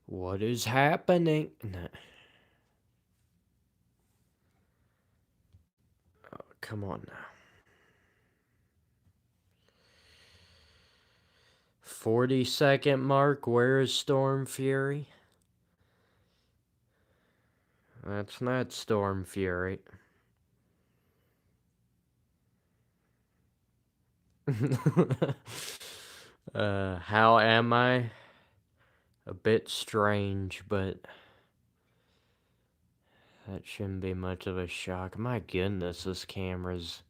What is happening? Come on now. 40-second mark. Where is Storm Fury? That's not Storm Fury. How am I? A bit strange, but that shouldn't be much of a shock. My goodness, this camera's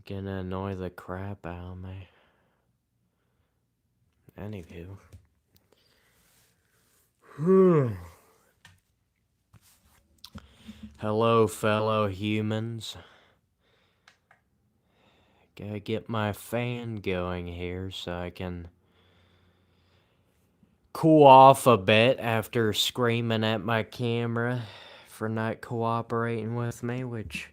gonna annoy the crap out of me. Anywho. Hello, fellow humans. Gotta get my fan going here so I can cool off a bit after screaming at my camera for not cooperating with me, which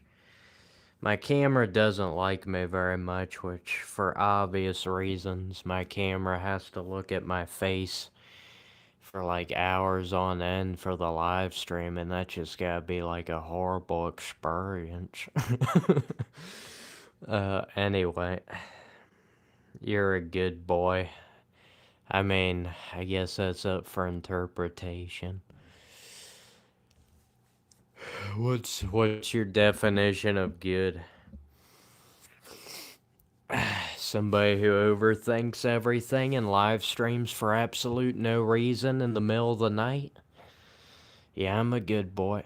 my camera doesn't like me very much, which for obvious reasons. My camera has to look at my face for like hours on end for the live stream, and that just gotta be like a horrible experience. Anyway, you're a good boy. I mean, I guess that's up for interpretation. What's your definition of good? Somebody who overthinks everything and live streams for absolute no reason in the middle of the night? Yeah, I'm a good boy.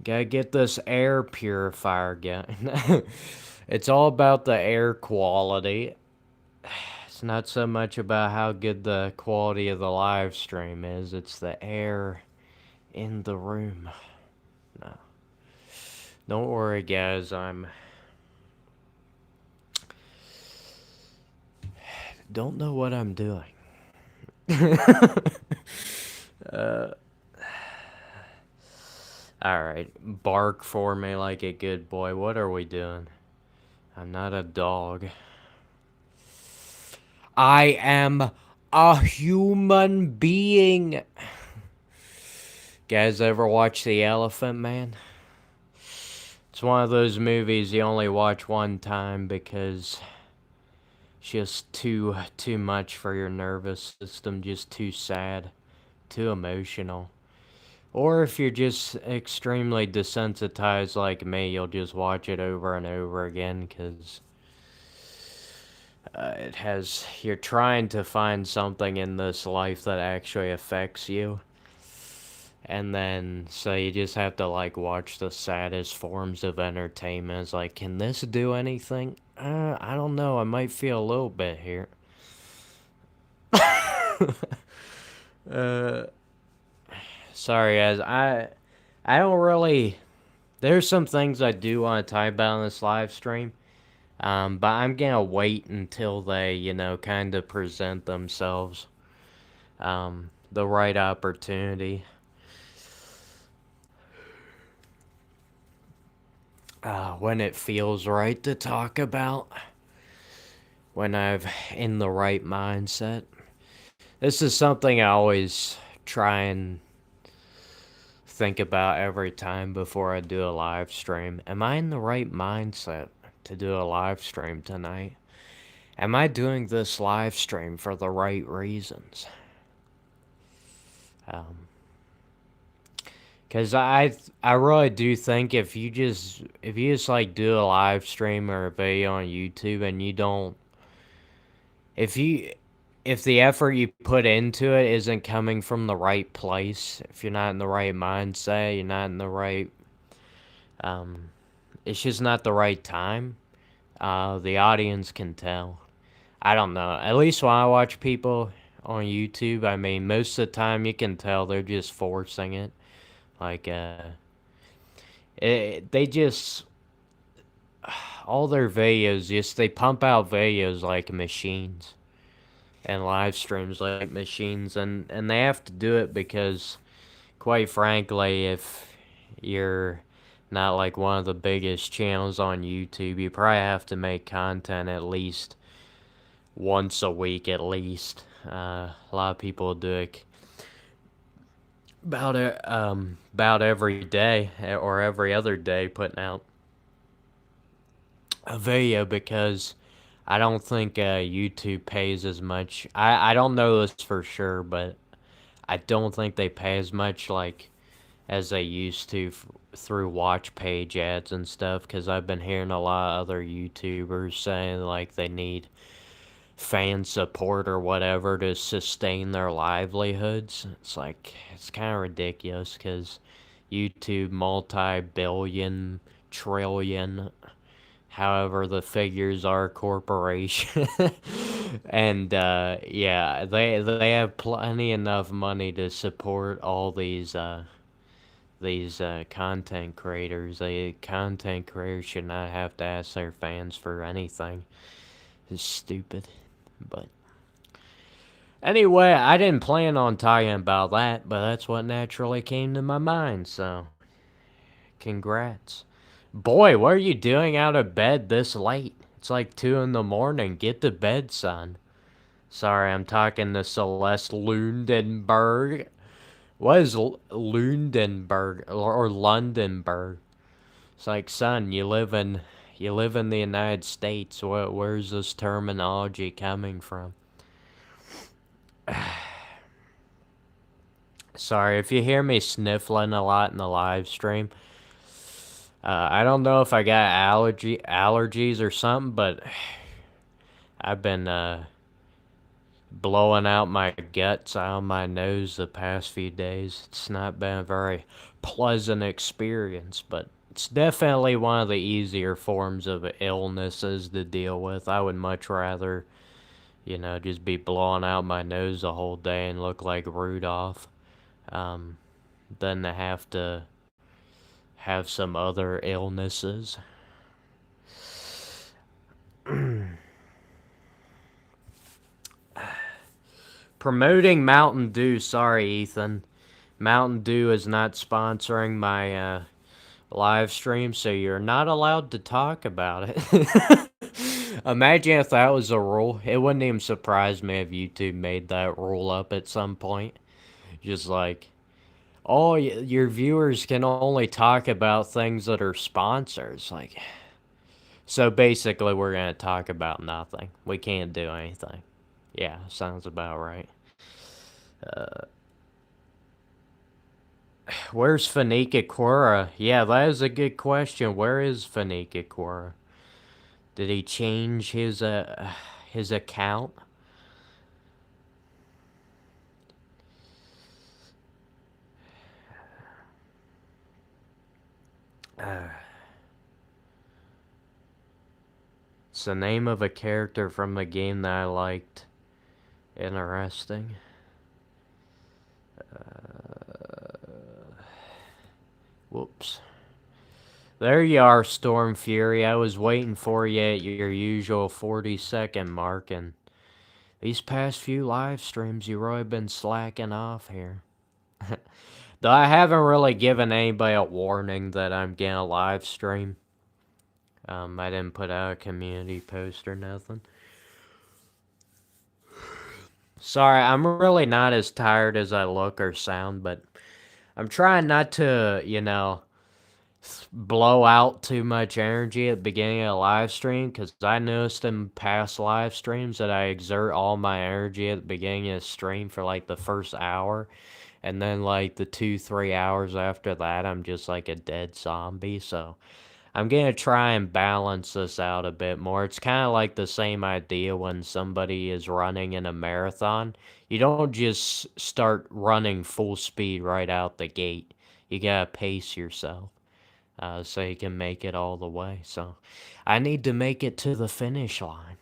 Gotta get this air purifier going. It's all about the air quality. It's not so much about how good the quality of the live stream is, it's the air in the room. No. Don't worry, guys, I'm... Don't know what I'm doing. Alright, bark for me like a good boy. What are we doing? I'm not a dog. I am a human being. Guys ever watch The Elephant Man? It's one of those movies you only watch one time because it's just too much for your nervous system, just too sad, too emotional. Or if you're just extremely desensitized like me, you'll just watch it over and over again because it has... You're trying to find something in this life that actually affects you. And then, so you just have to, like, watch the saddest forms of entertainment. It's like, can this do anything? I don't know. I might feel a little bit here. uh, Sorry, guys. I don't really... There's some things I do want to talk about in this live stream. But I'm gonna wait until they, kind of present themselves. The right opportunity. When it feels right to talk about. When I'm in the right mindset. This is something I always try and think about every time before I do a live stream. Am I in the right mindset to do a live stream tonight? Am I doing this live stream for the right reasons? Cause I really do think if you just like do a live stream or a video on YouTube and you don't if you if the effort you put into it isn't coming from the right place, if you're not in the right mindset, you're not in the right it's just not the right time. The audience can tell. I don't know. At least when I watch people on YouTube, I mean, most of the time you can tell they're just forcing it. Like, they just, all their videos, just, they pump out videos like machines and live streams like machines. And they have to do it because, quite frankly, if you're not like one of the biggest channels on YouTube, you probably have to make content at least once a week at least. A lot of people do it about every day or every other day, putting out a video because I don't think YouTube pays as much. I don't know this for sure, but I don't think they pay as much like as they used to through watch page ads and stuff. Because I've been hearing a lot of other YouTubers saying like they need fan support or whatever to sustain their livelihoods. It's like it's kind of ridiculous because YouTube multi-billion, trillion, however the figures are, corporation. And yeah, they have plenty enough money to support all these content creators. Content creators should not have to ask their fans for anything. It's stupid. But anyway, I didn't plan on talking about that, but that's what naturally came to my mind, so congrats. Boy, what are you doing out of bed this late? It's like 2 in the morning. Get to bed, son. Sorry, I'm talking to Celeste Lundenberg. What is Lundenberg or Londonberg? It's like, son, you live in the United States. Where's this terminology coming from? Sorry if you hear me sniffling a lot in the live stream. I don't know if I got allergies or something, but I've been blowing out my guts out of my nose the past few days. It's not been a very pleasant experience, but it's definitely one of the easier forms of illnesses to deal with. I would much rather, just be blowing out my nose the whole day and look like Rudolph, um, than to have some other illnesses. Promoting Mountain Dew. Sorry, Ethan. Mountain Dew is not sponsoring my live stream, so you're not allowed to talk about it. Imagine if that was a rule. It wouldn't even surprise me if YouTube made that rule up at some point. Just like, oh, your viewers can only talk about things that are sponsors. Like, so basically, we're going to talk about nothing. We can't do anything. Yeah, sounds about right. Where's Fanika Quora? Yeah, that is a good question. Where is Fanika Quora? Did he change his account? It's the name of a character from a game that I liked. Interesting. Whoops. There you are, Storm Fury. I was waiting for you at your usual 40-second mark, and these past few live streams, you've really been slacking off here. Though I haven't really given anybody a warning that I'm getting a live stream. I didn't put out a community post or nothing. Sorry, I'm really not as tired as I look or sound, but I'm trying not to, blow out too much energy at the beginning of a live stream, because I noticed in past live streams that I exert all my energy at the beginning of the stream for like the first hour, and then like the 2-3 hours after that I'm just like a dead zombie. So I'm gonna try and balance this out a bit more. It's kind of like the same idea when somebody is running in a marathon. You don't just start running full speed right out the gate. You gotta pace yourself, so you can make it all the way. So I need to make it to the finish line.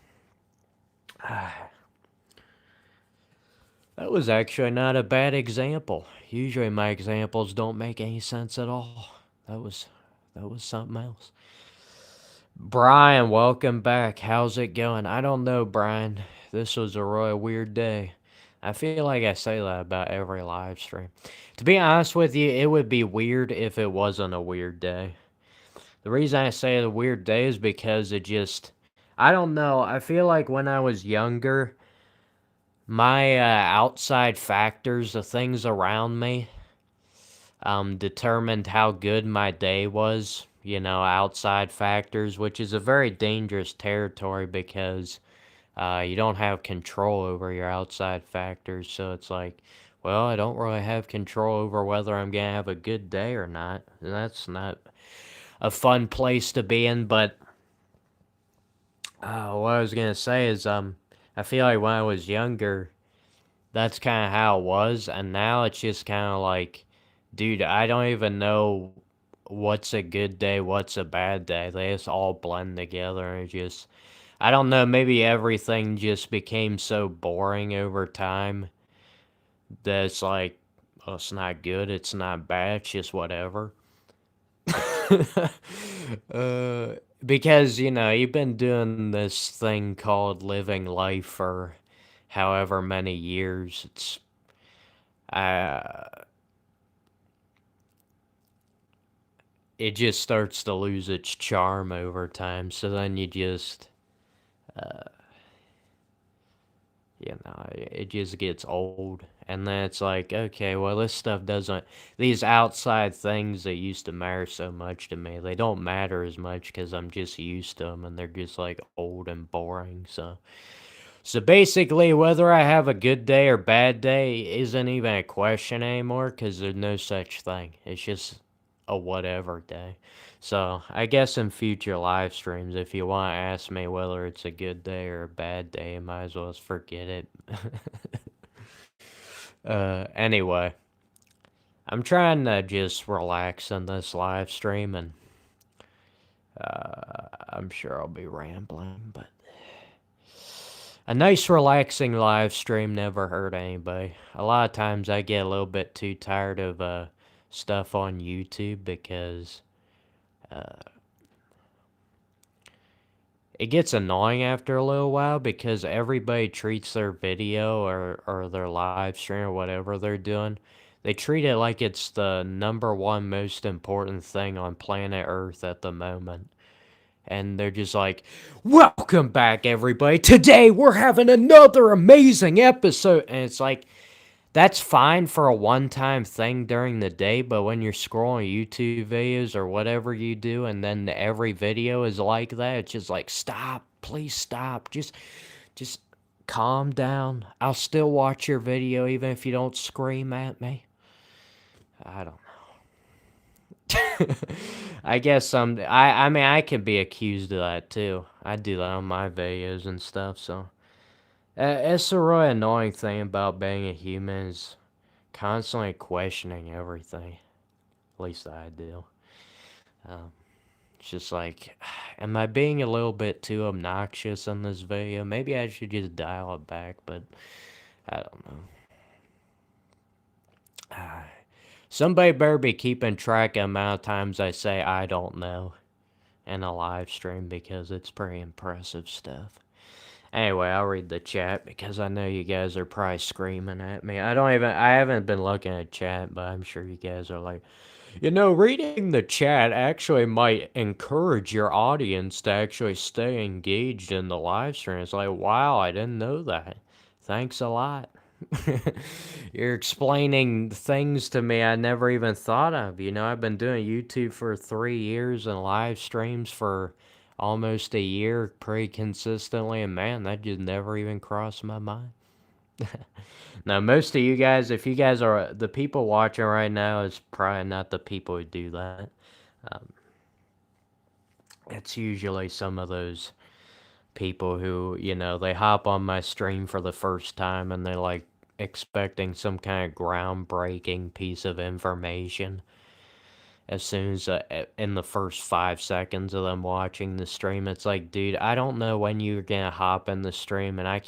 That was actually not a bad example. Usually my examples don't make any sense at all. That was something else. Brian, welcome back. How's it going? I don't know, Brian. This was a really weird day. I feel like I say that about every live stream. To be honest with you, it would be weird if it wasn't a weird day. The reason I say it's a weird day is because I don't know. I feel like when I was younger, my outside factors, the things around me, determined how good my day was. You know, outside factors, which is a very dangerous territory because you don't have control over your outside factors. So it's like, well, I don't really have control over whether I'm going to have a good day or not. And that's not a fun place to be in. But what I was going to say is, I feel like when I was younger, that's kind of how it was. And now it's just kind of like, dude, I don't even know what's a good day, what's a bad day. They just all blend together and it just I don't know, maybe everything just became so boring over time that it's like, well, it's not good, it's not bad, it's just whatever. uh, because, you know, you've been doing this thing called living life for however many years. Uh, it just starts to lose its charm over time. So then you just, uh, you know, it just gets old. And then it's like, okay, well, this stuff doesn't, these outside things that used to matter so much to me, they don't matter as much because I'm just used to them and they're just like old and boring. So basically, whether I have a good day or bad day isn't even a question anymore because there's no such thing. It's just a whatever day. So I guess in future live streams, if you want to ask me whether it's a good day or a bad day, you might as well just forget it. Anyway, I'm trying to just relax in this live stream, and I'm sure I'll be rambling, but a nice relaxing live stream never hurt anybody. A lot of times I get a little bit too tired of stuff on YouTube because it gets annoying after a little while because everybody treats their video or their live stream or whatever they're doing. They treat it like it's the number one most important thing on planet Earth at the moment. And they're just like, welcome back, everybody. Today we're having another amazing episode. And it's like, that's fine for a one-time thing during the day, but when you're scrolling YouTube videos or whatever you do, and then every video is like that, it's just like, stop, please stop. Just calm down. I'll still watch your video even if you don't scream at me. I don't I guess I mean I can be accused of that too. I do that on my videos and stuff, so it's a really annoying thing about being a human is constantly questioning everything. At least I do. Um, it's just like, am I being a little bit too obnoxious in this video? Maybe I should just dial it back, but I don't know. Somebody better be keeping track of the amount of times I say I don't know in a live stream because it's pretty impressive stuff. Anyway, I'll read the chat because I know you guys are probably screaming at me. I haven't been looking at chat, but I'm sure you guys are like, you know, reading the chat actually might encourage your audience to actually stay engaged in the live stream. It's like, wow, I didn't know that. Thanks a lot. You're explaining things to me I never even thought of. You know, I've been doing YouTube for 3 years and live streams for almost a year pretty consistently, and man, that just never even crossed my mind. Now, most of you guys, if you guys are the people watching right now, is probably not the people who do that. Um, it's usually some of those people who, you know, they hop on my stream for the first time and they're like expecting some kind of groundbreaking piece of information. As soon as in the first 5 seconds of them watching the stream, it's like, dude, I don't know when you're gonna hop in the stream, and I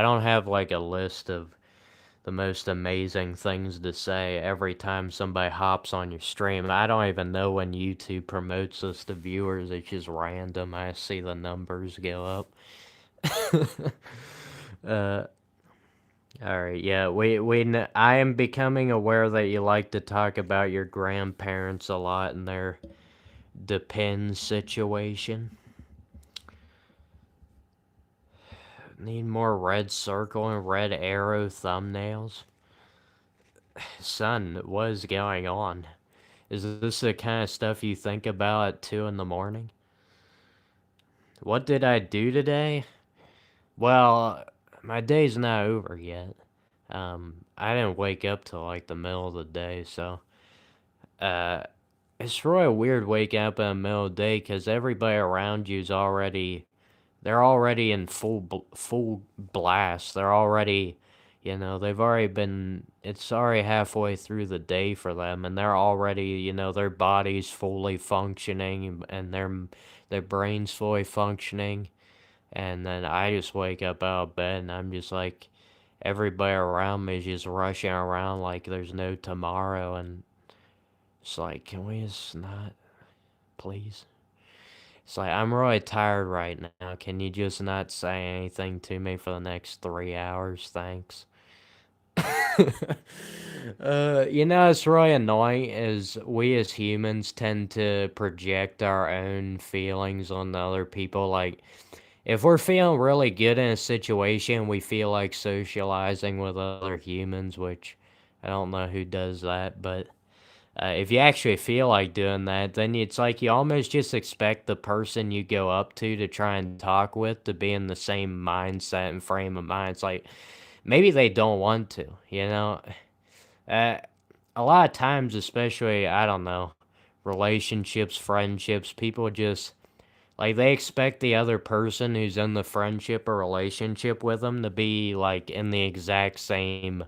don't have like a list of the most amazing things to say every time somebody hops on your stream. I don't even know when YouTube promotes us to viewers. It's just random. I see the numbers go up. uh, all right, yeah, I am becoming aware that you like to talk about your grandparents a lot and their depends situation. Need more red circle and red arrow thumbnails. Son, what is going on? Is this the kind of stuff you think about at 2 in the morning? What did I do today? Well, my day's not over yet. I didn't wake up till like the middle of the day, so uh, it's really weird waking up in the middle of the day because everybody around you's already they're already in full blast. They're already, they've already been. It's already halfway through the day for them, and they're already, their body's fully functioning and their brain's fully functioning. And then I just wake up out of bed and I'm just like, everybody around me is just rushing around like there's no tomorrow, and it's like, can we just not, please? It's like, I'm really tired right now. Can you just not say anything to me for the next 3 hours? Thanks. It's really annoying is we as humans tend to project our own feelings on the other people. Like, if we're feeling really good in a situation, we feel like socializing with other humans, which I don't know who does that, but if you actually feel like doing that, then it's like you almost just expect the person you go up to try and talk with to be in the same mindset and frame of mind. It's like maybe they don't want to, you know? Uh, a lot of times, especially, I don't know, relationships, friendships, people just like they expect the other person who's in the friendship or relationship with them to be like in the exact same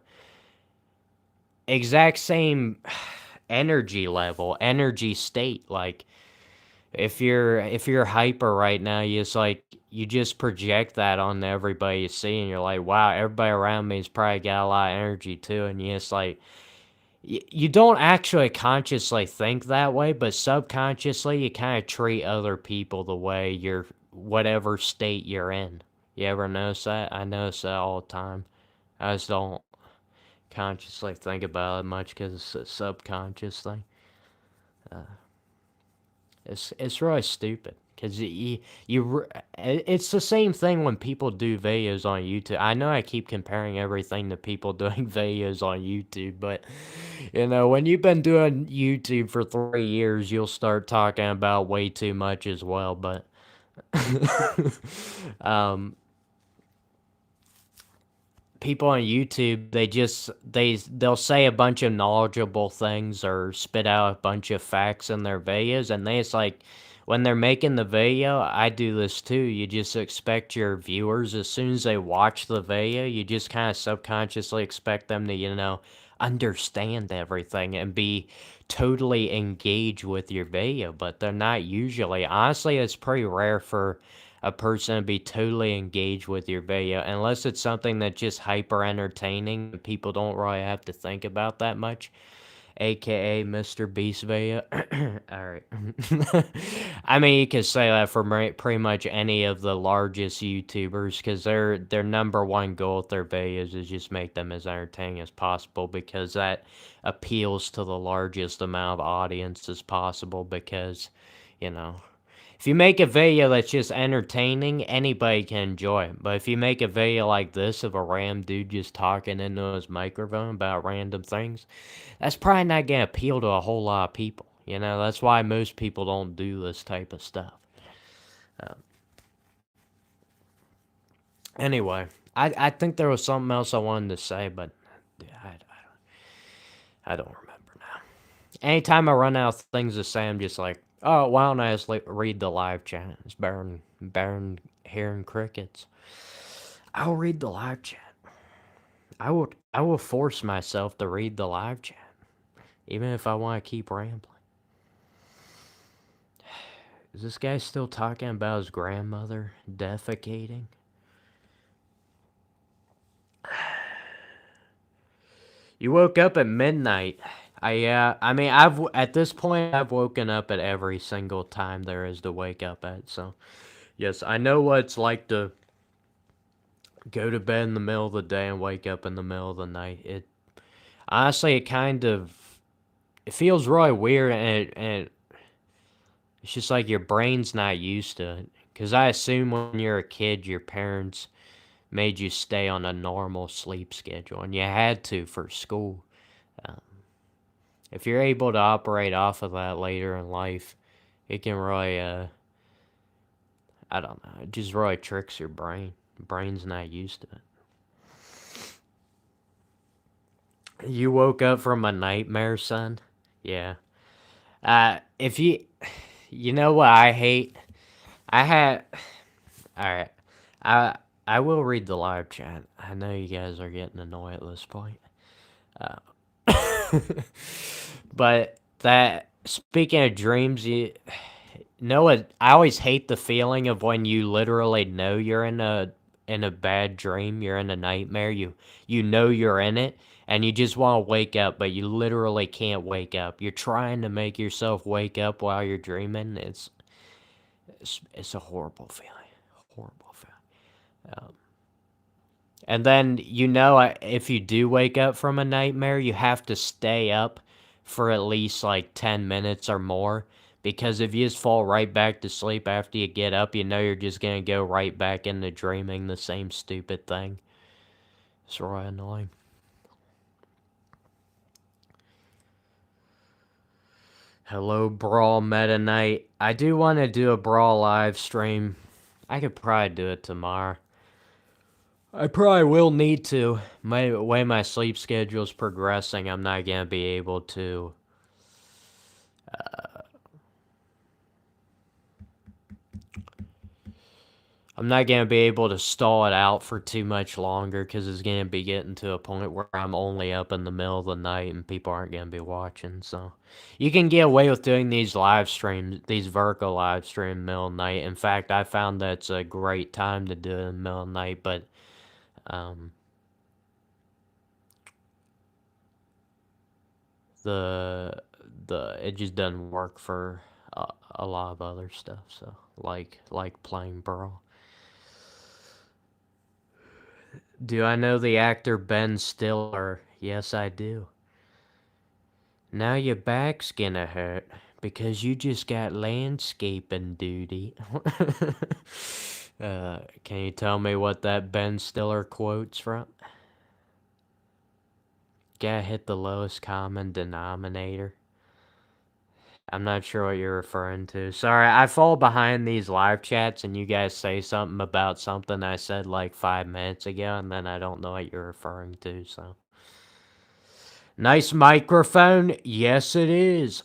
energy level, energy state. Like if you're hyper right now, you just project that on everybody you see, and you're like, wow, everybody around me's probably got a lot of energy too, and you just like you don't actually consciously think that way, but subconsciously you kind of treat other people the way you're whatever state you're in. You ever notice that? I notice that all the time. I just don't consciously think about it much because it's a subconscious thing. Uh, it's really stupid because it's the same thing when people do videos on YouTube. I know I keep comparing everything to people doing videos on YouTube, but when you've been doing YouTube for 3 years, you'll start talking about way too much as well. But um, people on YouTube, they'll say a bunch of knowledgeable things or spit out a bunch of facts in their videos, and it's like when they're making the video, I do this too. You just expect your viewers as soon as they watch the video, you just kind of subconsciously expect them to, understand everything and be totally engaged with your video, but they're not usually. Honestly, it's pretty rare for a person to be totally engaged with your video unless it's something that's just hyper entertaining and people don't really have to think about that much, aka Mr. Beast video. All right. I mean, you could say that for pretty much any of the largest YouTubers because their number one goal with their videos is just make them as entertaining as possible because that appeals to the largest amount of audience as possible because, you know, if you make a video that's just entertaining, anybody can enjoy it. But if you make a video like this of a random dude just talking into his microphone about random things, that's probably not going to appeal to a whole lot of people. That's why most people don't do this type of stuff. Uh, anyway, I think there was something else I wanted to say, but I don't remember now. Anytime I run out of things to say, I'm just like, oh, why don't I just read the live chat? It's Baron hearing crickets. I'll read the live chat. I will force myself to read the live chat, even if I want to keep rambling. Is this guy still talking about his grandmother defecating? You woke up at midnight. I mean, at this point I've woken up at every single time there is to wake up at. So, yes, I know what it's like to go to bed in the middle of the day and wake up in the middle of the night. It honestly, it feels really weird, and it's just like your brain's not used to it. Because I assume when you're a kid, your parents made you stay on a normal sleep schedule, and you had to for school. Um, if you're able to operate off of that later in life, it can really, I don't know, it just really tricks your brain. Brain's not used to it. You woke up from a nightmare, son? Yeah. If you know what I hate? I had, alright. I will read the live chat. I know you guys are getting annoyed at this point. But that, speaking of dreams, you know what? I always hate the feeling of when you literally know you're in a bad dream, you're in a nightmare, you know you're in it, and you just want to wake up, but you literally can't wake up. You're trying to make yourself wake up while you're dreaming. It's a horrible feeling. Horrible feeling. And then, if you do wake up from a nightmare, you have to stay up for at least like 10 minutes or more. Because if you just fall right back to sleep after you get up, you know you're just going to go right back into dreaming the same stupid thing. It's really annoying. Hello, Brawl Meta Knight. I do want to do a Brawl live stream. I could probably do it tomorrow. I probably will need to. My way my sleep schedule's progressing, I'm not gonna be able to. I'm not gonna be able to stall it out for too much longer because it's gonna be getting to a point where I'm only up in the middle of the night and people aren't gonna be watching. So you can get away with doing these live streams, these Vertical live stream middle of the night. In fact, I found that's a great time to do it in the middle of the night, but um, the it just doesn't work for a lot of other stuff. So like playing Brawl. Do I know the actor Ben Stiller? Yes, I do. Now your back's gonna hurt because you just got landscaping duty. Can you tell me what that Ben Stiller quote's from? Gotta hit the lowest common denominator. I'm not sure what you're referring to. Sorry, I fall behind these live chats and you guys say something about something I said like 5 minutes ago and then I don't know what you're referring to, so. Nice microphone. Yes, it is.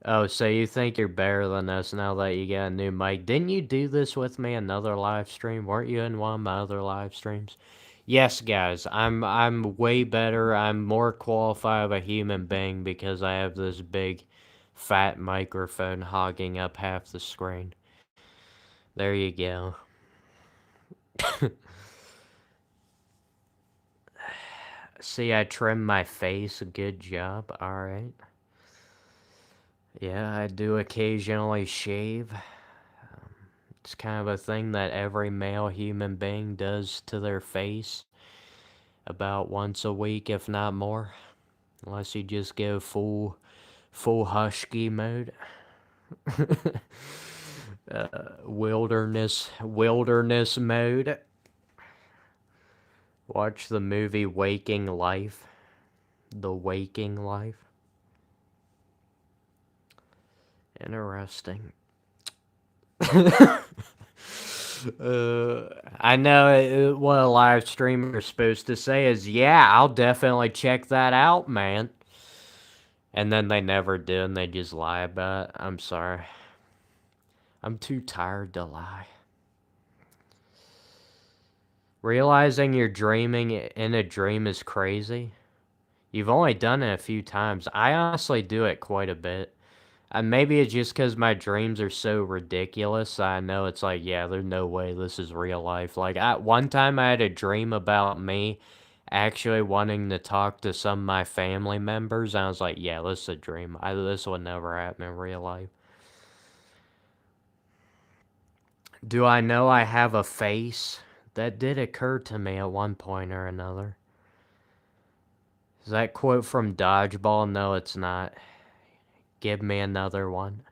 Oh, so you think you're better than us now that you got a new mic? Didn't you do this with me another live stream? Weren't you in one of my other live streams? Yes, guys, I'm way better. I'm more qualified of a human being because I have this big fat microphone hogging up half the screen. There you go. See, I trimmed my face. Good job. All right. Yeah, I do occasionally shave. It's kind of a thing that every male human being does to their face about once a week, if not more. Unless you just go full husky mode. Wilderness mode. Watch the movie Waking Life. The Waking Life. Interesting. I know what a live streamer is supposed to say is, yeah, I'll definitely check that out, man. And then they never do, and they just lie about it. I'm sorry. I'm too tired to lie. Realizing you're dreaming in a dream is crazy. You've only done it a few times. I honestly do it quite a bit. And maybe it's just because my dreams are so ridiculous. I know it's like, yeah, there's no way this is real life. Like, one time I had a dream about me actually wanting to talk to some of my family members. And I was like, yeah, this is a dream. This would never happen in real life. Do I know I have a face? That did occur to me at one point or another. Is that quote from Dodgeball? No, it's not. give me another one.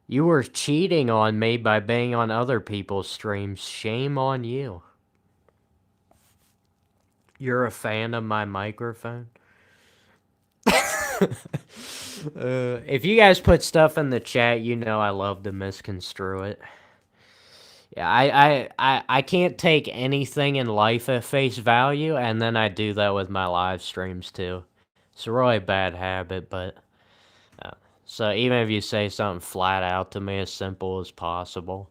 You were cheating on me by being on other people's streams. Shame on you. You're a fan of my microphone? If you guys put stuff in the chat, you know I love to misconstrue it. Yeah, I can't take anything in life at face value, and then I do that with my live streams too. It's a really bad habit, but uh, so even if you say something flat out to me as simple as possible,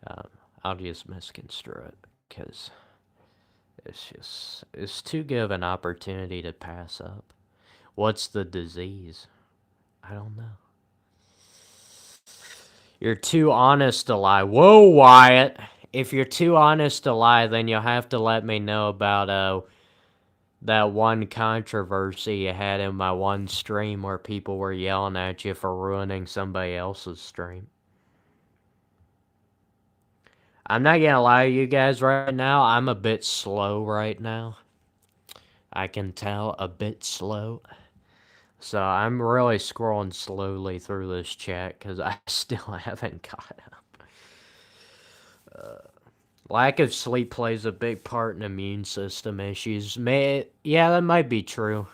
um, I'll just misconstrue it because it's too good of an opportunity to pass up. What's the disease? I don't know. You're too honest to lie. Whoa, Wyatt. If you're too honest to lie, then you'll have to let me know about that one controversy you had in my one stream where people were yelling at you for ruining somebody else's stream. I'm not gonna lie to you guys right now. I'm a bit slow right now. I can tell, a bit slow. So I'm really scrolling slowly through this chat because I still haven't caught up. Lack of sleep plays a big part in immune system issues. Yeah, that might be true.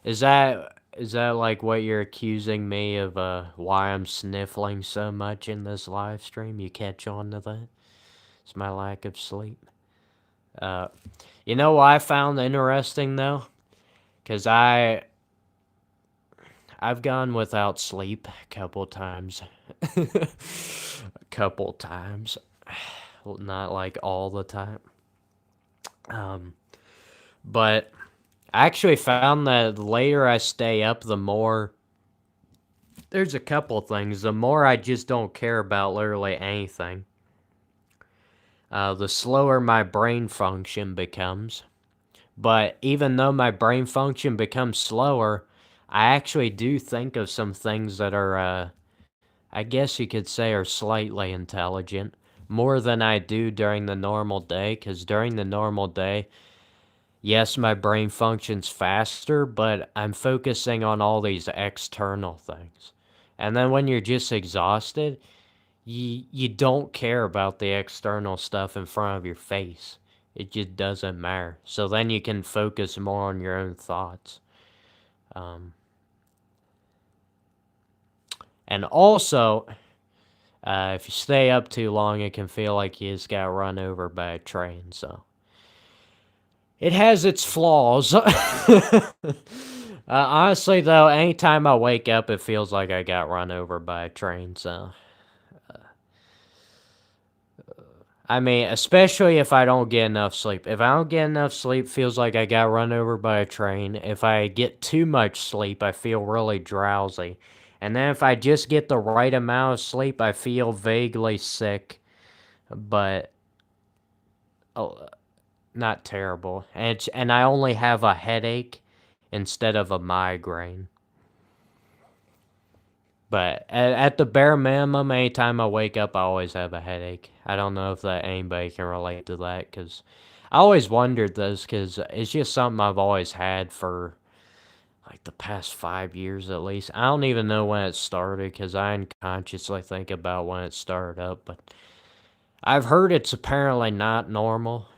Is that like what you're accusing me of? Why I'm sniffling so much in this live stream? You catch on to that? It's my lack of sleep. You know what I found interesting though? Cause I've gone without sleep a couple times. A couple times. Well, not like all the time. But I actually found that the later I stay up, the more there's a couple things. The more I just don't care about literally anything. The slower my brain function becomes. But even though my brain function becomes slower, I actually do think of some things that are, I guess you could say, are slightly intelligent. More than I do during the normal day, because during the normal day, yes, my brain functions faster, but I'm focusing on all these external things. And then when you're just exhausted, you don't care about the external stuff in front of your face. It just doesn't matter. So then you can focus more on your own thoughts. And also, if you stay up too long, it can feel like you just got run over by a train. So it has its flaws. Honestly, though, anytime I wake up, it feels like I got run over by a train. So, I mean, especially if I don't get enough sleep. If I don't get enough sleep, feels like I got run over by a train. If I get too much sleep, I feel really drowsy. And then if I just get the right amount of sleep, I feel vaguely sick, but oh, not terrible. And I only have a headache instead of a migraine. But at the bare minimum, anytime I wake up, I always have a headache. I don't know if that anybody can relate to that, because I always wondered this, because it's just something I've always had for like the past 5 years at least. I don't even know when it started, because I unconsciously think about when it started up, but I've heard it's apparently not normal.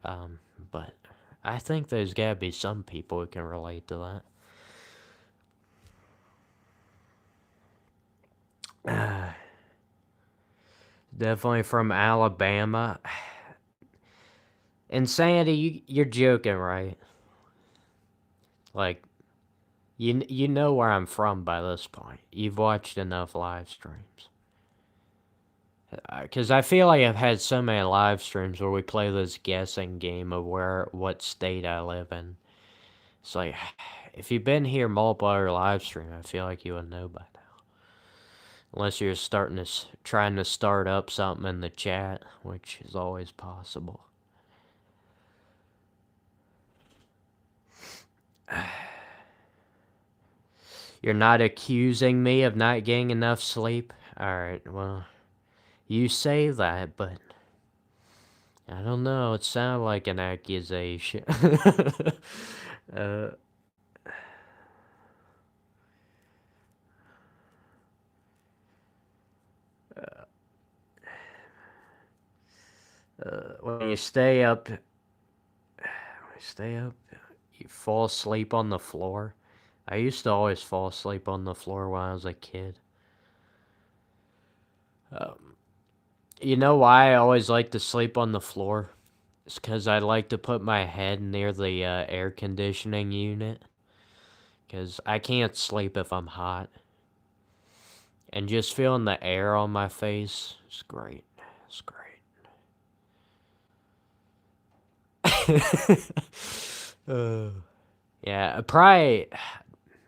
But I think there's gotta be some people who can relate to that. Definitely from Alabama. Insanity, you're joking, right? Like, you know where I'm from by this point. You've watched enough live streams. Because I feel like I've had so many live streams where we play this guessing game of what state I live in. It's like, if you've been here multiple other live stream, I feel like you would know by now. Unless you're trying to start up something in the chat, which is always possible. You're not accusing me of not getting enough sleep? Alright, well, you say that, but I don't know, it sounded like an accusation. When you stay up, you fall asleep on the floor. I used to always fall asleep on the floor when I was a kid. Um, you know why I always like to sleep on the floor? It's because I like to put my head near the air conditioning unit. Because I can't sleep if I'm hot. And just feeling the air on my face is great. It's great. Yeah, probably,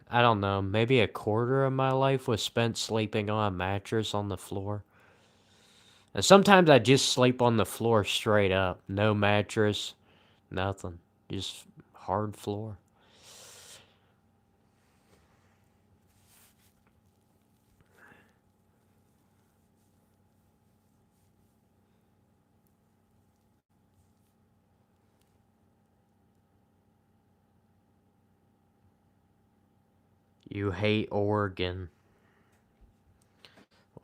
I don't know, maybe a quarter of my life was spent sleeping on a mattress on the floor. And sometimes I just sleep on the floor straight up. No mattress, nothing. Just hard floor. You hate Oregon.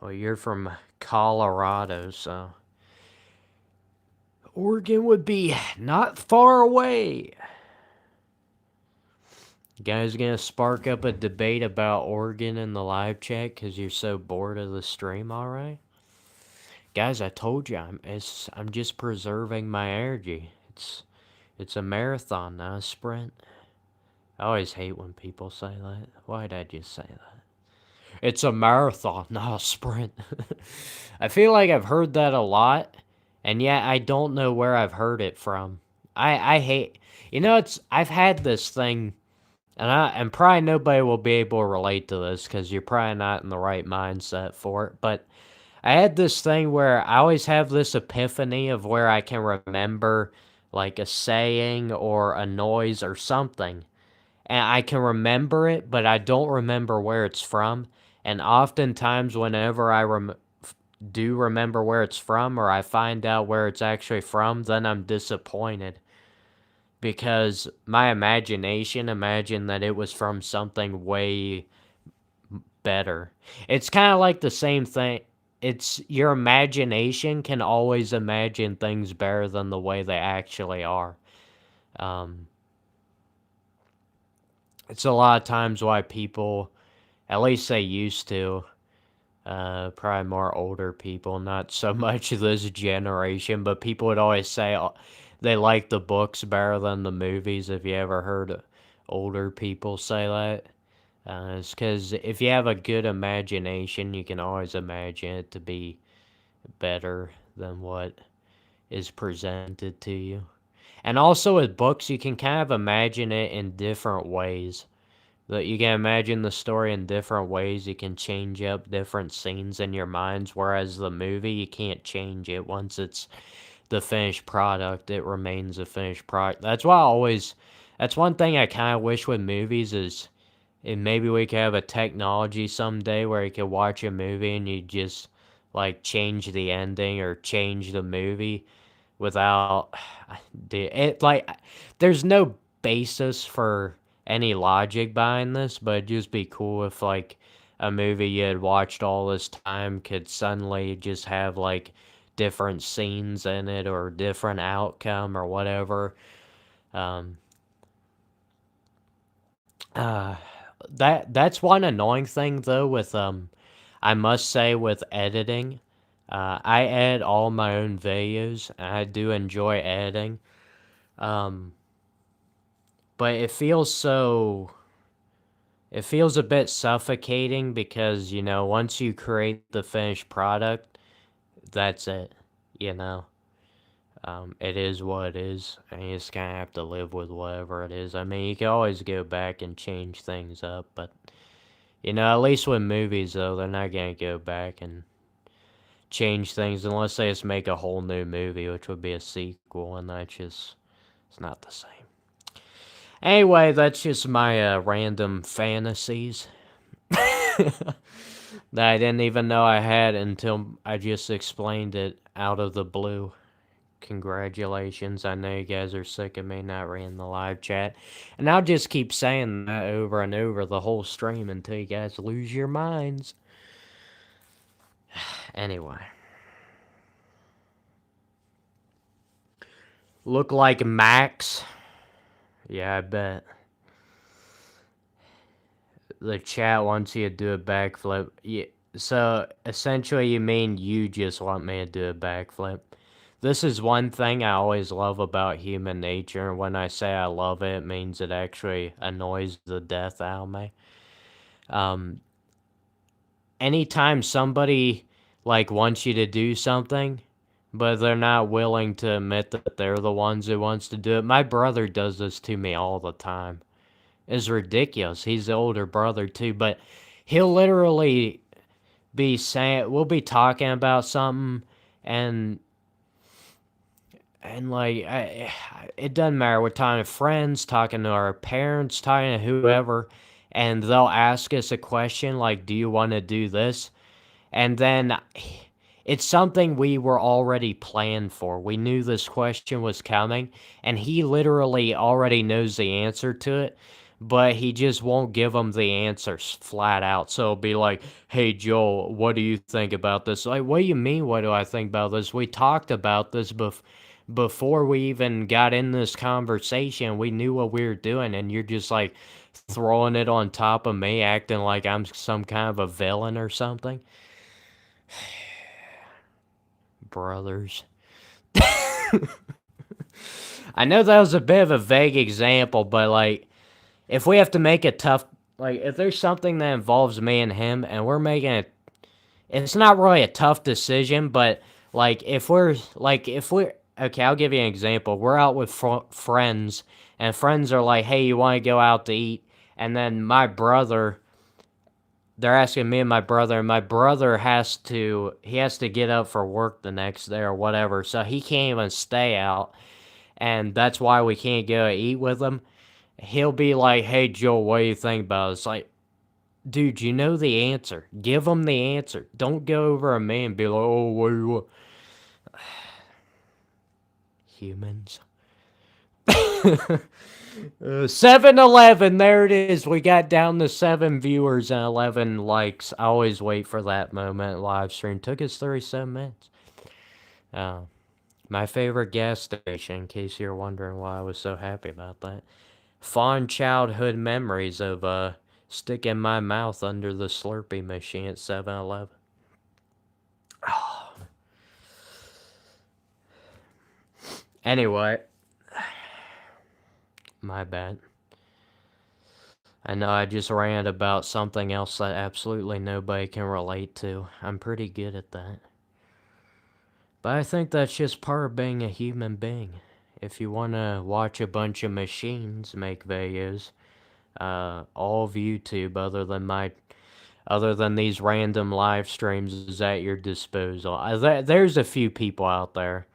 Well, you're from Colorado, so Oregon would be not far away. You guys gonna spark up a debate about Oregon in the live chat because you're so bored of the stream, alright? Guys, I told you, I'm just preserving my energy. It's a marathon, not a sprint. I always hate when people say that. Why'd I just say that? It's a marathon, not a sprint. I feel like I've heard that a lot, and yet I don't know where I've heard it from. I hate, I've had this thing, and probably nobody will be able to relate to this because you're probably not in the right mindset for it, but I had this thing where I always have this epiphany of where I can remember like a saying or a noise or something. And I can remember it, but I don't remember where it's from. And oftentimes, whenever do remember where it's from or I find out where it's actually from, then I'm disappointed. Because my imagination imagined that it was from something way better. It's kind of like the same thing. It's your imagination can always imagine things better than the way they actually are. Um, it's a lot of times why people, at least they used to, probably more older people, not so much this generation, but people would always say they like the books better than the movies. If you ever heard older people say that, it's because if you have a good imagination, you can always imagine it to be better than what is presented to you. And also with books, you can kind of imagine it in different ways. That you can imagine the story in different ways. You can change up different scenes in your minds, whereas the movie, you can't change it. Once it's the finished product, it remains a finished product. That's one thing I kind of wish with movies is, and maybe we could have a technology someday where you could watch a movie and you just like change the ending or change the movie without there's no basis for any logic behind this, but it'd just be cool if like a movie you had watched all this time could suddenly just have like different scenes in it or different outcome or whatever. Um, uh, that's one annoying thing though with I must say with editing. I edit all my own videos and I do enjoy editing. Um, but it feels a bit suffocating because, once you create the finished product, that's it, you know. It is what it is, and you just kind of have to live with whatever it is. I mean, you can always go back and change things up, but, at least with movies, though, they're not gonna go back and change things unless they just make a whole new movie, which would be a sequel, and it's not the same. Anyway, that's just my random fantasies that I didn't even know I had until I just explained it out of the blue. Congratulations. I know you guys are sick of me not reading the live chat. And I'll just keep saying that over and over the whole stream until you guys lose your minds. Anyway. Look like Max. Yeah, I bet. The chat wants you to do a backflip. Yeah, so essentially, you mean you just want me to do a backflip? This is one thing I always love about human nature. When I say I love it, it means it actually annoys the death out of me. Um, Anytime somebody like wants you to do something, but they're not willing to admit that they're the ones who wants to do it. My brother does this to me all the time. It's ridiculous. He's the older brother too, but he'll literally be saying we'll be talking about something and like it doesn't matter. We're talking to friends, talking to our parents, talking to whoever, and they'll ask us a question like, "Do you want to do this?" And then it's something we were already planned for. We knew this question was coming, and he literally already knows the answer to it, but he just won't give them the answers flat out. So it'll be like, "Hey Joel, what do you think about this?" Like, what do you mean? What do I think about this? We talked about this before we even got in this conversation. We knew what we were doing, and you're just like throwing it on top of me, acting like I'm some kind of a villain or something. Brothers. I know that was a bit of a vague example, but like, if we have to make a tough, like, if there's something that involves me and him, and we're making it, it's not really a tough decision, but like, okay, I'll give you an example. We're out with friends, and friends are like, hey, you want to go out to eat? And then they're asking me and my brother he has to get up for work the next day or whatever, so he can't even stay out, and that's why we can't go eat with him. He'll be like, hey Joel, what do you think about it? It's like, dude, you know the answer. Give him the answer. Don't go over a me and be like, oh, what do you want? Humans. 7-Eleven, there it is. We got down to 7 viewers and 11 likes. I always wait for that moment. Live stream took us 37 minutes. Uh, my favorite gas station, in case you're wondering why I was so happy about that. Fond childhood memories of sticking my mouth under the Slurpee machine at 7-Eleven. Anyway, my bad. I know I just ranted about something else that absolutely nobody can relate to. I'm pretty good at that. But I think that's just part of being a human being. If you want to watch a bunch of machines make videos, all of YouTube, other than these random live streams, is at your disposal. There's a few people out there,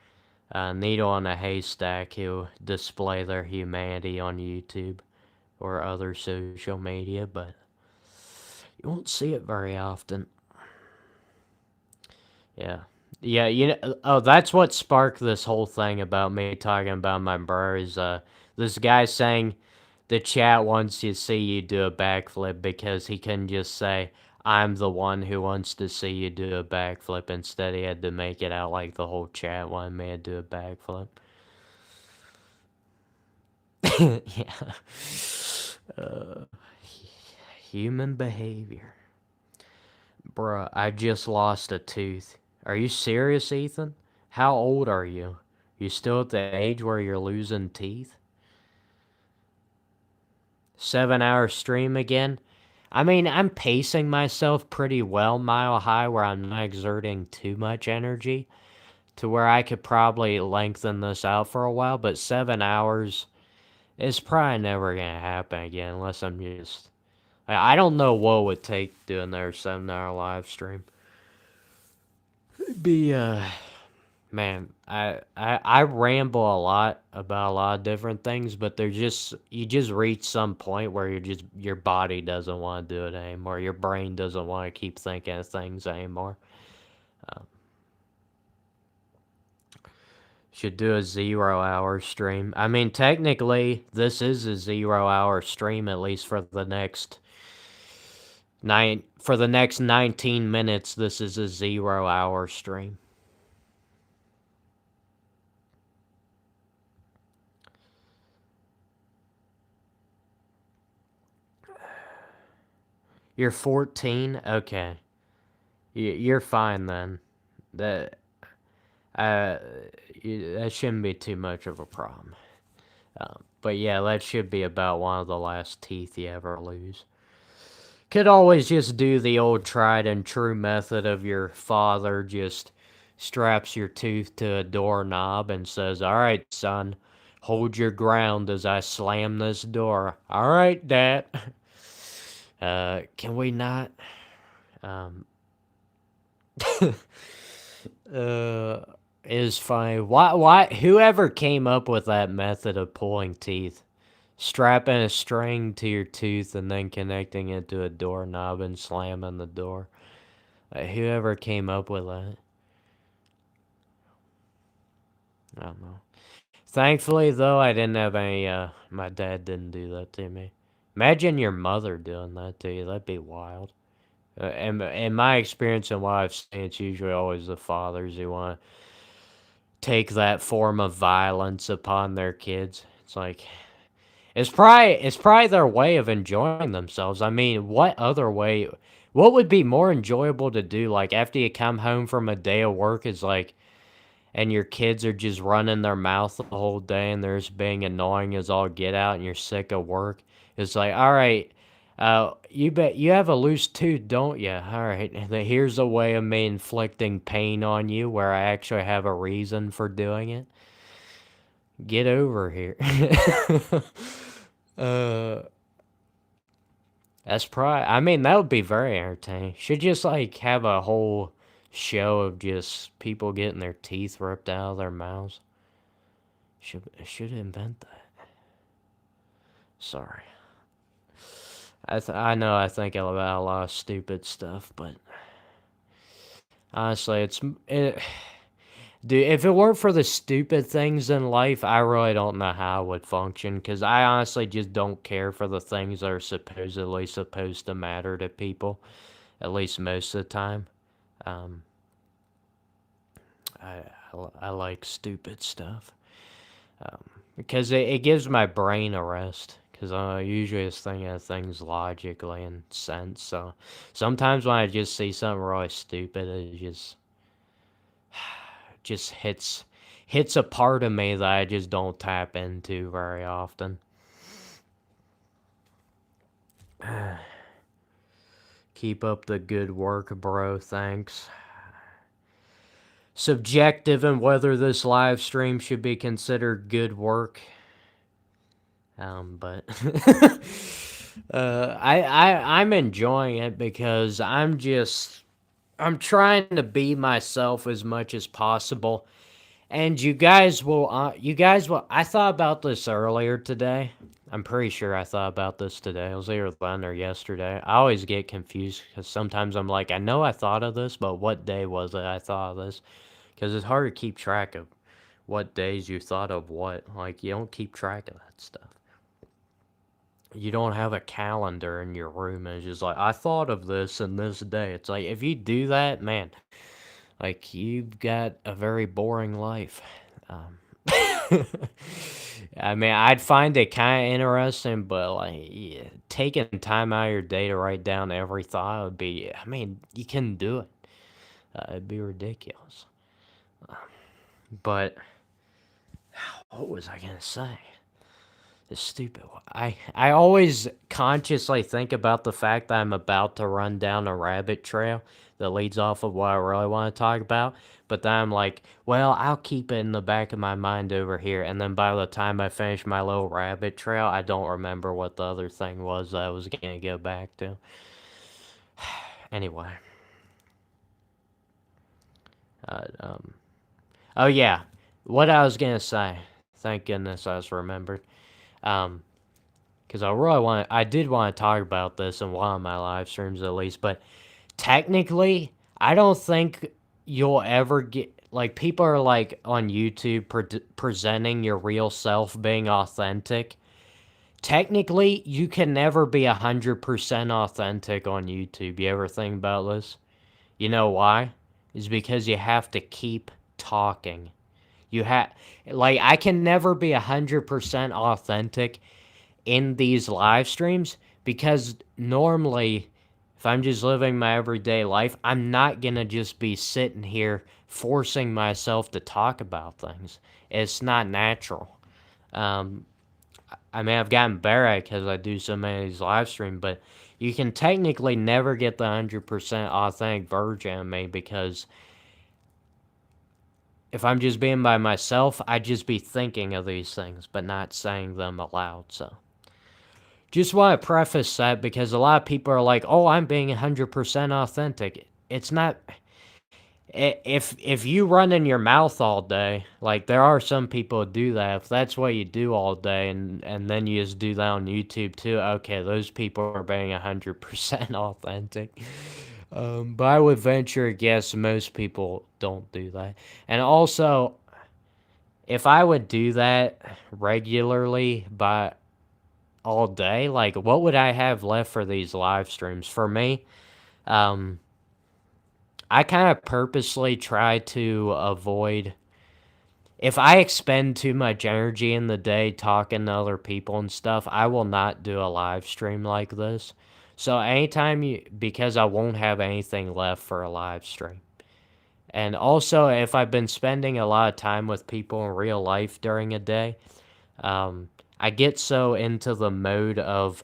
needle in a haystack, who display their humanity on YouTube or other social media, but you won't see it very often. Yeah. Yeah, oh, that's what sparked this whole thing about me talking about my brother is, this guy saying the chat wants to see you do a backflip because he couldn't just say, I'm the one who wants to see you do a backflip. Instead, he had to make it out like the whole chat wanted me to do a backflip. Yeah. Human behavior. Bruh, I just lost a tooth. Are you serious, Ethan? How old are you? You still at the age where you're losing teeth? 7-hour stream again? I mean, I'm pacing myself pretty well, Mile High, where I'm not exerting too much energy, to where I could probably lengthen this out for a while, but 7 hours is probably never gonna happen again unless I'm just... I don't know what it would take doing their 7-hour live stream. It'd be, man, I ramble a lot about a lot of different things, but you just reach some point where your body doesn't want to do it anymore. Your brain doesn't want to keep thinking of things anymore. Should do a 0-hour stream. I mean, technically, this is a 0-hour stream, at least for the next 19 minutes. This is a 0-hour stream. You're 14? Okay. You're fine then. That uh, that shouldn't be too much of a problem. But yeah, that should be about one of the last teeth you ever lose. Could always just do the old tried and true method of your father just straps your tooth to a doorknob and says, "All right, son, hold your ground as I slam this door." "All right, Dad." Can we not? Um, uh, is fine. Whoever came up with that method of pulling teeth, strapping a string to your tooth and then connecting it to a doorknob and slamming the door. Whoever came up with that, I don't know. Thankfully, though, I didn't have any. My dad didn't do that to me. Imagine your mother doing that to you. That'd be wild. And in my experience and what I've seen, it's usually always the fathers who want to take that form of violence upon their kids. It's like it's probably their way of enjoying themselves. I mean, what other way? What would be more enjoyable to do? Like after you come home from a day of work, is like, and your kids are just running their mouth the whole day, and they're just being annoying as all get out, and you're sick of work. It's like, all right, you bet you have a loose tooth, don't you? All right, here's a way of me inflicting pain on you, where I actually have a reason for doing it. Get over here. uh, that's probably. I mean, that would be very entertaining. Should just like have a whole show of just people getting their teeth ripped out of their mouths. Should invent that. Sorry. I know I think about a lot of stupid stuff, but honestly, dude, if it weren't for the stupid things in life, I really don't know how I would function. Cause I honestly just don't care for the things that are supposedly supposed to matter to people, at least most of the time. Um, I I like stupid stuff. Because it gives my brain a rest. Because I usually just think of things logically and sense. So sometimes when I just see something really stupid, it just hits a part of me that I just don't tap into very often. Keep up the good work, bro. Thanks. Subjective in whether this live stream should be considered good work. But I'm enjoying it because I'm trying to be myself as much as possible. And you guys will, I thought about this earlier today. I'm pretty sure I thought about this today. It was either then or yesterday. I always get confused because sometimes I'm like, I know I thought of this, but what day was it I thought of this? Because it's hard to keep track of what days you thought of what. Like, you don't keep track of that stuff. You don't have a calendar in your room and it's just like, I thought of this and this day. It's like, if you do that, man, like, you've got a very boring life. Um, I mean, I'd find it kind of interesting, but like, yeah, taking time out of your day to write down every thought would be, I mean, you can do it. It'd be ridiculous. But what was I gonna say? It's stupid. I always consciously think about the fact that I'm about to run down a rabbit trail that leads off of what I really want to talk about. But then I'm like, well, I'll keep it in the back of my mind over here. And then by the time I finish my little rabbit trail, I don't remember what the other thing was that I was going to go back to. Anyway. Um. Oh, yeah. What I was going to say. Thank goodness I just remembered. Because I did want to talk about this in one of my live streams at least, but technically, I don't think you'll ever get, like, people are like on YouTube presenting your real self being authentic. Technically, you can never be 100% authentic on YouTube. You ever think about this? You know why? It's because you have to keep talking. You have, like, I can never be 100% authentic in these live streams because normally If I'm just living my everyday life, I'm not gonna just be sitting here forcing myself to talk about things. It's not natural. Um, I mean, I've gotten better at it because I do so many of these live streams, but you can technically never get the 100% authentic version of me because if I'm just being by myself, I'd just be thinking of these things, but not saying them aloud. So, just want to preface that because a lot of people are like, "Oh, I'm being 100% authentic." It's not. If you run in your mouth all day, like there are some people who do that. If that's what you do all day, and then you just do that on YouTube too, okay, those people are being 100% authentic. But I would venture a guess most people don't do that. And also, if I would do that regularly by all day, like what would I have left for these live streams? For me, um, I kind of purposely try to avoid. If I expend too much energy in the day talking to other people and stuff, I will not do a live stream like this. So anytime because I won't have anything left for a live stream. And also, if I've been spending a lot of time with people in real life during a day, I get so into the mode of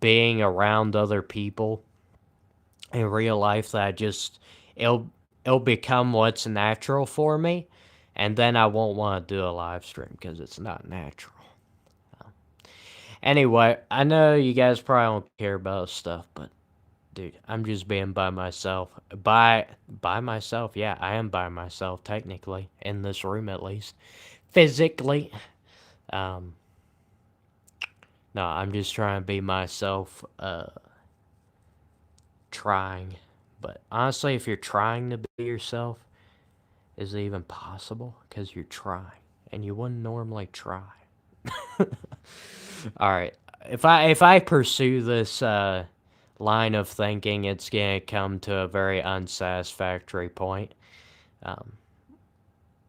being around other people in real life that it'll it'll become what's natural for me, and then I won't want to do a live stream because it's not natural. Anyway, I know you guys probably don't care about stuff, but dude, I'm just being by myself. By myself, yeah, I am by myself technically in this room at least, physically. Um, no, I'm just trying to be myself. Trying, but honestly, if you're trying to be yourself, is it even possible? Because you're trying, and you wouldn't normally try. All right, if I pursue this line of thinking, it's gonna come to a very unsatisfactory point. Um,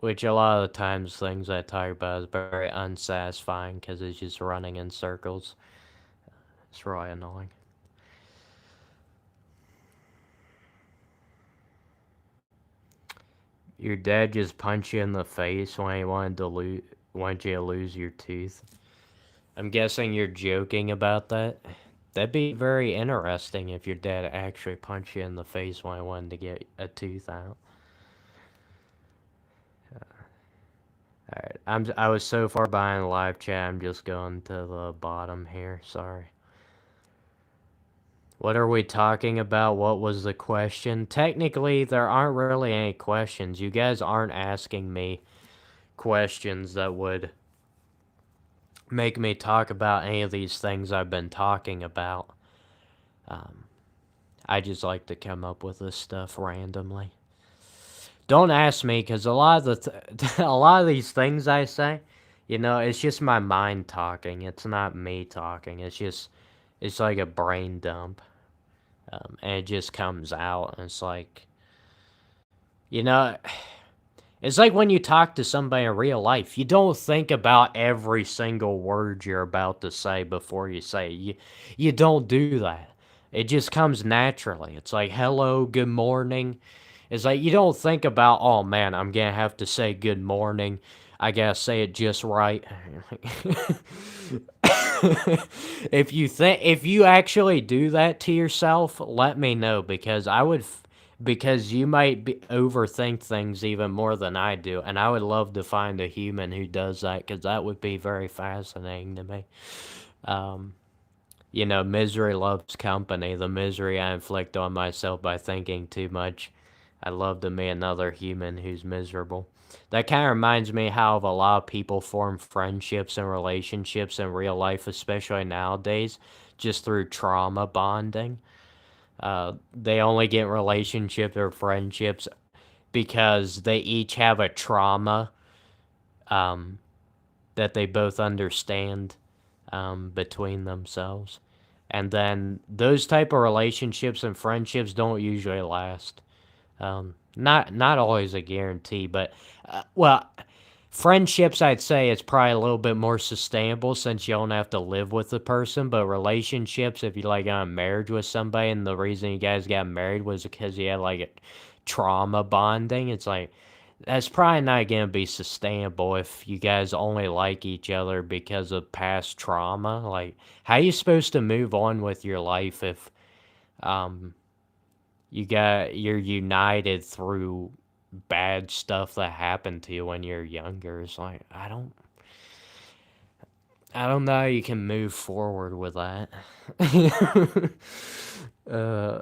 which a lot of the times things I talk about is very unsatisfying because it's just running in circles. It's really annoying. Your dad just punched you in the face when he wanted you to lose your tooth. I'm guessing you're joking about that. That'd be very interesting if your dad actually punched you in the face when he wanted to get a tooth out. Alright, I was so far behind the live chat, I'm just going to the bottom here, sorry. What are we talking about? What was the question? Technically, there aren't really any questions. You guys aren't asking me questions that would make me talk about any of these things I've been talking about. Um, I just like to come up with this stuff randomly. Don't ask me, because a lot of a lot of these things I say, it's just my mind talking. It's not me talking. It's like a brain dump, and it just comes out, and it's like, you know, it's like when you talk to somebody in real life, you don't think about every single word you're about to say before you say it. You don't do that. It just comes naturally. It's like, hello, good morning. It's like, you don't think about, oh man, I'm going to have to say good morning. I got to say it just right. If you actually do that to yourself, let me know because you might overthink things even more than I do, and I would love to find a human who does that because that would be very fascinating to me. Um, misery loves company. The misery I inflict on myself by thinking too much. I'd love to meet another human who's miserable. That kind of reminds me how a lot of people form friendships and relationships in real life, especially nowadays, just through trauma bonding. They only get relationships or friendships because they each have a trauma um, that they both understand between themselves. And then those type of relationships and friendships don't usually last. Not always a guarantee, but well, friendships, I'd say it's probably a little bit more sustainable since you don't have to live with the person. But relationships, if you like got a marriage with somebody and the reason you guys got married was because you had like a trauma bonding, it's like that's probably not gonna be sustainable if you guys only like each other because of past trauma. Like, how you supposed to move on with your life if um you're united through bad stuff that happened to you when you're younger? It's like I don't know how you can move forward with that. uh,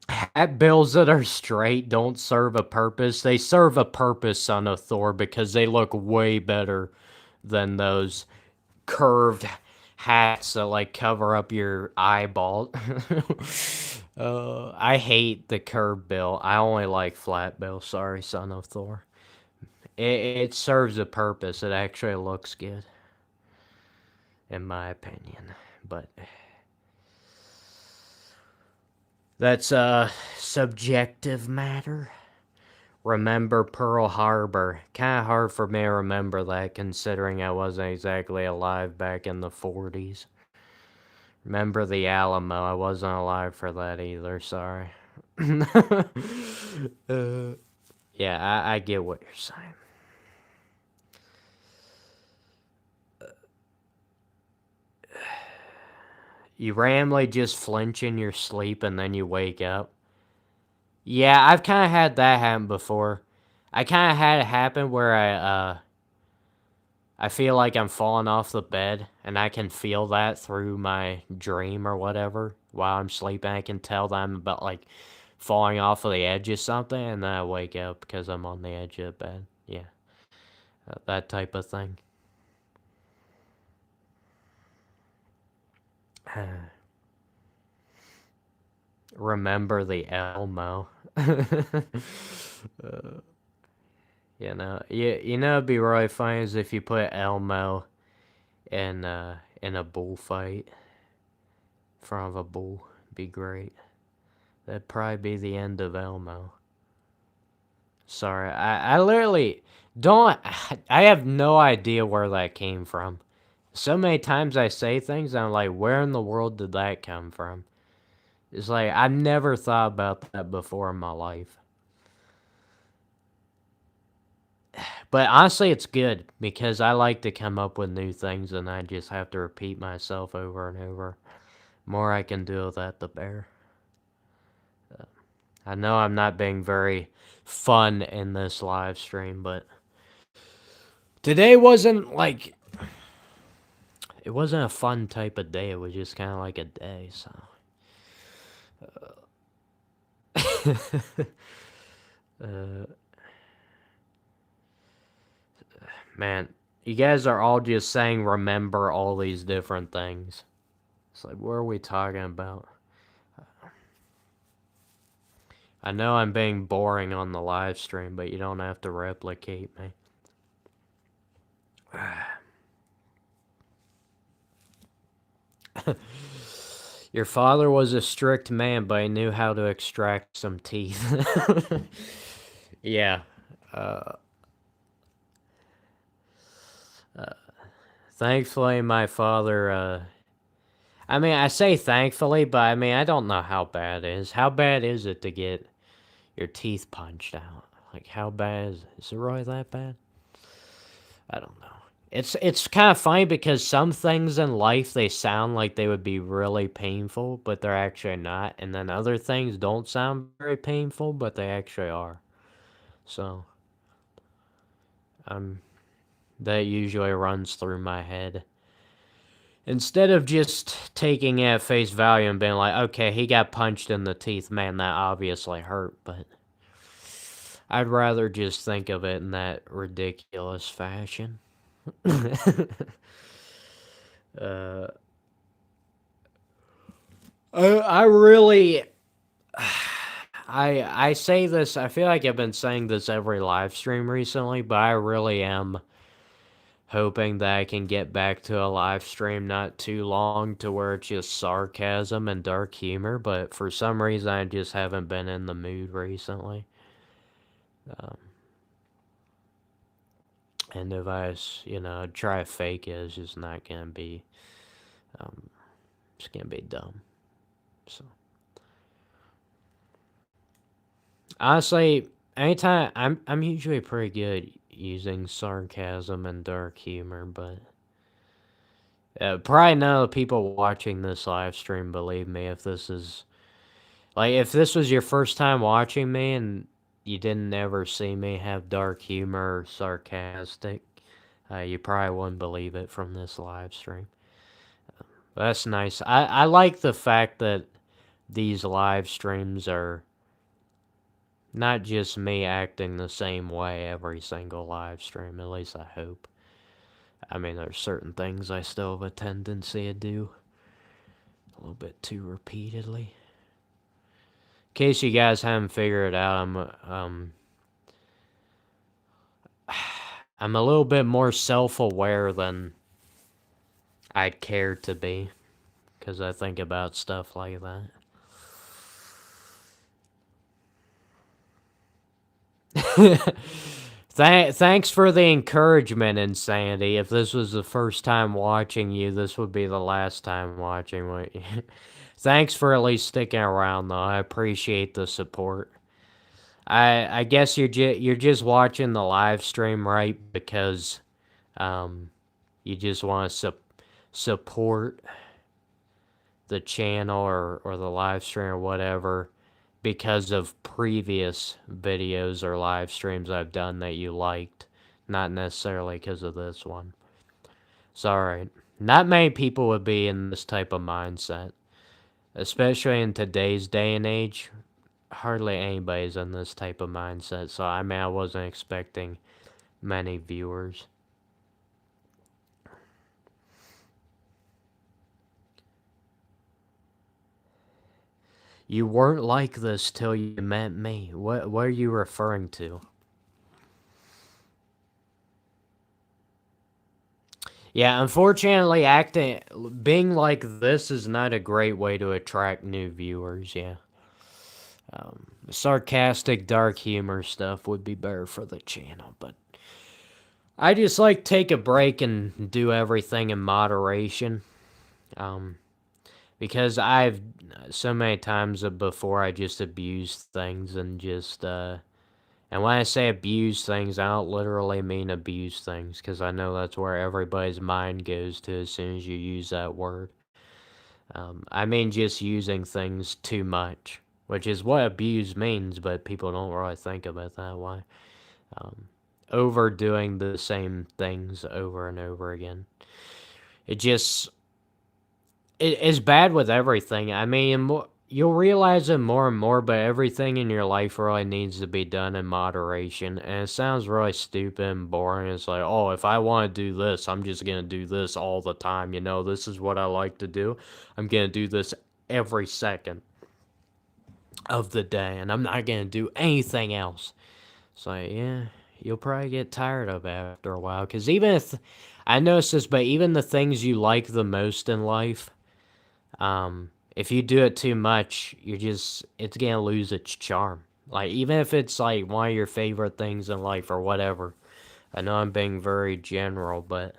Hat bills that are straight don't serve a purpose. They serve a purpose, son of Thor, because they look way better than those curved hats that like cover up your eyeball. I hate the curved bill. I only like flat bill. Sorry, son of Thor. It serves a purpose. It actually looks good, in my opinion. But that's a subjective matter. Remember Pearl Harbor. Kind of hard for me to remember that considering I wasn't exactly alive back in the 40s. Remember the Alamo. I wasn't alive for that either, sorry. uh, yeah, I get what you're saying. You randomly just flinch in your sleep and then you wake up. Yeah, I've kind of had that happen before. I kind of had it happen where I feel like I'm falling off the bed and I can feel that through my dream or whatever while I'm sleeping. I can tell that I'm about like falling off of the edge of something and then I wake up because I'm on the edge of the bed. Yeah, that type of thing. Remember the Elmo. It'd be really funny is if you put Elmo in a bullfight in front of a bull. Be great. That'd probably be the end of Elmo. Sorry, I literally don't. I have no idea where that came from. So many times I say things, I'm like, where in the world did that come from? It's like, I've never thought about that before in my life. But honestly, it's good because I like to come up with new things and I just have to repeat myself over and over. More I can do with that, the better. I know I'm not being very fun in this live stream, but today wasn't like it wasn't a fun type of day. It was just kind of like a day, so. uh, man, you guys are all just saying remember all these different things. It's like, what are we talking about? I know I'm being boring on the live stream, but you don't have to replicate me. Your father was a strict man, but he knew how to extract some teeth. Yeah. Uh, Thankfully, my father, I mean, I say thankfully, but I mean, I don't know how bad it is. How bad is it to get your teeth punched out? Like, how bad is it really that bad? I don't know. It's kind of funny because some things in life they sound like they would be really painful, but they're actually not, and then other things don't sound very painful, but they actually are. So, um, that usually runs through my head. Instead of just taking it at face value and being like, okay, he got punched in the teeth, man, that obviously hurt, but I'd rather just think of it in that ridiculous fashion. uh, I really, I say this. I feel like I've been saying this every live stream recently, but I really am hoping that I can get back to a live stream not too long to where it's just sarcasm and dark humor. But for some reason, I just haven't been in the mood recently. Um, And if try to fake it, it's just not gonna be, um, it's gonna be dumb. So honestly, anytime I'm usually pretty good using sarcasm and dark humor, but probably none of the people watching this live stream believe me if this is like if this was your first time watching me and you didn't ever see me have dark humor or sarcastic, you probably wouldn't believe it from this live stream. That's nice. I like the fact that these live streams are not just me acting the same way every single live stream, at least I hope. I mean, there's certain things I still have a tendency to do a little bit too repeatedly. In case you guys haven't figured it out, I'm a little bit more self-aware than I'd care to be, because I think about stuff like that. Thanks for the encouragement, Insanity. If this was the first time watching you, this would be the last time watching. Thanks for at least sticking around, though. I appreciate the support. I guess you're just watching the live stream, right? Because you just want to support the channel or the live stream or whatever because of previous videos or live streams I've done that you liked, not necessarily because of this one. It's alright. Not many people would be in this type of mindset, especially in today's day and age. Hardly anybody's in this type of mindset, so I mean, I wasn't expecting many viewers. You weren't like this till you met me. What are you referring to? Yeah, unfortunately, being like this is not a great way to attract new viewers, yeah. Sarcastic, dark humor stuff would be better for the channel, but I just like take a break and do everything in moderation. Because I've so many times before I just abused things and just and when I say abuse things, I don't literally mean abuse things because I know that's where everybody's mind goes to as soon as you use that word. I mean just using things too much, which is what abuse means, but people don't really think of it that way. Overdoing the same things over and over again. It just it's bad with everything. I mean, you'll realize it more and more, but everything in your life really needs to be done in moderation. And it sounds really stupid and boring. It's like, oh, if I want to do this, I'm just going to do this all the time. This is what I like to do. I'm going to do this every second of the day, and I'm not going to do anything else. It's like, yeah, you'll probably get tired of it after a while. Because even if, I noticed this, but even the things you like the most in life, if you do it too much, it's gonna lose its charm. Like, even if it's like one of your favorite things in life or whatever. I know I'm being very general, but,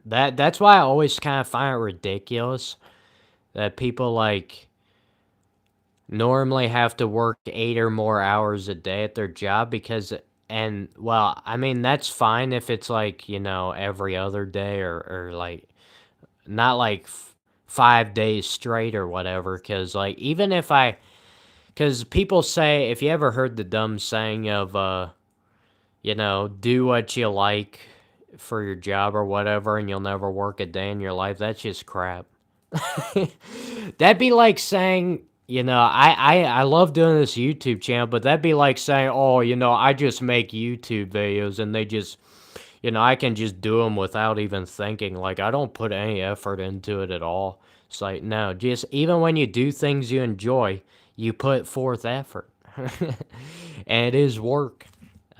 that's why I always kind of find it ridiculous that people, like, normally have to work 8 or more hours a day at their job and, well, I mean, that's fine if it's, like, every other day or like, not like 5 days straight or whatever. Because like because people say, if you ever heard the dumb saying of do what you like for your job or whatever, and you'll never work a day in your life. That's just crap. That'd be like saying, I love doing this YouTube channel, but that'd be like saying, oh, I just make YouTube videos and they just, I can just do them without even thinking. Like, I don't put any effort into it at all. It's like, no, just even when you do things you enjoy, you put forth effort. And it is work.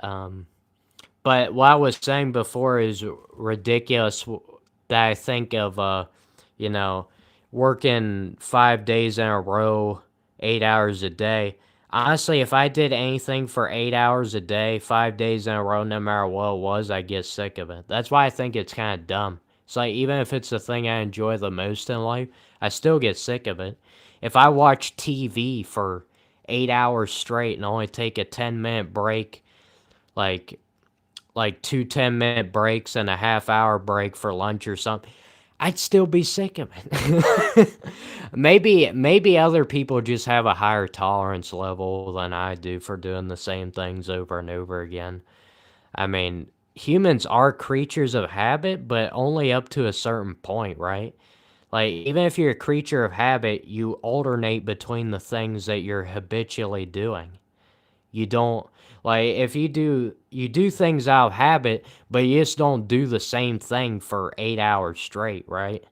But what I was saying before is ridiculous that I think of, you know, working 5 days in a row, 8 hours a day. Honestly, if I did anything for 8 hours a day, 5 days in a row, no matter what it was, I'd get sick of it. That's why I think it's kind of dumb. It's like, even if it's the thing I enjoy the most in life, I still get sick of it. If I watch TV for 8 hours straight and only take a 10-minute break, like two 10-minute breaks and a half-hour break for lunch or something, I'd still be sick of it. Maybe other people just have a higher tolerance level than I do for doing the same things over and over again. I mean, humans are creatures of habit, but only up to a certain point, right? Like, even if you're a creature of habit, you alternate between the things that you're habitually doing. You don't, like, if you do things out of habit, but you just don't do the same thing for 8 hours straight, right?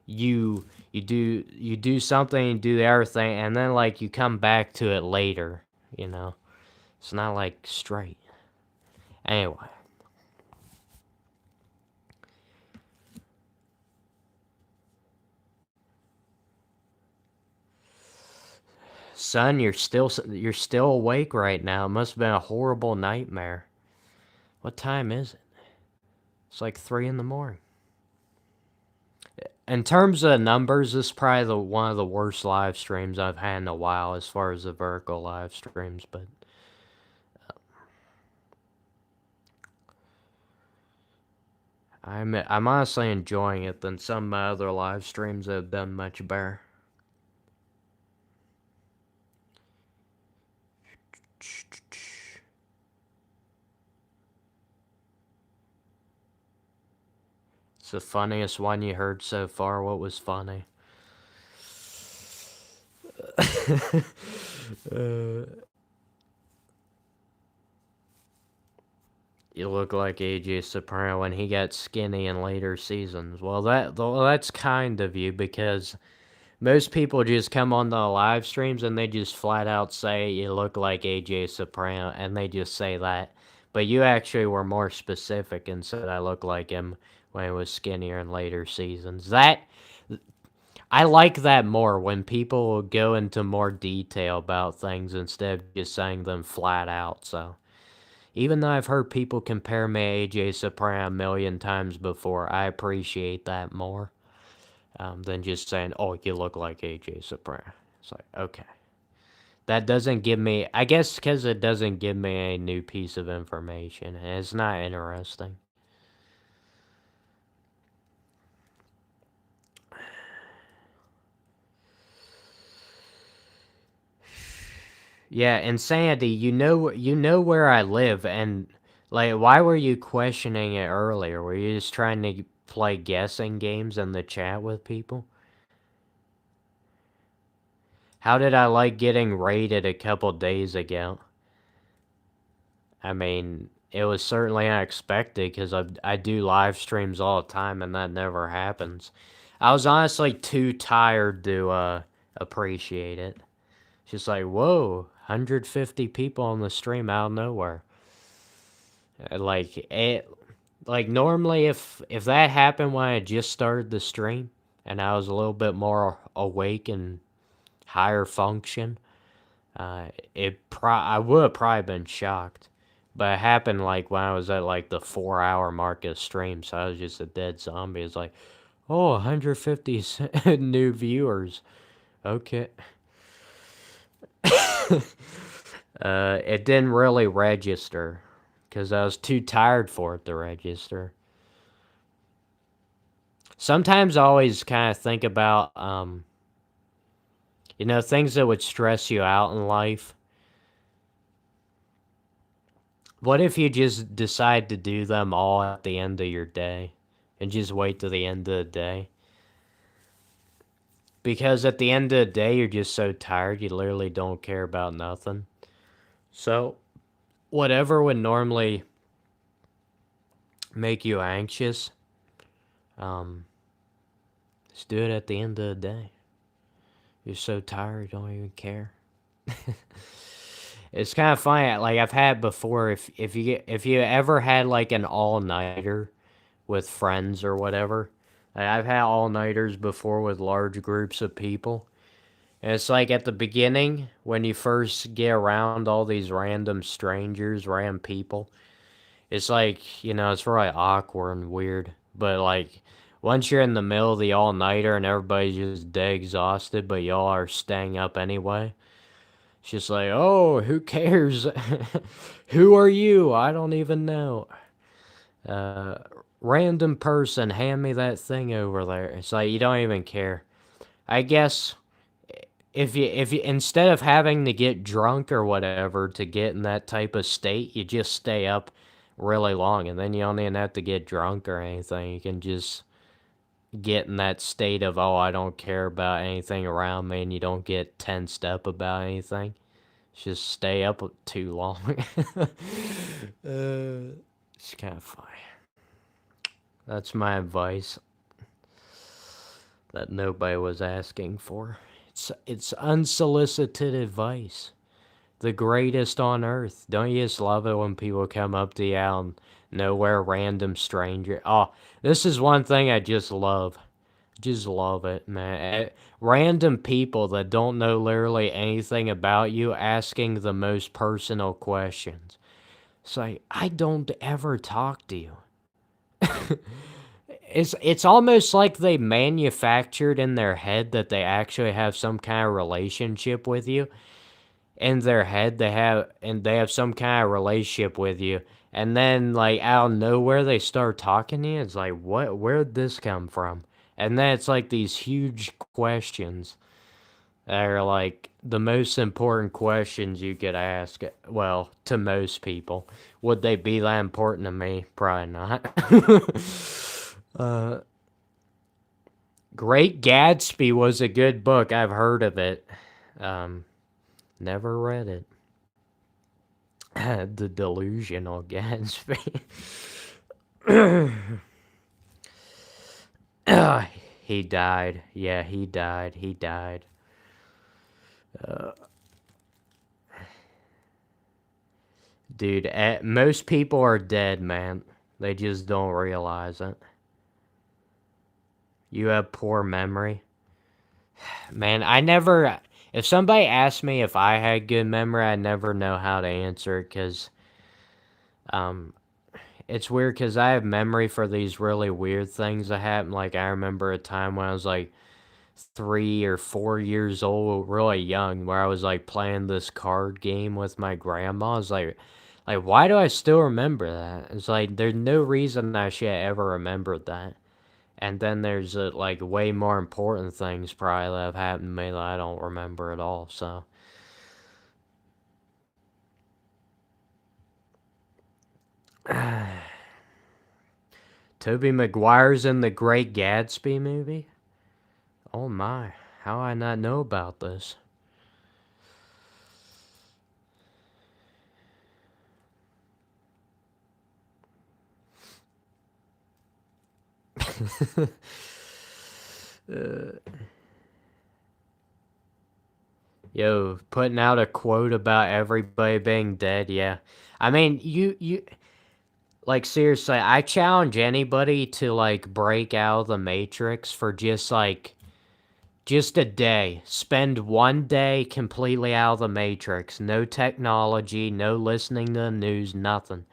You do something, you do the other thing, and then like you come back to it later, you know. It's not like straight. Anyway, son, you're still awake right now. It must have been a horrible nightmare. What time is it? It's like 3 in the morning. In terms of numbers, this is probably one of the worst live streams I've had in a while as far as the vertical live streams, but I'm honestly enjoying it than some of my other live streams that have done much better. It's the funniest one you heard so far. What was funny? uh, you look like AJ Soprano when he got skinny in later seasons. Well, that's kind of you, because most people just come on the live streams and they just flat out say you look like AJ Soprano, and they just say that. But you actually were more specific and said I look like him when he was skinnier in later seasons. I like that more, when people go into more detail about things instead of just saying them flat out. So even though I've heard people compare me to AJ Soprano a million times before, I appreciate that more, than just saying, "Oh, you look like AJ Soprano." It's like, okay, that doesn't give me. I guess because it doesn't give me a new piece of information, and it's not interesting. Yeah, Insanity, you know where I live, and like, why were you questioning it earlier? Were you just trying to play guessing games in the chat with people? How did I like getting raided a couple days ago? I mean, it was certainly unexpected because I do live streams all the time and that never happens. I was honestly too tired to appreciate it. Just like, whoa, 150 people on the stream out of nowhere. Like normally if that happened when I just started the stream and I was a little bit more awake and higher function, I would have probably been shocked. But it happened like when I was at like the 4 hour mark of stream, so I was just a dead zombie. It's like, oh, 150 new viewers. Okay. It didn't really register because I was too tired for it to register. Sometimes I always kind of think about, things that would stress you out in life. What if you just decide to do them all at the end of your day and just wait till the end of the day? Because at the end of the day, you're just so tired, you literally don't care about nothing. So, whatever would normally make you anxious, um, just do it at the end of the day. You're so tired, you don't even care. It's kind of funny. Like, I've had before. If you ever had like an all nighter with friends or whatever, like, I've had all nighters before with large groups of people, And it's like at the beginning, when you first get around all these random strangers, random people, it's like, it's really awkward and weird. But like, once you're in the middle of the all-nighter and everybody's just dead exhausted, but y'all are staying up anyway, it's just like, oh, who cares? Who are you? I don't even know. Uh, Random person, hand me that thing over there. It's like you don't even care. I guess if you instead of having to get drunk or whatever to get in that type of state, you just stay up really long, and then you don't even have to get drunk or anything. You can just get in that state of, oh, I don't care about anything around me, and you don't get tensed up about anything. Just stay up too long. It's kind of funny. That's my advice that nobody was asking for. It's unsolicited advice. The greatest on earth. Don't you just love it when people come up to you out of nowhere, random stranger? Oh, this is one thing I just love. Just love it, man. Random people that don't know literally anything about you asking the most personal questions. It's like, I don't ever talk to you. It's almost like they manufactured in their head that they actually have some kind of relationship with you. In their head they have some kind of relationship with you. And then like out of nowhere they start talking to you. It's like, what, where'd this come from? And then it's like these huge questions that are like the most important questions you could ask. Well, to most people. Would they be that important to me? Probably not. uh Great Gatsby was a good book. I've heard of it. Um, Never read it. The Delusional Gatsby. He died. Yeah, he died. He died. Uh, Dude, most people are dead, man. They just don't realize it. You have poor memory. Man, I never. If somebody asked me if I had good memory, I never know how to answer it because um, it's weird because I have memory for these really weird things that happen. Like, I remember a time when I was like 3 or 4 years old, really young, where I was like playing this card game with my grandma. I was like, why do I still remember that? It's like there's no reason I should ever remembered that. And then there's like way more important things probably that have happened to me that I don't remember at all. So, Tobey Maguire's in the Great Gatsby movie. Oh my, how I not know about this? uh, Yo, putting out a quote about everybody being dead. Yeah, I mean, you like seriously. I challenge anybody to like break out of the Matrix for just a day. Spend one day completely out of the Matrix. No technology, no listening to the news, nothing.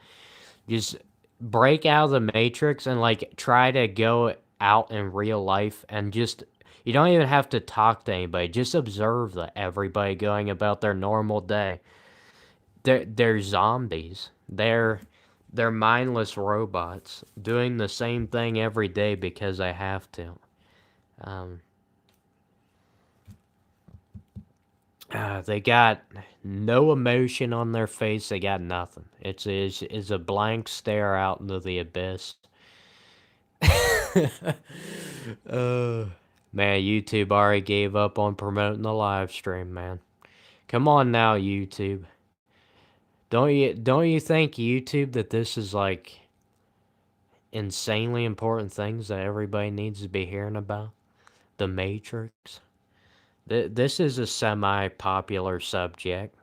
Just break out of the Matrix and like try to go out in real life and just you don't even have to talk to anybody. Just observe everybody going about their normal day. They're zombies. They're mindless robots doing the same thing every day because they have to. Um, they got no emotion on their face. They got nothing. It's a blank stare out into the abyss. uh, Man, YouTube already gave up on promoting the live stream, man. Come on now, YouTube. Don't you think YouTube that this is like insanely important things that everybody needs to be hearing about? The Matrix. This is a semi-popular subject.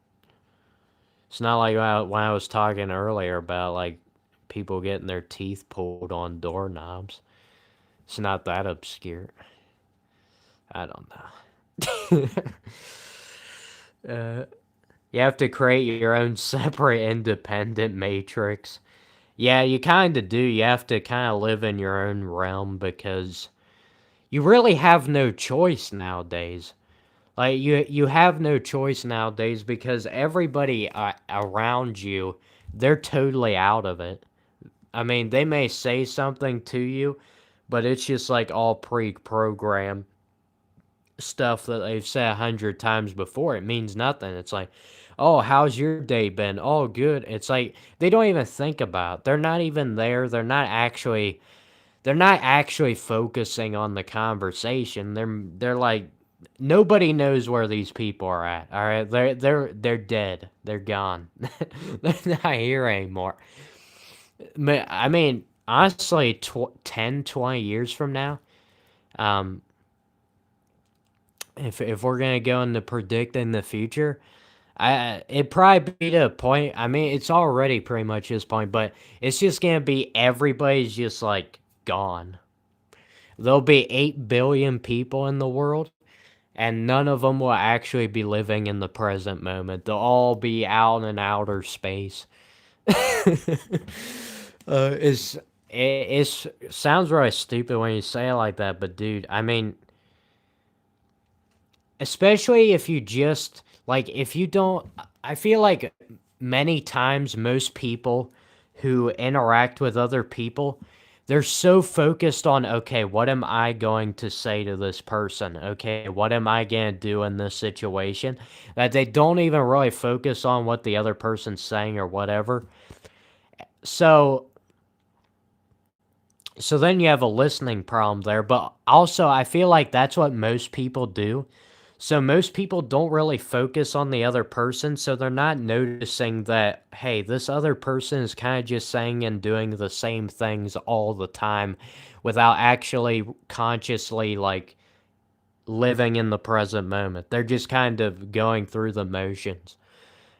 It's not like when I was talking earlier about like people getting their teeth pulled on doorknobs. It's not that obscure. I don't know. uh, you have to create your own separate independent matrix. Yeah, you kind of do. You have to kind of live in your own realm because you really have no choice nowadays. Like you have no choice nowadays because everybody around you, they're totally out of it. I mean, they may say something to you, but it's just like all pre-programmed stuff that they've said 100 times before. It means nothing. It's like, oh, how's your day been? Oh, good. It's like they don't even think about it. They're not even there. They're not actually focusing on the conversation. They're like nobody knows where these people are at. All right, they're dead. They're gone. They're not here anymore. I mean, honestly, 10, 20 years from now, um, if we're gonna go into predicting the future, it'd probably be to a point. I mean, it's already pretty much this point, but it's just gonna be everybody's just like gone. There'll be 8 billion people in the world, and none of them will actually be living in the present moment. They'll all be out in outer space. It's it sounds really stupid when you say it like that, but dude, I mean, especially if you just like if you don't I feel like many times most people who interact with other people, they're so focused on, okay, what am I going to say to this person? Okay, what am I going to do in this situation? That they don't even really focus on what the other person's saying or whatever. So so then you have a listening problem there, but also I feel like that's what most people do. So most people don't really focus on the other person, so they're not noticing that, hey, this other person is kind of just saying and doing the same things all the time without actually consciously like living in the present moment. They're just kind of going through the motions.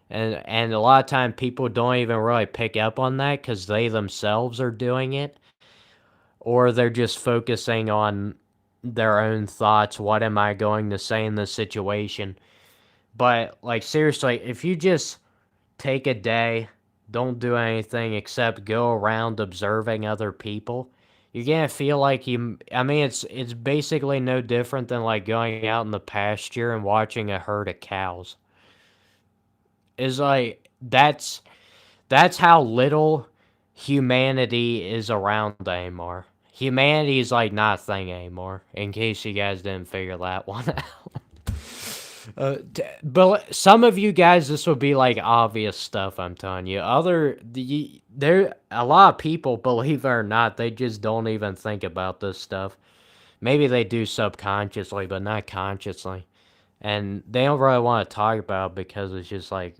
And a lot of time people don't even really pick up on that cuz they themselves are doing it, or they're just focusing on their own thoughts. What am I going to say in this situation? But like seriously, if you just take a day, don't do anything except go around observing other people, you're gonna feel like you. I mean, it's basically no different than like going out in the pasture and watching a herd of cows. Is like that's how little humanity is around anymore. Humanity is like not a thing anymore. In case you guys didn't figure that one out. But some of you guys, this would be like obvious stuff. I'm telling you. There a lot of people, believe it or not, they just don't even think about this stuff. Maybe they do subconsciously, but not consciously, and they don't really want to talk about it because it's just like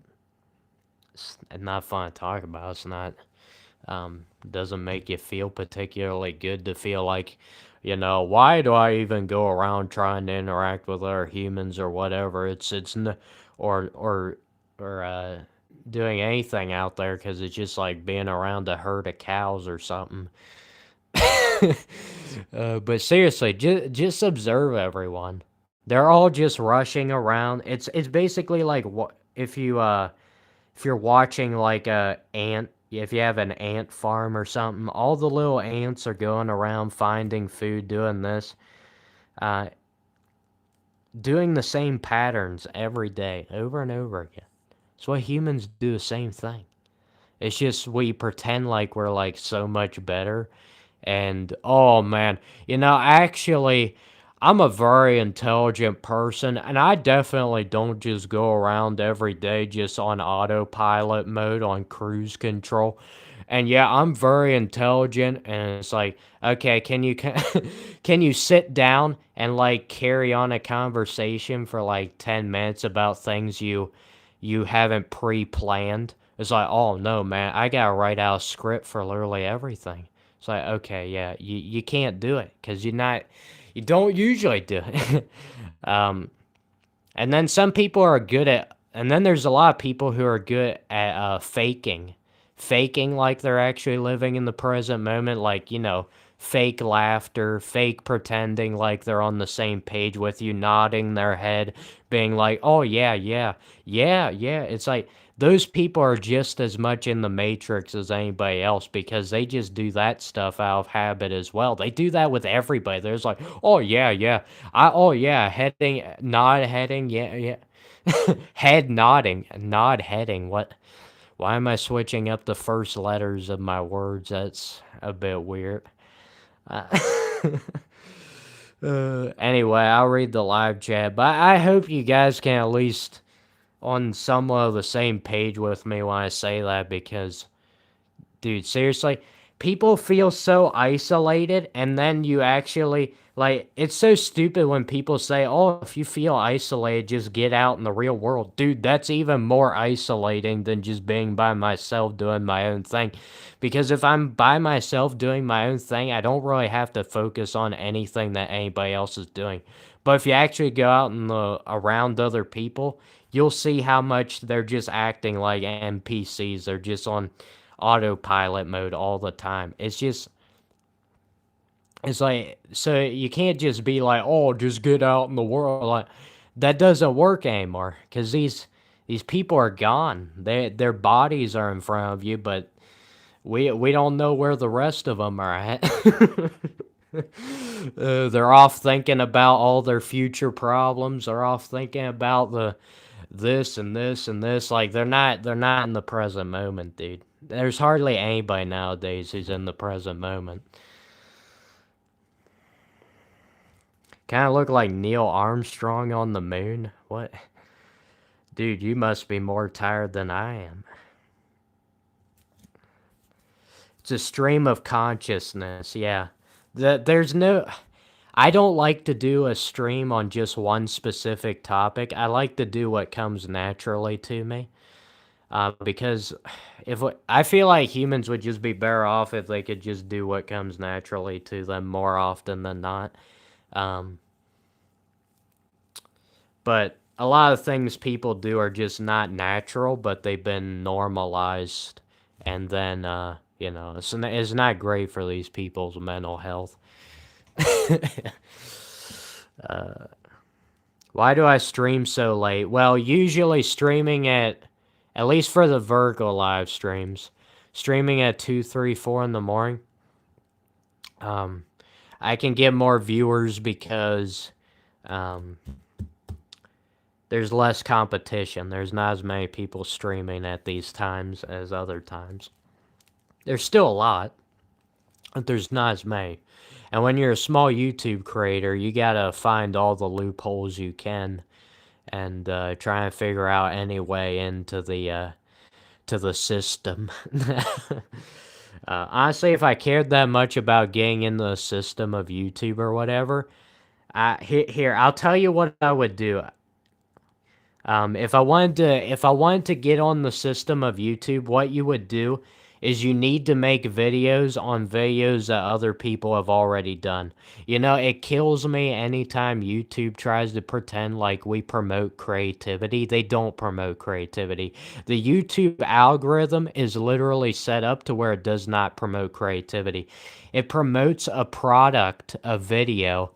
it's not fun to talk about. It's not doesn't make you feel particularly good to feel like, why do I even go around trying to interact with other humans or whatever? Or doing anything out there because it's just like being around a herd of cows or something. But seriously, just observe everyone. They're all just rushing around. It's basically like what if you're watching like a ant, if you have an ant farm or something, all the little ants are going around finding food, doing this, uh, doing the same patterns every day, over and over again. That's why humans do the same thing. It's just we pretend like we're like so much better. And oh man, actually, I'm a very intelligent person, and I definitely don't just go around every day just on autopilot mode on cruise control. And yeah, I'm very intelligent, and it's like, okay, can you sit down and like carry on a conversation for like 10 minutes about things you haven't pre-planned? It's like, oh no, man, I gotta write out a script for literally everything. It's like, okay, yeah, you can't do it because you don't usually do it. um, and then some people are good at, and then there's a lot of people who are good at faking like they're actually living in the present moment, like fake laughter, fake pretending like they're on the same page with you, nodding their head, being like, "Oh yeah, yeah, yeah, yeah." It's like those people are just as much in the matrix as anybody else because they just do that stuff out of habit as well. They do that with everybody. There's like, "Oh yeah, yeah. Oh yeah, heading, nod heading, yeah, yeah." Head nodding, nod heading. What? Why am I switching up the first letters of my words? That's a bit weird. Uh, anyway, I'll read the live chat, but I hope you guys can at least on somewhat of the same page with me when I say that because, dude, seriously, people feel so isolated, and then you actually, like, it's so stupid when people say, oh, if you feel isolated, just get out in the real world. Dude, that's even more isolating than just being by myself doing my own thing. Because if I'm by myself doing my own thing, I don't really have to focus on anything that anybody else is doing. But if you actually go out and around other people, you'll see how much they're just acting like NPCs. They're just on autopilot mode all the time. It's like, so you can't just be like, oh, just get out in the world. Like, that doesn't work anymore because these people are gone. Their bodies are in front of you, but we don't know where the rest of them are at. They're off thinking about all their future problems. They're off thinking about the this and this and this. Like they're not in the present moment, dude. There's hardly anybody nowadays who's in the present moment. Kind of look like Neil Armstrong on the moon. What? Dude, you must be more tired than I am. It's a stream of consciousness, yeah. There's no... I don't like to do a stream on just one specific topic. I like to do what comes naturally to me. Because I feel like humans would just be better off if they could just do what comes naturally to them more often than not. Um, but a lot of things people do are just not natural, but they've been normalized, and then it's not great for these people's mental health. Why do I stream so late? Well, usually streaming at least for the Virgo live streams, streaming at 2, 3, 4 in the morning. I can get more viewers because there's less competition. There's not as many people streaming at these times as other times. There's still a lot, but there's not as many. And when you're a small YouTube creator, you gotta find all the loopholes you can and try and figure out any way into the system. Honestly, if I cared that much about getting in the system of YouTube or whatever, I'll tell you what I would do. If I wanted to get on the system of YouTube, what you would do is you need to make videos on videos that other people have already done. You know, it kills me anytime YouTube tries to pretend like we promote creativity. They don't promote creativity. The YouTube algorithm is literally set up to where it does not promote creativity. It promotes a product, a video,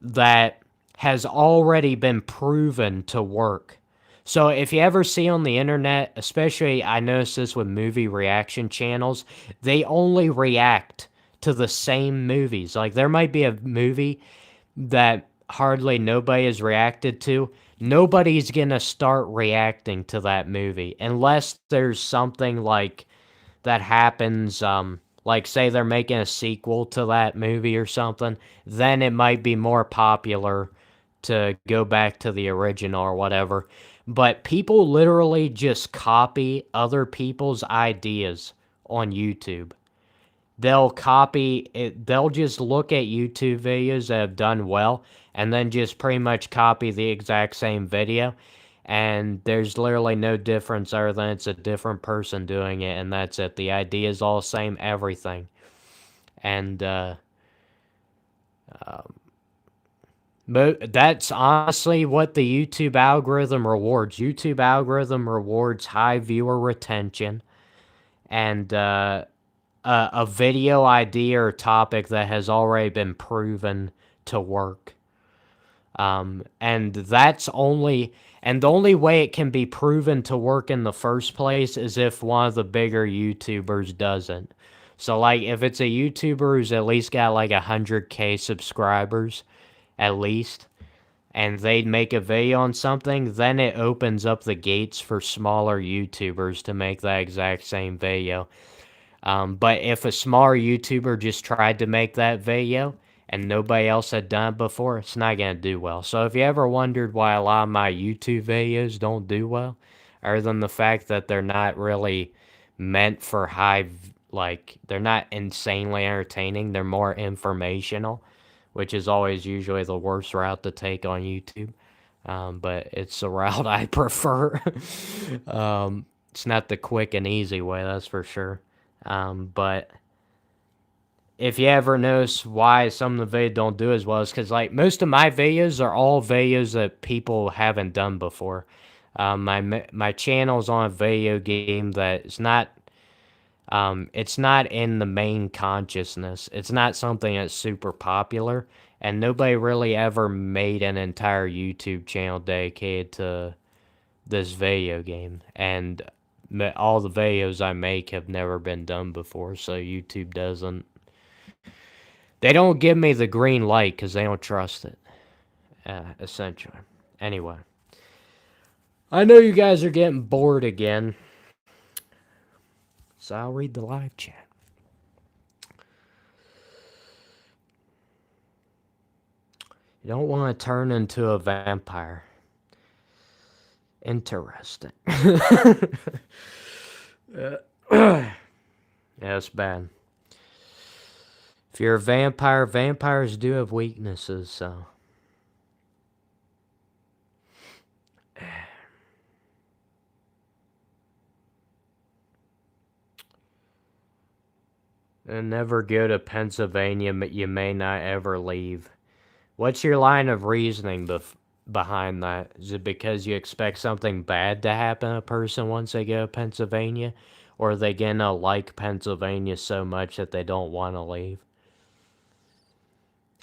that has already been proven to work. So if you ever see on the internet, especially I notice this with movie reaction channels, they only react to the same movies. Like there might be a movie that hardly nobody has reacted to. Nobody's gonna start reacting to that movie unless there's something like that happens, like say they're making a sequel to that movie or something, then it might be more popular to go back to the original or whatever. But people literally just copy other people's ideas on YouTube. They'll copy it, they'll just look at YouTube videos that have done well and then just pretty much copy the exact same video. And there's literally no difference other than it's a different person doing it, and that's it. The idea is all the same, everything. And that's honestly what the YouTube algorithm rewards. YouTube algorithm rewards high viewer retention and a video idea or topic that has already been proven to work. And that's only, and the only way it can be proven to work in the first place is if one of the bigger YouTubers doesn't. So, like, if it's a YouTuber who's at least got like 100K subscribers, at least, and they'd make a video on something, then it opens up the gates for smaller YouTubers to make that exact same video. But if a smaller YouTuber just tried to make that video and nobody else had done it before, it's not going to do well. So if you ever wondered why a lot of my YouTube videos don't do well, other than the fact that they're not really meant for like, they're not insanely entertaining, they're more informational, which is always usually the worst route to take on YouTube. But it's the route I prefer. It's not the quick and easy way, that's for sure. But if you ever notice why some of the videos don't do as well, is because like most of my videos are all videos that people haven't done before. My channel's on a video game that is not. It's not in the main consciousness. It's not something that's super popular, and nobody really ever made an entire YouTube channel dedicated to this video game. And all the videos I make have never been done before, so YouTube doesn't. They don't give me the green light because they don't trust it, essentially. Anyway, I know you guys are getting bored again, so I'll read the live chat. You don't want to turn into a vampire. Interesting. Yeah, it's bad. If you're a vampire, vampires do have weaknesses, so. And never go to Pennsylvania, but you may not ever leave. What's your line of reasoning behind that? Is it because you expect something bad to happen to a person once they go to Pennsylvania? Or are they gonna like Pennsylvania so much that they don't want to leave?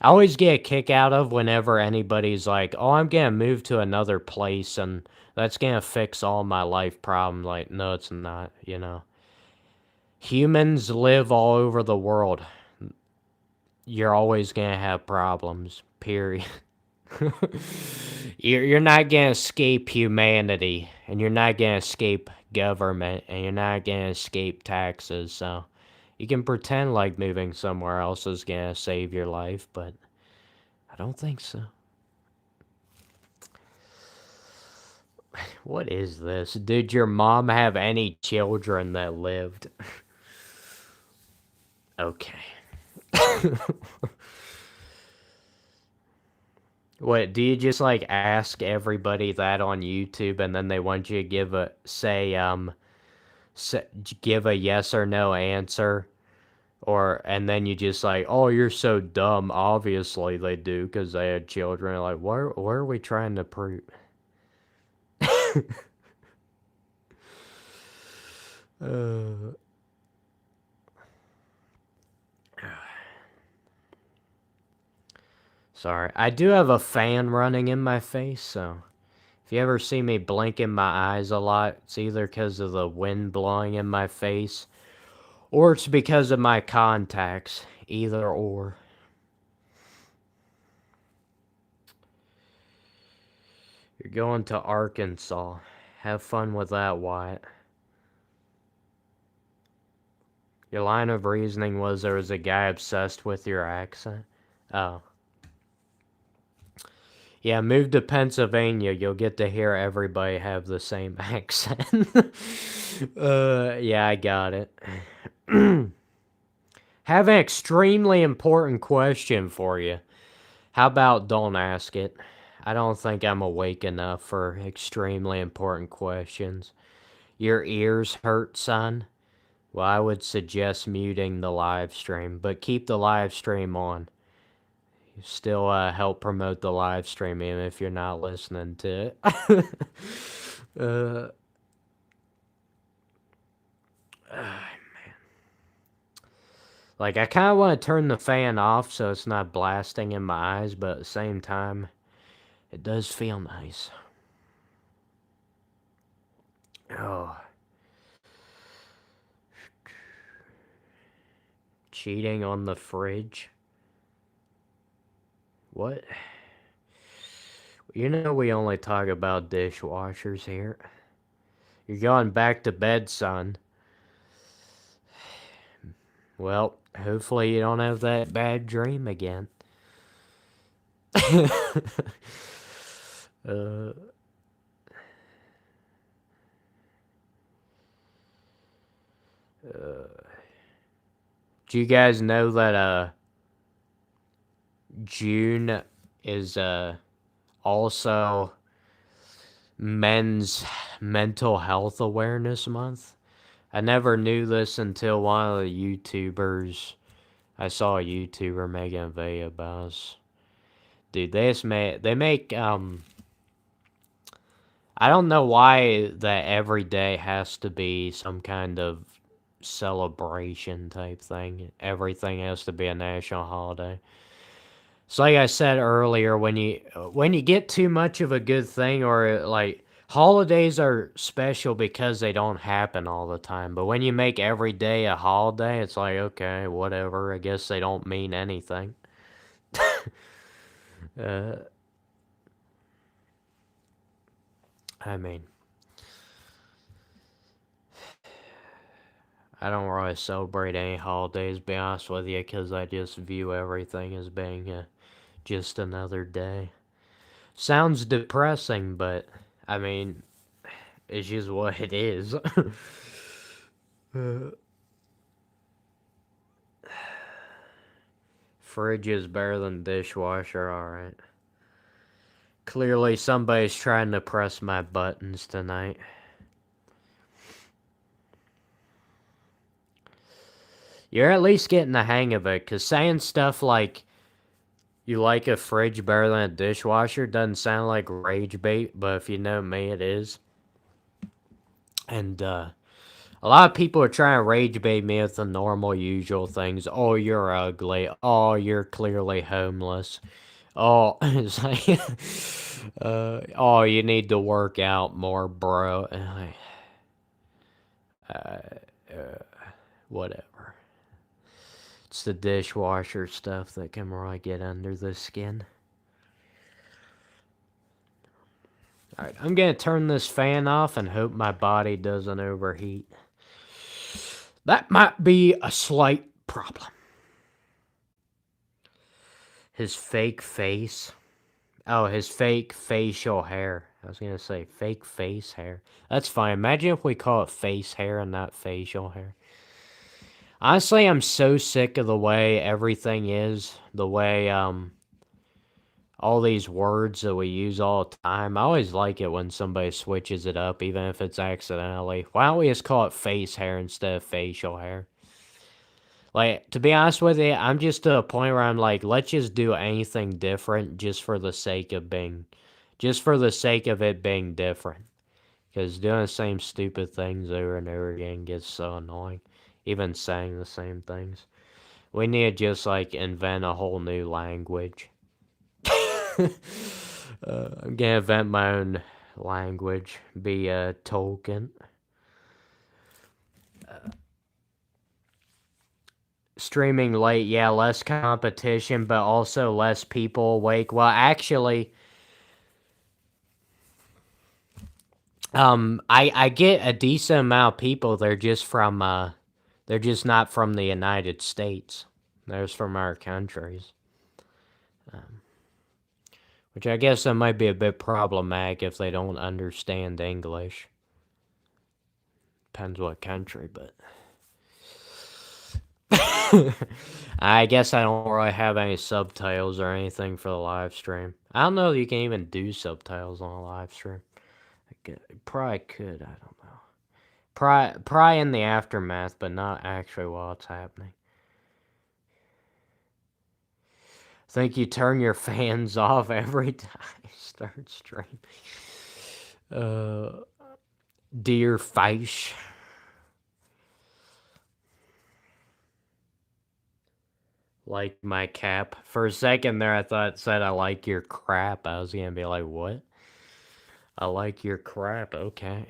I always get a kick out of whenever anybody's like, oh, I'm gonna move to another place and that's gonna fix all my life problems. Like, no, it's not, you know. Humans live all over the world. You're always gonna have problems, period. You're not gonna escape humanity, and you're not gonna escape government, and you're not gonna escape taxes, so you can pretend like moving somewhere else is gonna save your life, but I don't think so. What is this? Did your mom have any children that lived? Okay. What, do you just like ask everybody that on YouTube and then they want you to give give a yes or no answer? Or, and then you just like, oh, you're so dumb. Obviously they do because they had children. Like, what are we trying to prove? Sorry. I do have a fan running in my face, so if you ever see me blinking my eyes a lot, it's either because of the wind blowing in my face, or it's because of my contacts. Either or. You're going to Arkansas. Have fun with that, Wyatt. Your line of reasoning was there was a guy obsessed with your accent? Oh. Yeah, move to Pennsylvania. You'll get to hear everybody have the same accent. Yeah, I got it. Have an extremely important question for you. How about don't ask it? I don't think I'm awake enough for extremely important questions. Your ears hurt, son? Well, I would suggest muting the live stream, but keep the live stream on. You still help promote the live stream even if you're not listening to it. Man. Like, I kind of want to turn the fan off so it's not blasting in my eyes, but at the same time, it does feel nice. Oh. Cheating on the fridge? What? You know we only talk about dishwashers here. You're going back to bed, son. Well, hopefully you don't have that bad dream again. uh, do you guys know that June is also Men's Mental Health Awareness Month? I never knew this until one of the YouTubers. I saw a YouTuber making a video about this. Dude, they make I don't know why that every day has to be some kind of celebration type thing. Everything has to be a national holiday. So like I said earlier, when you get too much of a good thing, or like holidays are special because they don't happen all the time. But when you make every day a holiday, it's like, okay, whatever. I guess they don't mean anything. uh, I mean, I don't really celebrate any holidays, to be honest with you, because I just view everything as being just another day. Sounds depressing, but I mean, it's just what it is. Fridge is better than dishwasher, alright. Clearly somebody's trying to press my buttons tonight. You're at least getting the hang of it, because saying stuff like you like a fridge better than a dishwasher doesn't sound like rage bait, but if you know me, it is. And, a lot of people are trying to rage bait me with the normal, usual things. Oh, you're ugly. Oh, you're clearly homeless. Oh, it's like, oh, you need to work out more, bro. And like, whatever. It's the dishwasher stuff that can really get under the skin. Alright, I'm gonna turn this fan off and hope my body doesn't overheat. That might be a slight problem. His fake face. Oh, his fake facial hair. I was gonna say fake face hair. That's fine. Imagine if we call it face hair and not facial hair. Honestly, I'm so sick of the way everything is. The way, all these words that we use all the time. I always like it when somebody switches it up, even if it's accidentally. Why don't we just call it face hair instead of facial hair? Like, to be honest with you, I'm just to a point where I'm like, let's just do anything different just for the sake of it being different. Because doing the same stupid things over and over again gets so annoying. Even saying the same things. We need to just, like, invent a whole new language. I'm gonna invent my own language. Be Tolkien. Streaming late, yeah, less competition, but also less people awake. Well, actually, I get a decent amount of people. They're just not from the United States. They're just from our countries. Which I guess that might be a bit problematic if they don't understand English. Depends what country, but I guess I don't really have any subtitles or anything for the live stream. I don't know if you can even do subtitles on a live stream. Probably could, I don't know. Probably in the aftermath, but not actually while it's happening. Think you turn your fans off every time you start streaming. Dear Feisch. Like my cap. For a second there, I thought it said I like your crap. I was gonna be like, what? I like your crap. Okay.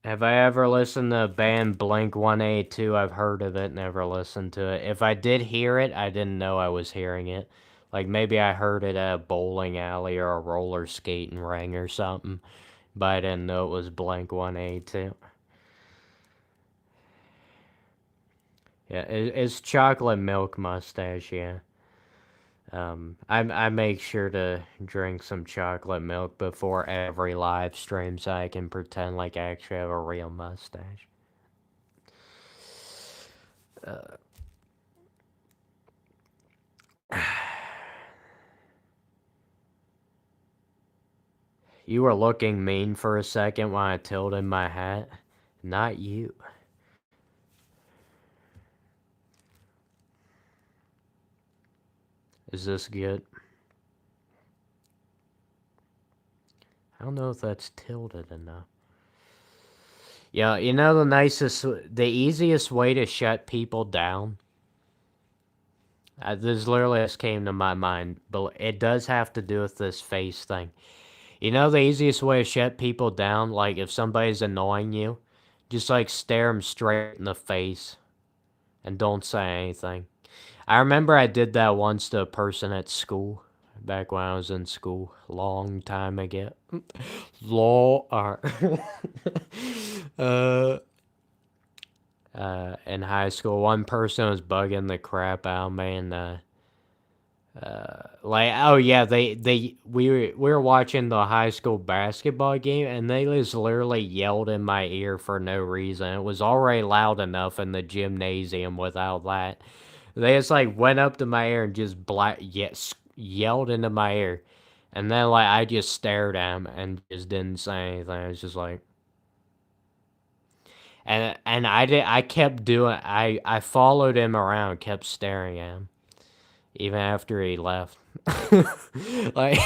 Have I ever listened to a band Blink 182? I've heard of it, never listened to it. If I did hear it, I didn't know I was hearing it. Like maybe I heard it at a bowling alley or a roller skating ring or something, but I didn't know it was Blink 182. Yeah, it's chocolate milk mustache, yeah. I make sure to drink some chocolate milk before every live stream so I can pretend like I actually have a real mustache. You were looking mean for a second when I tilted my hat. Not you. Is this good? I don't know if that's tilted enough. Yeah, you know the easiest way to shut people down? This literally just came to my mind, but it does have to do with this face thing. You know the easiest way to shut people down? Like, if somebody's annoying you, just, like, stare them straight in the face and don't say anything. I remember I did that once to a person at school, back when I was in school, long time ago. uh, in high school, one person was bugging the crap out of me, and, like, oh yeah, we were watching the high school basketball game, and they just literally yelled in my ear for no reason. It was already loud enough in the gymnasium without that. They just like went up to my ear and just yes, yelled into my ear, and then like I just stared at him and just didn't say anything. I was just like, and I kept doing I followed him around, kept staring at him even after he left. Like,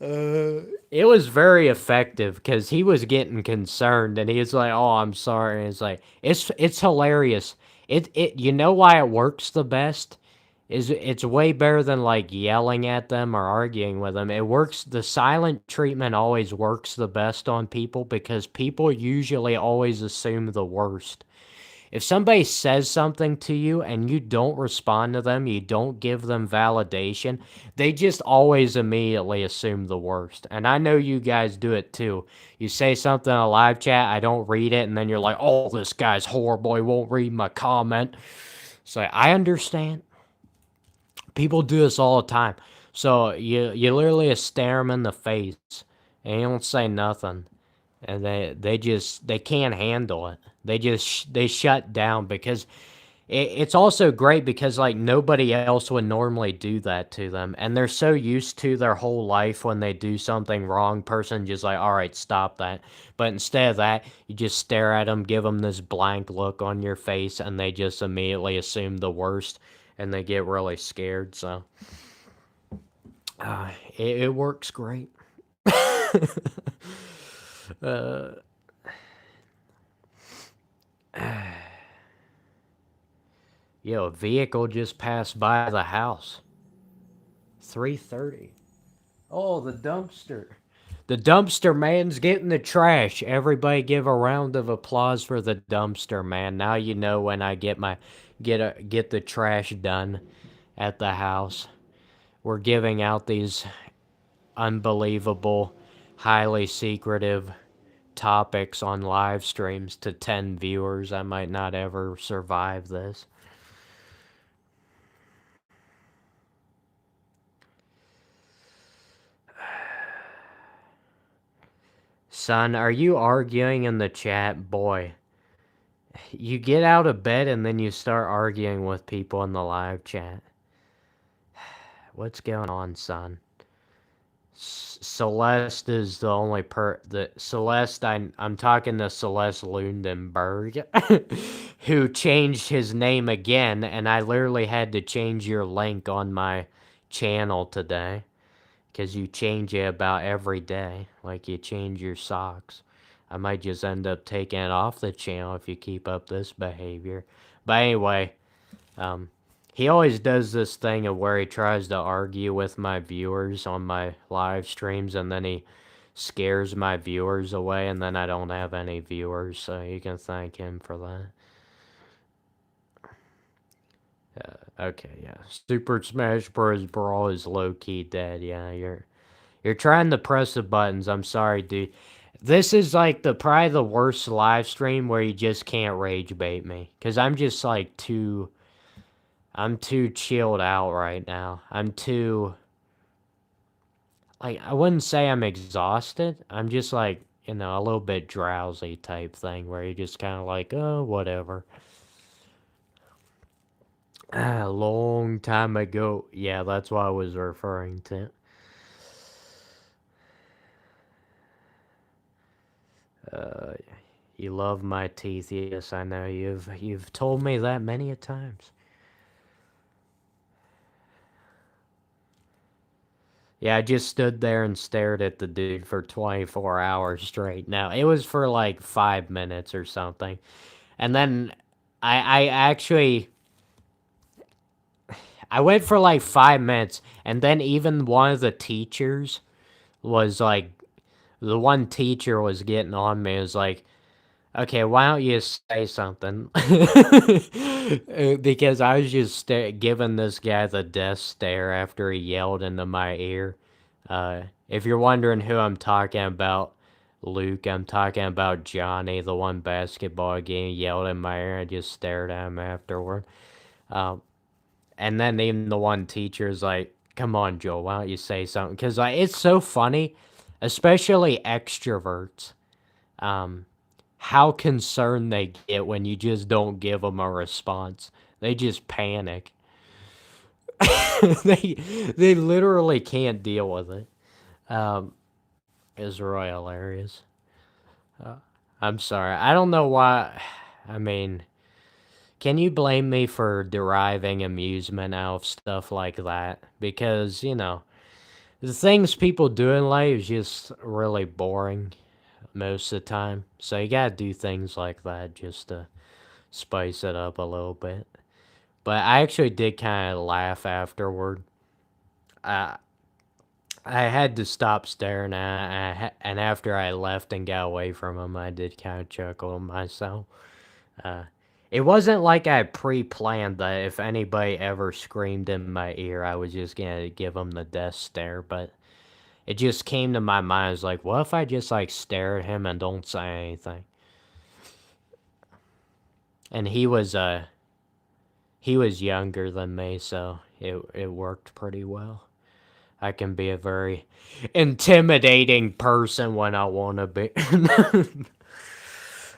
it was very effective because he was getting concerned and he was like, "Oh, I'm sorry." And it's like it's hilarious. It you know why it works the best is it's way better than like yelling at them or arguing with them. It works. The silent treatment always works the best on people because people usually always assume the worst. If somebody says something to you and you don't respond to them, you don't give them validation, they just always immediately assume the worst. And I know you guys do it too. You say something in a live chat, I don't read it, and then you're like, oh, this guy's horrible, he won't read my comment. So I understand. People do this all the time. So you literally stare them in the face and you don't say nothing, and they can't handle it. They shut down because it's also great because like nobody else would normally do that to them, and they're so used to their whole life when they do something wrong, person just like, all right, stop that. But instead of that, you just stare at them, give them this blank look on your face, and they just immediately assume the worst, and they get really scared. So it works great. uh, Yo, a vehicle just passed by the house. 3:30. Oh, the dumpster. The dumpster man's getting the trash. Everybody give a round of applause for the dumpster man. Now you know when I get the trash done at the house. We're giving out these unbelievable, highly secretive topics on live streams to 10 viewers. I might not ever survive this. Son, are you arguing in the chat? Boy, you get out of bed and then you start arguing with people in the live chat. What's going on, son? Celeste is the only Celeste, I'm talking to Celeste Lundenberg, who changed his name again, and I literally had to change your link on my channel today, because you change it about every day, like you change your socks. I might just end up taking it off the channel if you keep up this behavior. But anyway, um, he always does this thing of where he tries to argue with my viewers on my live streams, and then he scares my viewers away, and then I don't have any viewers, so you can thank him for that. Okay, yeah. Super Smash Bros. Brawl is low-key dead. Yeah, you're trying to press the buttons. I'm sorry, dude. This is like probably the worst live stream where you just can't rage bait me, cause I'm just like I'm too chilled out right now. I'm too like I wouldn't say I'm exhausted. I'm just like, a little bit drowsy type thing where you just kind of like, oh, whatever. A long time ago. Yeah, that's what I was referring to. Uh, you love my teeth. Yes, I know. You've told me that many a times. Yeah, I just stood there and stared at the dude for 24 hours straight. Now, it was for like 5 minutes or something. And then I actually I went for like 5 minutes, and then even one of the teachers was like, the one teacher was getting on me. It was like, okay, why don't you say something? Because I was just giving this guy the death stare after he yelled into my ear. If you're wondering who I'm talking about, Luke, I'm talking about Johnny, the one basketball game yelled in my ear. I just stared at him afterward. And then even the one teacher's like, come on, Joel, why don't you say something? Because it's so funny, especially extroverts, how concerned they get when you just don't give them a response. They just panic. they literally can't deal with it. It's really hilarious. I'm sorry. I don't know why. I mean, can you blame me for deriving amusement out of stuff like that? Because, the things people do in life is just really boring most of the time. So you gotta do things like that just to spice it up a little bit. But I actually did kind of laugh afterward. I I had to stop staring and after I left and got away from him, I did kind of chuckle to myself. Uh, it wasn't like I pre-planned that if anybody ever screamed in my ear, I was just gonna give them the death stare, but it just came to my mind. I was like, what if I just like stare at him and don't say anything? And he was younger than me, so it worked pretty well. I can be a very intimidating person when I want to be.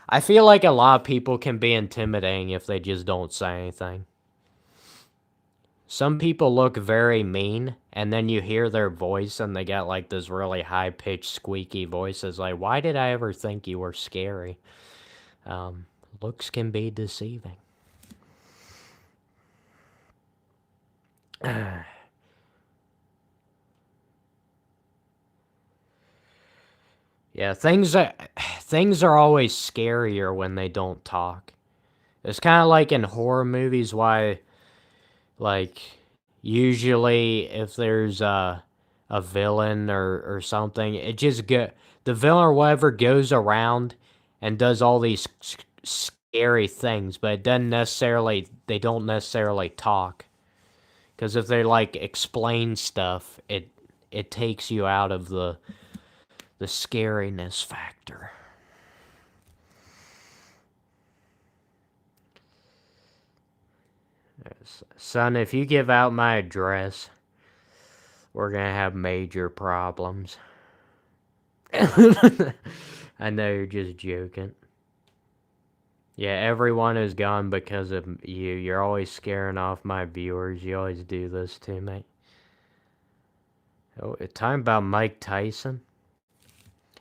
I feel like a lot of people can be intimidating if they just don't say anything. Some people look very mean, and then you hear their voice and they got like this really high-pitched squeaky voice. It's like, why did I ever think you were scary? Looks can be deceiving. Yeah, things are always scarier when they don't talk. It's kind of like in horror movies why like usually if there's a villain or something, it just the villain or whatever goes around and does all these scary things, but they don't necessarily talk. Cuz if they like explain stuff, it takes you out of the scariness factor. Son, if you give out my address, we're gonna have major problems. I know you're just joking. Yeah, everyone is gone because of you. You're always scaring off my viewers. You always do this to me. Oh, time about Mike Tyson?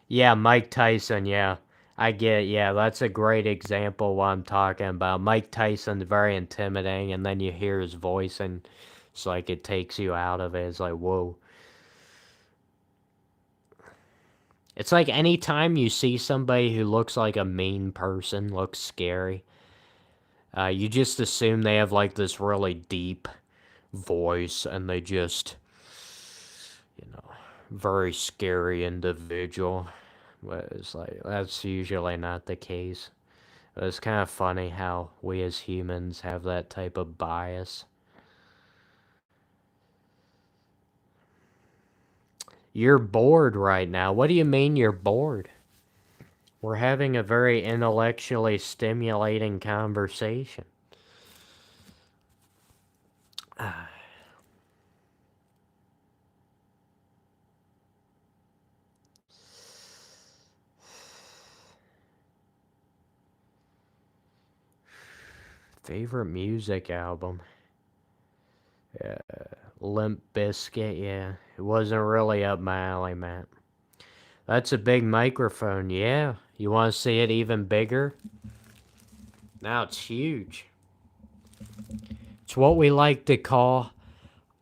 Yeah, Mike Tyson, yeah. I get it, yeah, that's a great example of what I'm talking about. Mike Tyson's very intimidating, and then you hear his voice, and it's like it takes you out of it. It's like, whoa. It's like anytime you see somebody who looks like a mean person, looks scary, you just assume they have like this really deep voice and they just, you know, very scary individual. But it's like, that's usually not the case. But it's kind of funny how we as humans have that type of bias. You're bored right now. What do you mean you're bored? We're having a very intellectually stimulating conversation. Favorite music album? Yeah, Limp Bizkit, yeah. It wasn't really up my alley, Matt. That's a big microphone, yeah. You want to see it even bigger? Now it's huge. It's what we like to call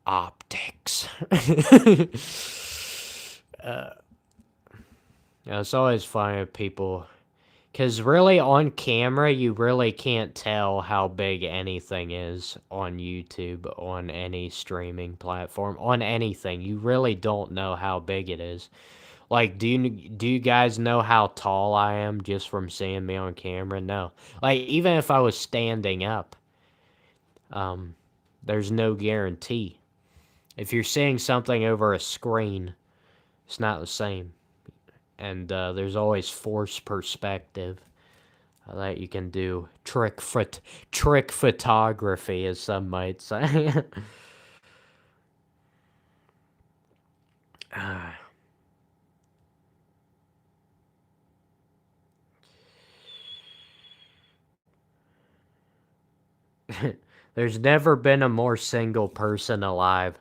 optics. It's always funny if people... Because really, on camera, you really can't tell how big anything is on YouTube, on any streaming platform, on anything. You really don't know how big it is. Like, do you guys know how tall I am just from seeing me on camera? No. Like, even if I was standing up, um, there's no guarantee. If you're seeing something over a screen, it's not the same. And there's always forced perspective that you can do. Trick photography, as some might say. There's never been a more single person alive.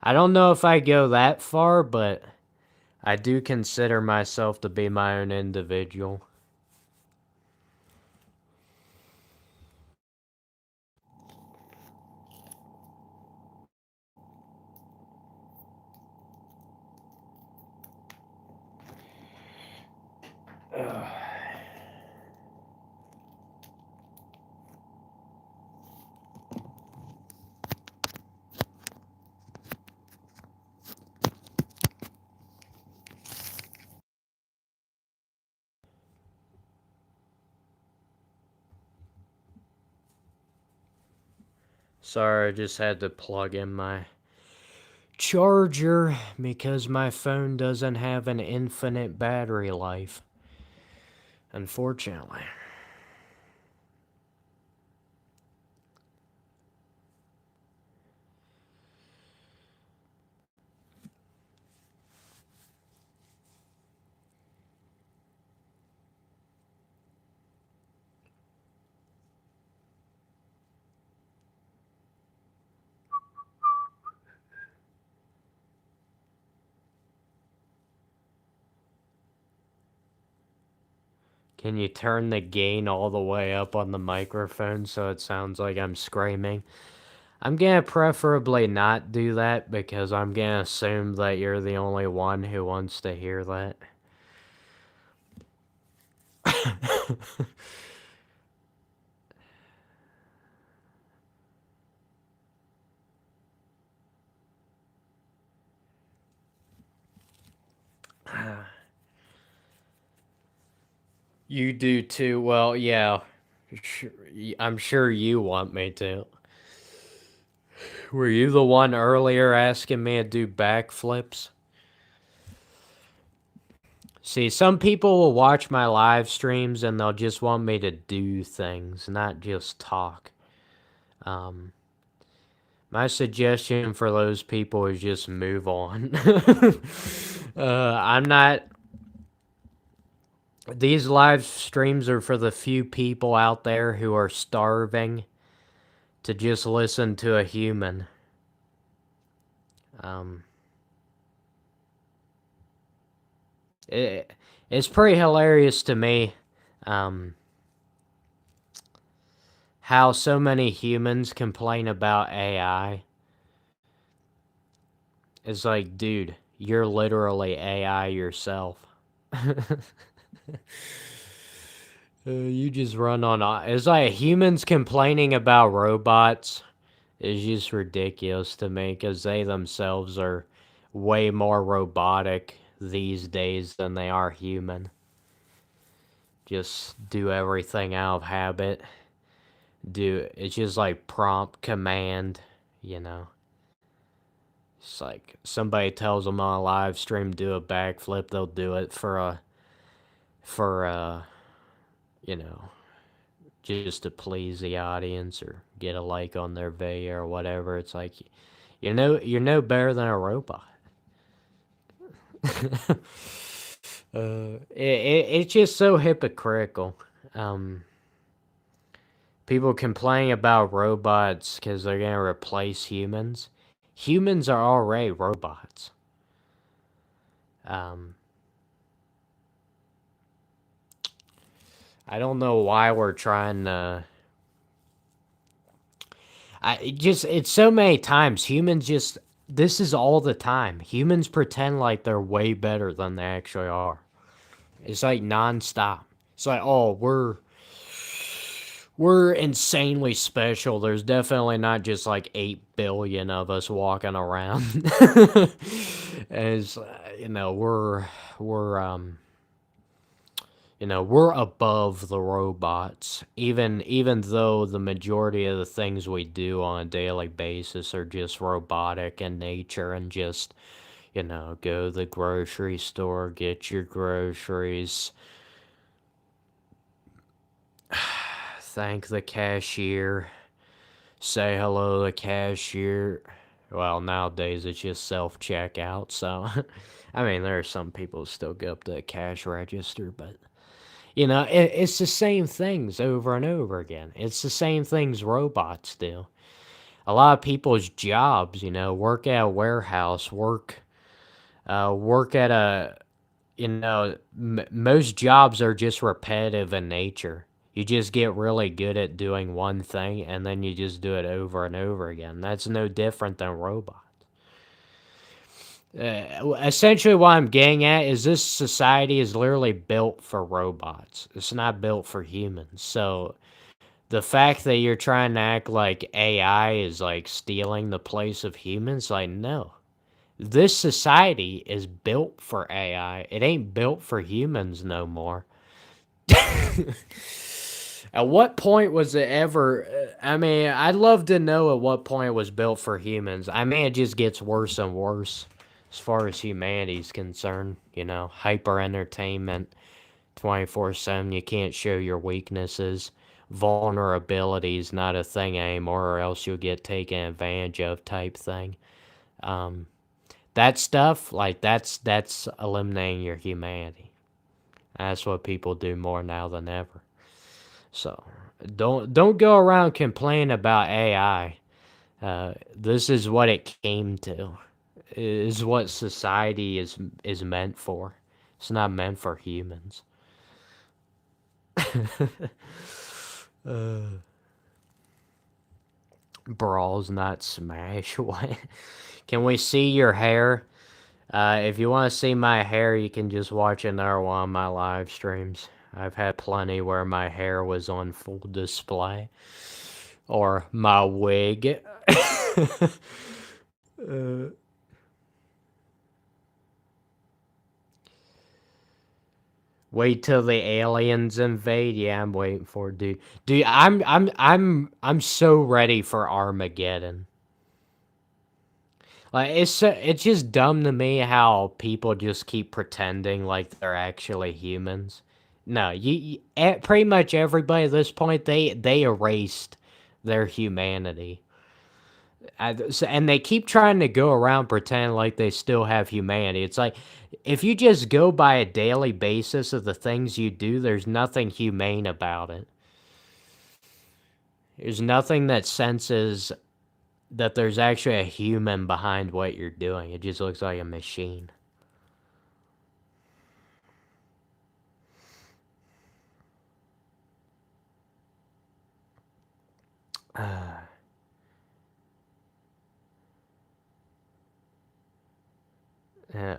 I don't know if I go that far, but I do consider myself to be my own individual. Sorry, I just had to plug in my charger because my phone doesn't have an infinite battery life. Unfortunately. Can you turn the gain all the way up on the microphone so it sounds like I'm screaming? I'm gonna preferably not do that because I'm gonna assume that you're the only one who wants to hear that. You do too. Well, yeah. I'm sure you want me to. Were you the one earlier asking me to do backflips? See, some people will watch my live streams and they'll just want me to do things, not just talk. My suggestion for those people is just move on. I'm not. These live streams are for the few people out there who are starving to just listen to a human. Um, it's pretty hilarious to me how so many humans complain about AI. It's like, dude, you're literally AI yourself. You just run on. It's like humans complaining about robots is just ridiculous to me because they themselves are way more robotic these days than they are human. Just do everything out of habit. It's just like prompt command, you know. It's like somebody tells them on a live stream do a backflip, they'll do it for you know, just to please the audience or get a like on their video or whatever. It's like you're no better than a robot. It's just so hypocritical. Um, People complain about robots because they're gonna replace humans. Humans are already robots. Um, I don't know why we're trying to. It's so many times humans just. This is all the time. Humans pretend like they're way better than they actually are. It's like nonstop. It's like, oh, we're insanely special. There's definitely not just like 8 billion of us walking around. As we're we're above the robots. Even though the majority of the things we do on a daily basis are just robotic in nature and just go to the grocery store, get your groceries, thank the cashier, say hello to the cashier. Well, nowadays it's just self checkout, so I mean there are some people who still go up to the cash register, but it's the same things over and over again. It's the same things robots do. A lot of people's jobs, work at a warehouse, work at most jobs are just repetitive in nature. You just get really good at doing one thing and then you just do it over and over again. That's no different than robots. Essentially, what I'm getting at is this society is literally built for robots. It's not built for humans. So the fact that you're trying to act like AI is like stealing the place of humans, like, no. This society is built for AI. It ain't built for humans no more. At what point was it ever? I mean, I'd love to know at what point it was built for humans. I mean, it just gets worse and worse as far as humanity's concerned. Hyper entertainment, 24/7. You can't show your weaknesses. Vulnerability is not a thing anymore, or else you'll get taken advantage of, type thing. Um, that stuff, like that's eliminating your humanity. That's what people do more now than ever. So don't go around complaining about AI. This is what it came to. Is what society is meant for. It's not meant for humans. Brawls, not smash. What? Can we see your hair? If you want to see my hair, you can just watch another one of my live streams. I've had plenty where my hair was on full display. Or my wig. uh, Wait till the aliens invade. Yeah, I'm waiting for it, dude. Dude, I'm so ready for Armageddon. Like it's just dumb to me how people just keep pretending like they're actually humans. No, pretty much everybody at this point they erased their humanity. And they keep trying to go around pretending like they still have humanity. It's like if you just go by a daily basis of the things you do, there's nothing humane about it. There's nothing that senses that there's actually a human behind what you're doing. It just looks like a machine.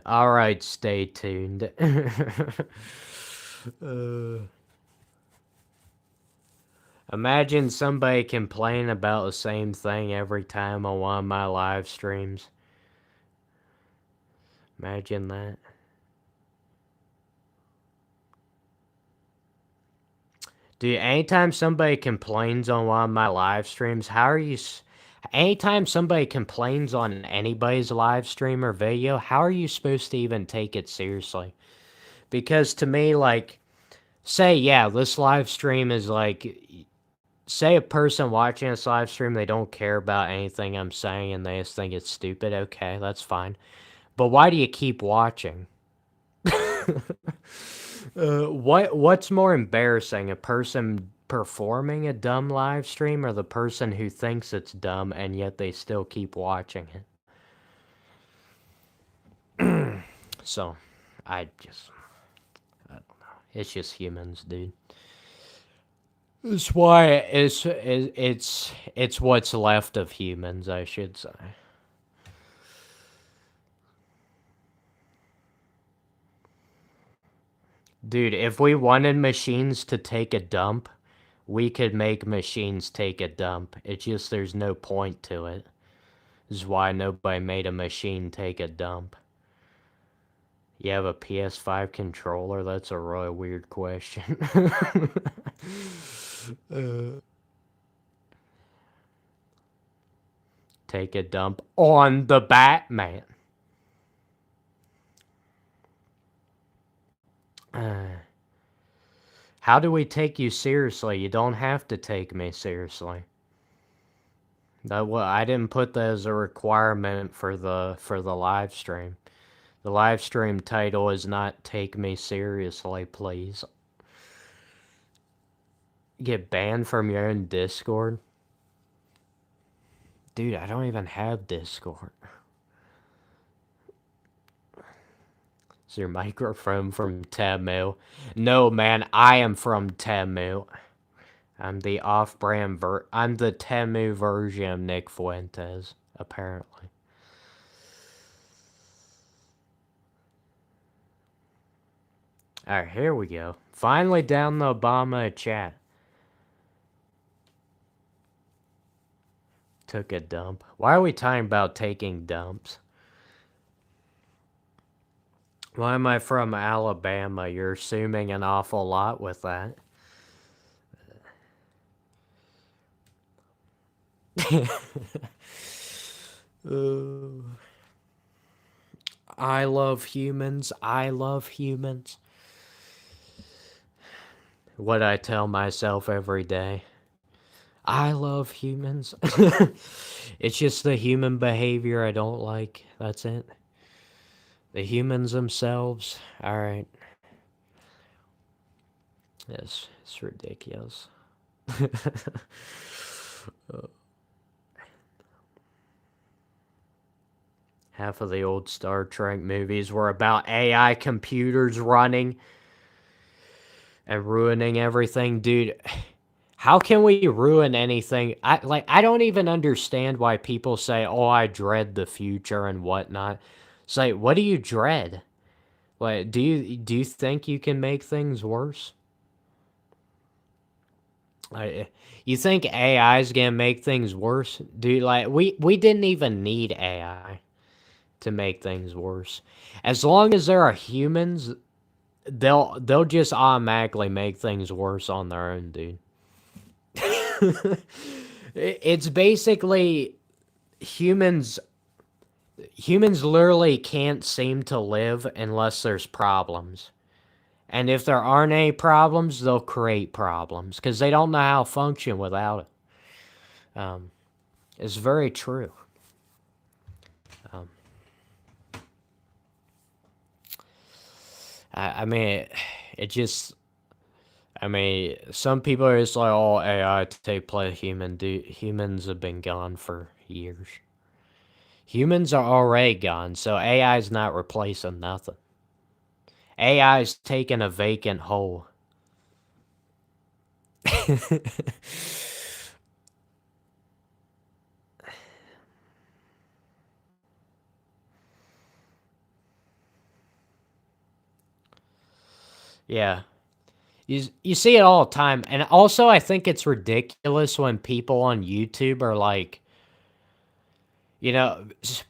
All right, stay tuned. uh, Imagine somebody complain about the same thing every time on one of my live streams. Imagine that. Dude, anytime somebody complains on one of my live streams, how are you... Anytime somebody complains on anybody's live stream or video, how are you supposed to even take it seriously? Because to me, like, say, yeah, this live stream is like... Say a person watching this live stream, they don't care about anything I'm saying and they just think it's stupid. Okay, that's fine. But why do you keep watching? What's more embarrassing, a person performing a dumb live stream or the person who thinks it's dumb and yet they still keep watching it? So, I don't know. It's just humans, dude. That's why it's what's left of humans, I should say. Dude, if we wanted machines to take a dump, we could make machines take a dump. It's just there's no point to it. This is why nobody made a machine take a dump. You have a PS5 controller? That's a really weird question. Take a dump on the Batman. How do we take you seriously? You don't have to take me seriously. I didn't put that as a requirement for the live stream. The live stream title is not "Take Me Seriously, Please." Get banned from your own Discord? Dude, I don't even have Discord. Is your microphone from Temu? No, man, I am from Temu. I'm the off-brand I'm the Temu version of Nick Fuentes, apparently. Alright, here we go. Finally down the Obama chat. Took a dump. Why are we talking about taking dumps? Why am I from Alabama? You're assuming an awful lot with that. I love humans. I love humans. What I tell myself every day. I love humans. It's just the human behavior I don't like. That's it. The humans themselves. Alright. Yes, it's ridiculous. Half of the old Star Trek movies were about AI computers running and ruining everything. Dude, how can we ruin anything? I don't even understand why people say, "Oh, I dread the future and whatnot." It's like, what do you dread? Like, do you think you can make things worse? You think AI is gonna make things worse? Dude, like we didn't even need AI to make things worse. As long as there are humans, they'll just automatically make things worse on their own, dude. It's basically humans literally can't seem to live unless there's problems. And if there aren't any problems, they'll create problems because they don't know how to function without it. It's very true. Um, I mean, it just... I mean, some people are just like, "Oh, AI to take place of human." Dude, humans have been gone for years. Humans are already gone, so AI is not replacing nothing. AI is taking a vacant hole. Yeah. You see it all the time. And also I think it's ridiculous when people on YouTube are like,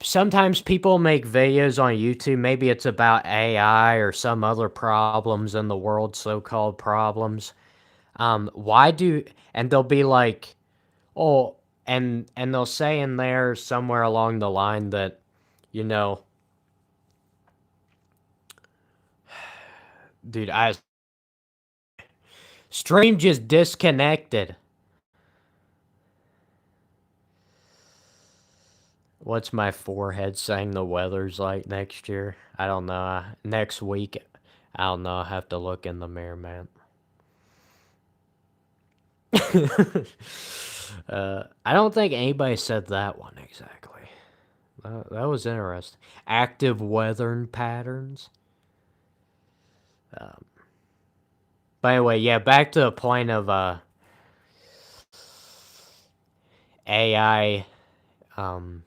sometimes people make videos on YouTube, maybe it's about AI or some other problems in the world, so-called problems. Why do and they'll be like, "Oh," and they'll say in there somewhere along the line that, you know, dude, I stream just disconnected. What's my forehead saying the weather's like next year? I don't know. Next week, I don't know. I have to look in the mirror, man. I don't think anybody said that one exactly. That was interesting. Active weather patterns. Um, by the way, yeah, back to the point of AI. Um,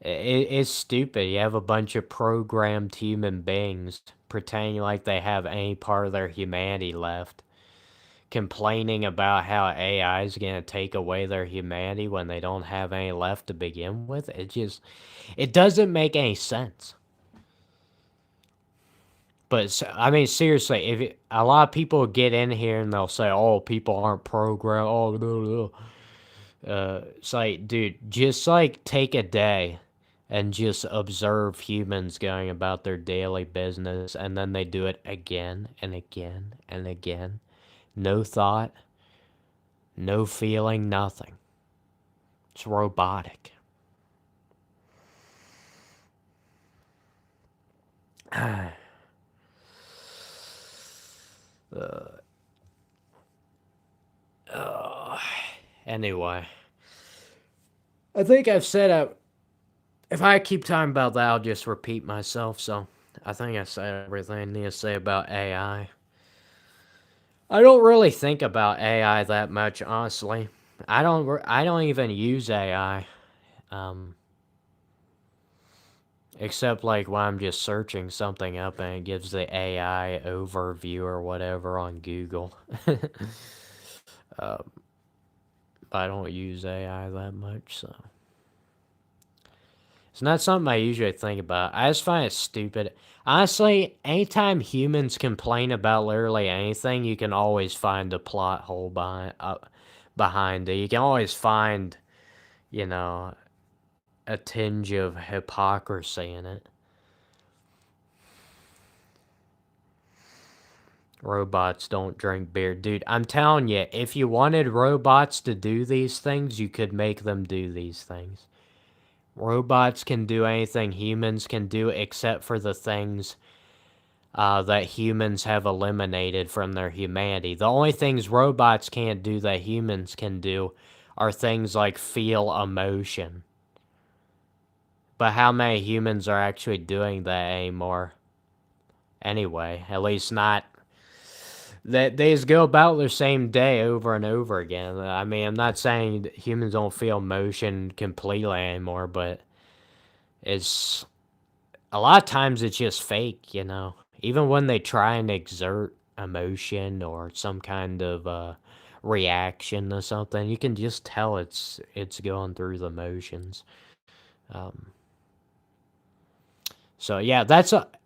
it's stupid. You have a bunch of programmed human beings pretending like they have any part of their humanity left, complaining about how AI is going to take away their humanity when they don't have any left to begin with. It doesn't make any sense. But I mean, seriously, a lot of people get in here and they'll say, "Oh, people aren't programmed." Oh, blah, blah, blah. It's like, dude, just like take a day and just observe humans going about their daily business, and then they do it again and again and again. No thought, no feeling, nothing. It's robotic. uh, uh, anyway, I think I've said if I keep talking about that, I'll just repeat myself. So I think I said everything I need to say about AI. I don't really think about AI that much, honestly. I don't even use AI, um, except like when I'm just searching something up and it gives the AI overview or whatever on Google. um, I don't use AI that much, so it's not something I usually think about. I just find it stupid. Honestly, anytime humans complain about literally anything, you can always find a plot hole behind it. You can always find, you know, a tinge of hypocrisy in it. Robots don't drink beer. Dude, I'm telling you, if you wanted robots to do these things, you could make them do these things. Robots can do anything humans can do except for the things that humans have eliminated from their humanity. The only things robots can't do that humans can do are things like feel emotion. But how many humans are actually doing that anymore? Anyway, at least not. They just go about their same day over and over again. I mean, I'm not saying that humans don't feel emotion completely anymore, but it's a lot of times it's just fake. Even when they try and exert emotion or some kind of reaction to something, you can just tell it's going through the motions. Um, so yeah,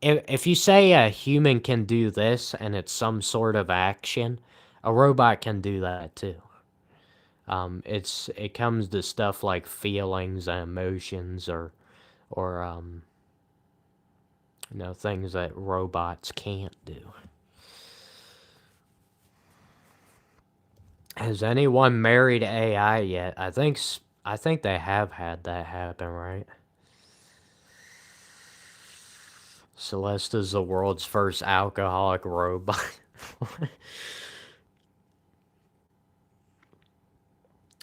if you say a human can do this and it's some sort of action, a robot can do that too. It comes to stuff like feelings and emotions or things that robots can't do. Has anyone married AI yet? I think they have had that happen, right? Celeste is the world's first alcoholic robot.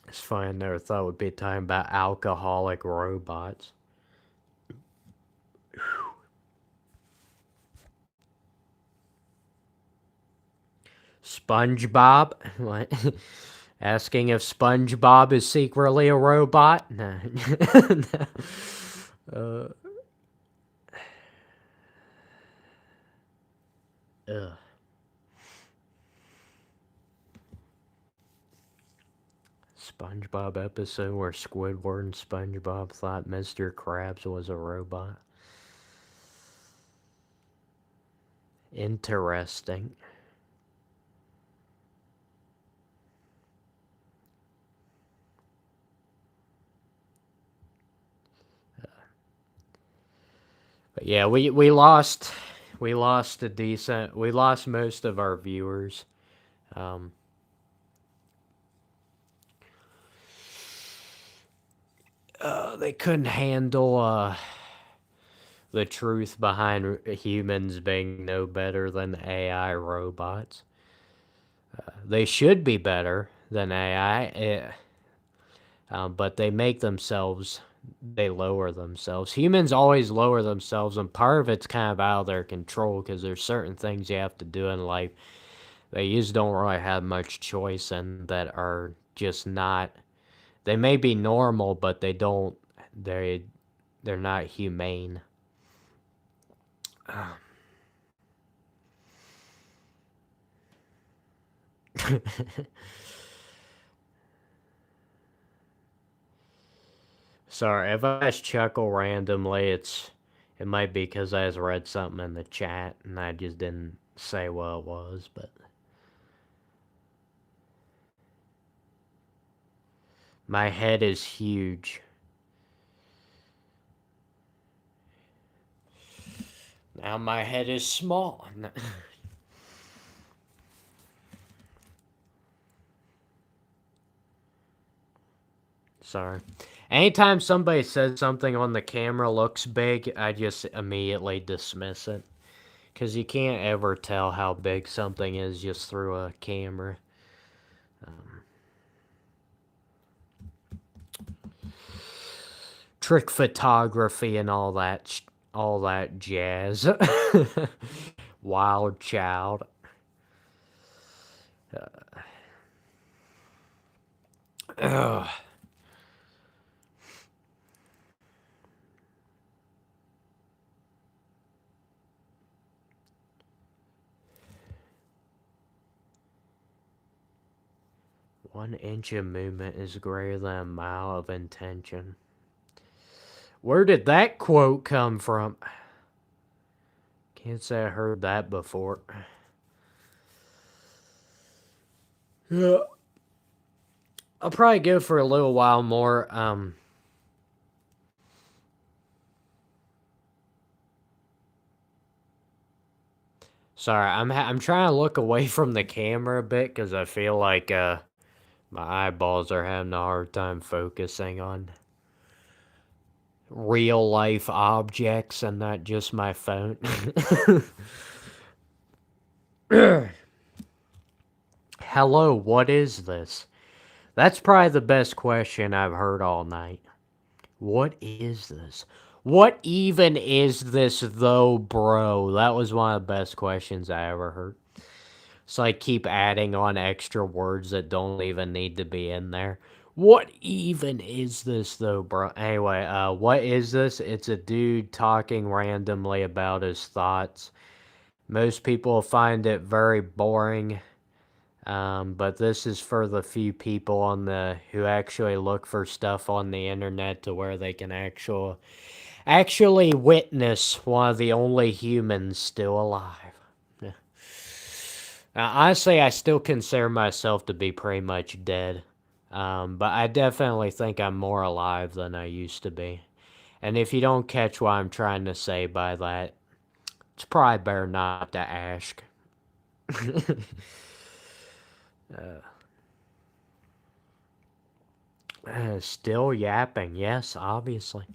It's funny, I never thought we'd be talking about alcoholic robots. SpongeBob? What? Asking if SpongeBob is secretly a robot? No. uh, Ugh. SpongeBob episode where Squidward and SpongeBob thought Mr. Krabs was a robot. Interesting. But yeah, we lost we lost most of our viewers. Um, they couldn't handle the truth behind humans being no better than AI robots. They should be better than AI, but they lower themselves. Humans always lower themselves, and part of it's kind of out of their control because there's certain things you have to do in life that you just don't really have much choice in that are just not. They may be normal, but they're not humane. Sorry, if I just chuckle randomly, it might be because I just read something in the chat and I just didn't say what it was, but my head is huge. Now my head is small. Sorry. Anytime somebody says something on the camera looks big, I just immediately dismiss it. Because you can't ever tell how big something is just through a camera. Trick photography and all that jazz. Wild child. Ugh. One inch of movement is greater than a mile of intention. Where did that quote come from? Can't say I heard that before. Yeah. I'll probably go for a little while more. Sorry, I'm trying to look away from the camera a bit because I feel like my eyeballs are having a hard time focusing on real life objects and not just my phone. Hello, what is this? That's probably the best question I've heard all night. What is this? What even is this, though, bro? That was one of the best questions I ever heard. So I keep adding on extra words that don't even need to be in there. What even is this, though, bro? Anyway, what is this? It's a dude talking randomly about his thoughts. Most people find it very boring. But this is for the few people who actually look for stuff on the internet to where they can actually witness one of the only humans still alive. Honestly, I still consider myself to be pretty much dead. But I definitely think I'm more alive than I used to be. And if you don't catch what I'm trying to say by that, it's probably better not to ask. Still yapping, yes, obviously.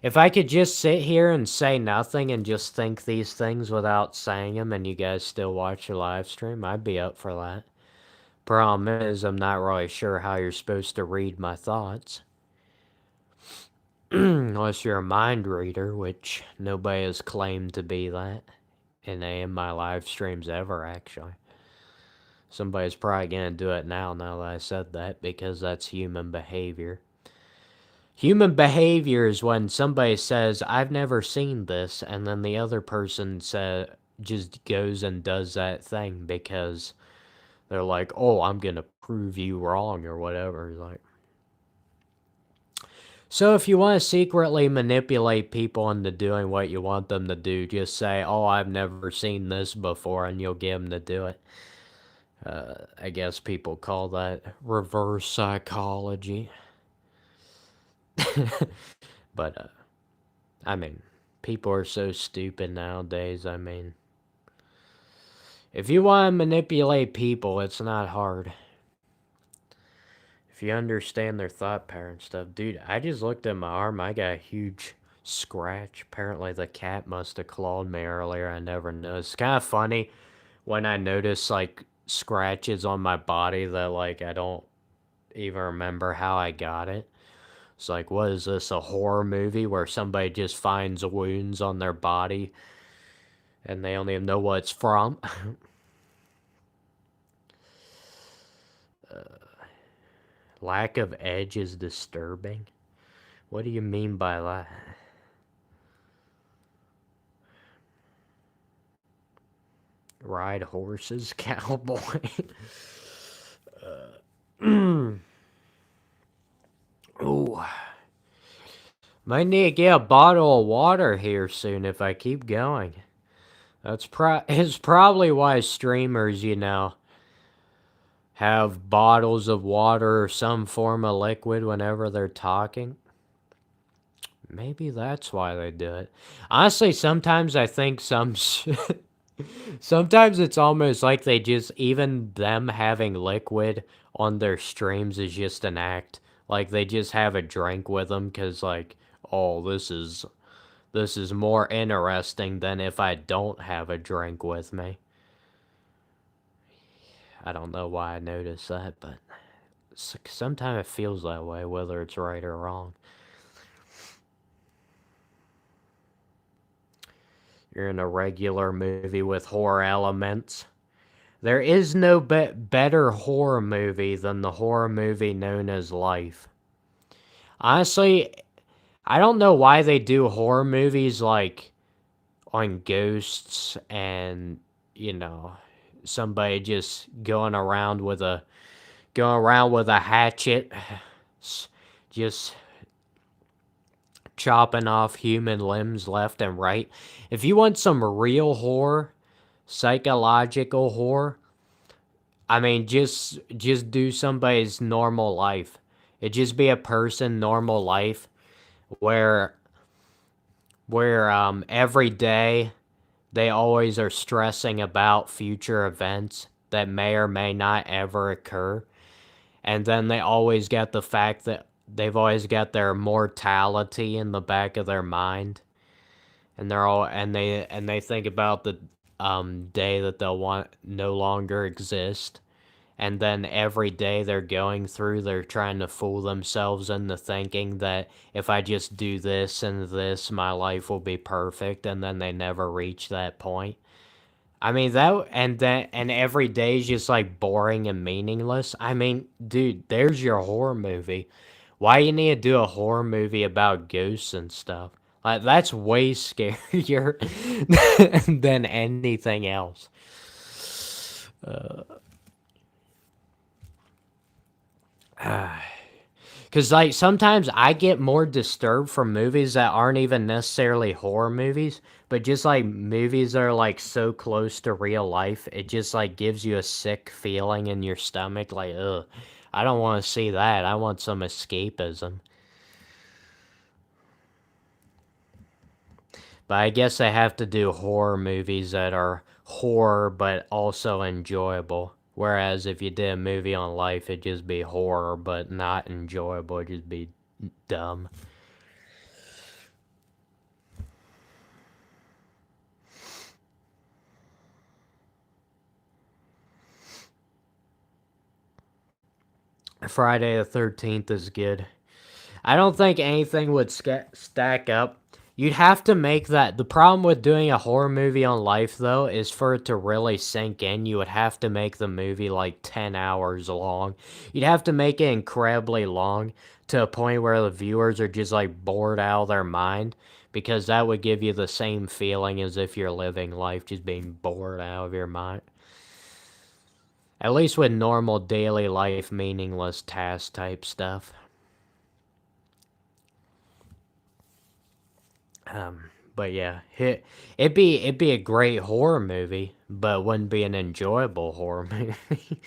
If I could just sit here and say nothing and just think these things without saying them and you guys still watch the live stream, I'd be up for that. Problem is, I'm not really sure how you're supposed to read my thoughts. Unless you're a mind reader, which nobody has claimed to be that in any of my live streams ever, actually. Somebody's probably gonna do it now that I said that, because that's human behavior. Human behavior is when somebody says, I've never seen this, and then the other person just goes and does that thing because they're like, oh, I'm gonna prove you wrong or whatever. Like, so if you want to secretly manipulate people into doing what you want them to do, just say, oh, I've never seen this before, and you'll get them to do it. I guess people call that reverse psychology. But, I mean, people are so stupid nowadays. I mean, if you want to manipulate people, it's not hard. If you understand their thought pattern stuff. Dude, I just looked at my arm. I got a huge scratch. Apparently the cat must have clawed me earlier. I never noticed. It's kind of funny when I notice, like, scratches on my body that, like, I don't even remember how I got it. It's like, what is this, a horror movie where somebody just finds wounds on their body and they don't even know what it's from? Lack of edge is disturbing? What do you mean by that? Ride horses, cowboy. Oh, might need to get a bottle of water here soon if I keep going. It's probably why streamers, have bottles of water or some form of liquid whenever they're talking. Maybe that's why they do it. Honestly, sometimes I think sometimes it's almost like they just, even them having liquid on their streams is just an act. Like they just have a drink with them because, like, oh, this is more interesting than if I don't have a drink with me. I don't know why I noticed that, but sometimes it feels that way, whether it's right or wrong. You're in a regular movie with horror elements. There is no better horror movie than the horror movie known as Life. Honestly, I don't know why they do horror movies like on ghosts and, somebody just going around with a hatchet, just chopping off human limbs left and right. If you want some real horror, psychological horror, I mean, just do somebody's normal life. It just be a person normal life where every day they always are stressing about future events that may or may not ever occur. And then they always get the fact that they've always got their mortality in the back of their mind. And they think about the day that they'll want no longer exist. And then every day they're trying to fool themselves into thinking that if I just do this and this, my life will be perfect, and then they never reach that point. I mean, and every day is just like boring and meaningless. I mean, dude, there's your horror movie. Why you need to do a horror movie about ghosts and stuff? Like, that's way scarier than anything else. Because, like, sometimes I get more disturbed from movies that aren't even necessarily horror movies, but just, like, movies that are, like, so close to real life, it just, like, gives you a sick feeling in your stomach, like, ugh, I don't want to see that. I want some escapism. But I guess I have to do horror movies that are horror, but also enjoyable. Whereas if you did a movie on life, it'd just be horror, but not enjoyable. It'd just be dumb. Friday the 13th is good. I don't think anything would stack up. You'd have to make that. The problem with doing a horror movie on life, though, is for it to really sink in, you would have to make the movie like 10 hours long. You'd have to make it incredibly long to a point where the viewers are just like bored out of their mind because that would give you the same feeling as if you're living life just being bored out of your mind. At least with normal daily life, meaningless task type stuff. But yeah, it'd be a great horror movie, but it wouldn't be an enjoyable horror movie.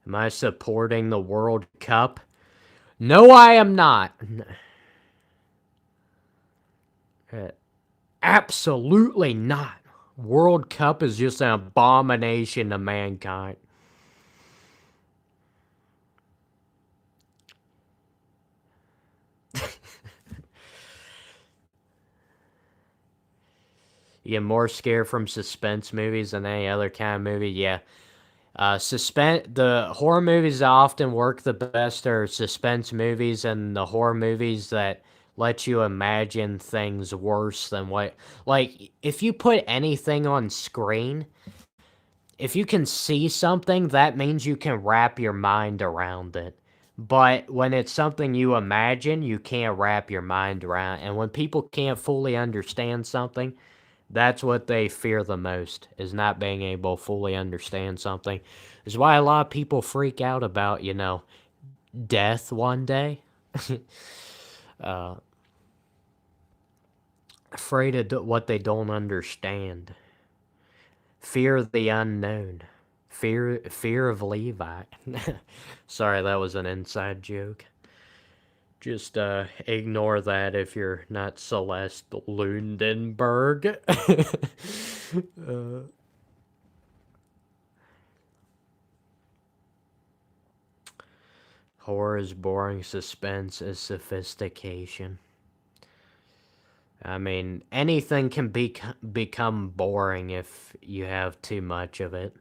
Am I supporting the World Cup? No, I am not. Absolutely not. World Cup is just an abomination to mankind. You get more scared from suspense movies than any other kind of movie. Yeah. The horror movies that often work the best are suspense movies and the horror movies that let you imagine things worse than what, like, if you put anything on screen, if you can see something, that means you can wrap your mind around it. But when it's something you imagine, you can't wrap your mind around. And when people can't fully understand something, that's what they fear the most, is not being able to fully understand something. Is why a lot of people freak out about, death one day. uh, Afraid of what they don't understand. Fear of the unknown. Fear of Levi. Sorry, that was an inside joke. Just ignore that if you're not Celeste Lundenberg. Horror is boring, suspense is sophistication. I mean, anything can become boring if you have too much of it.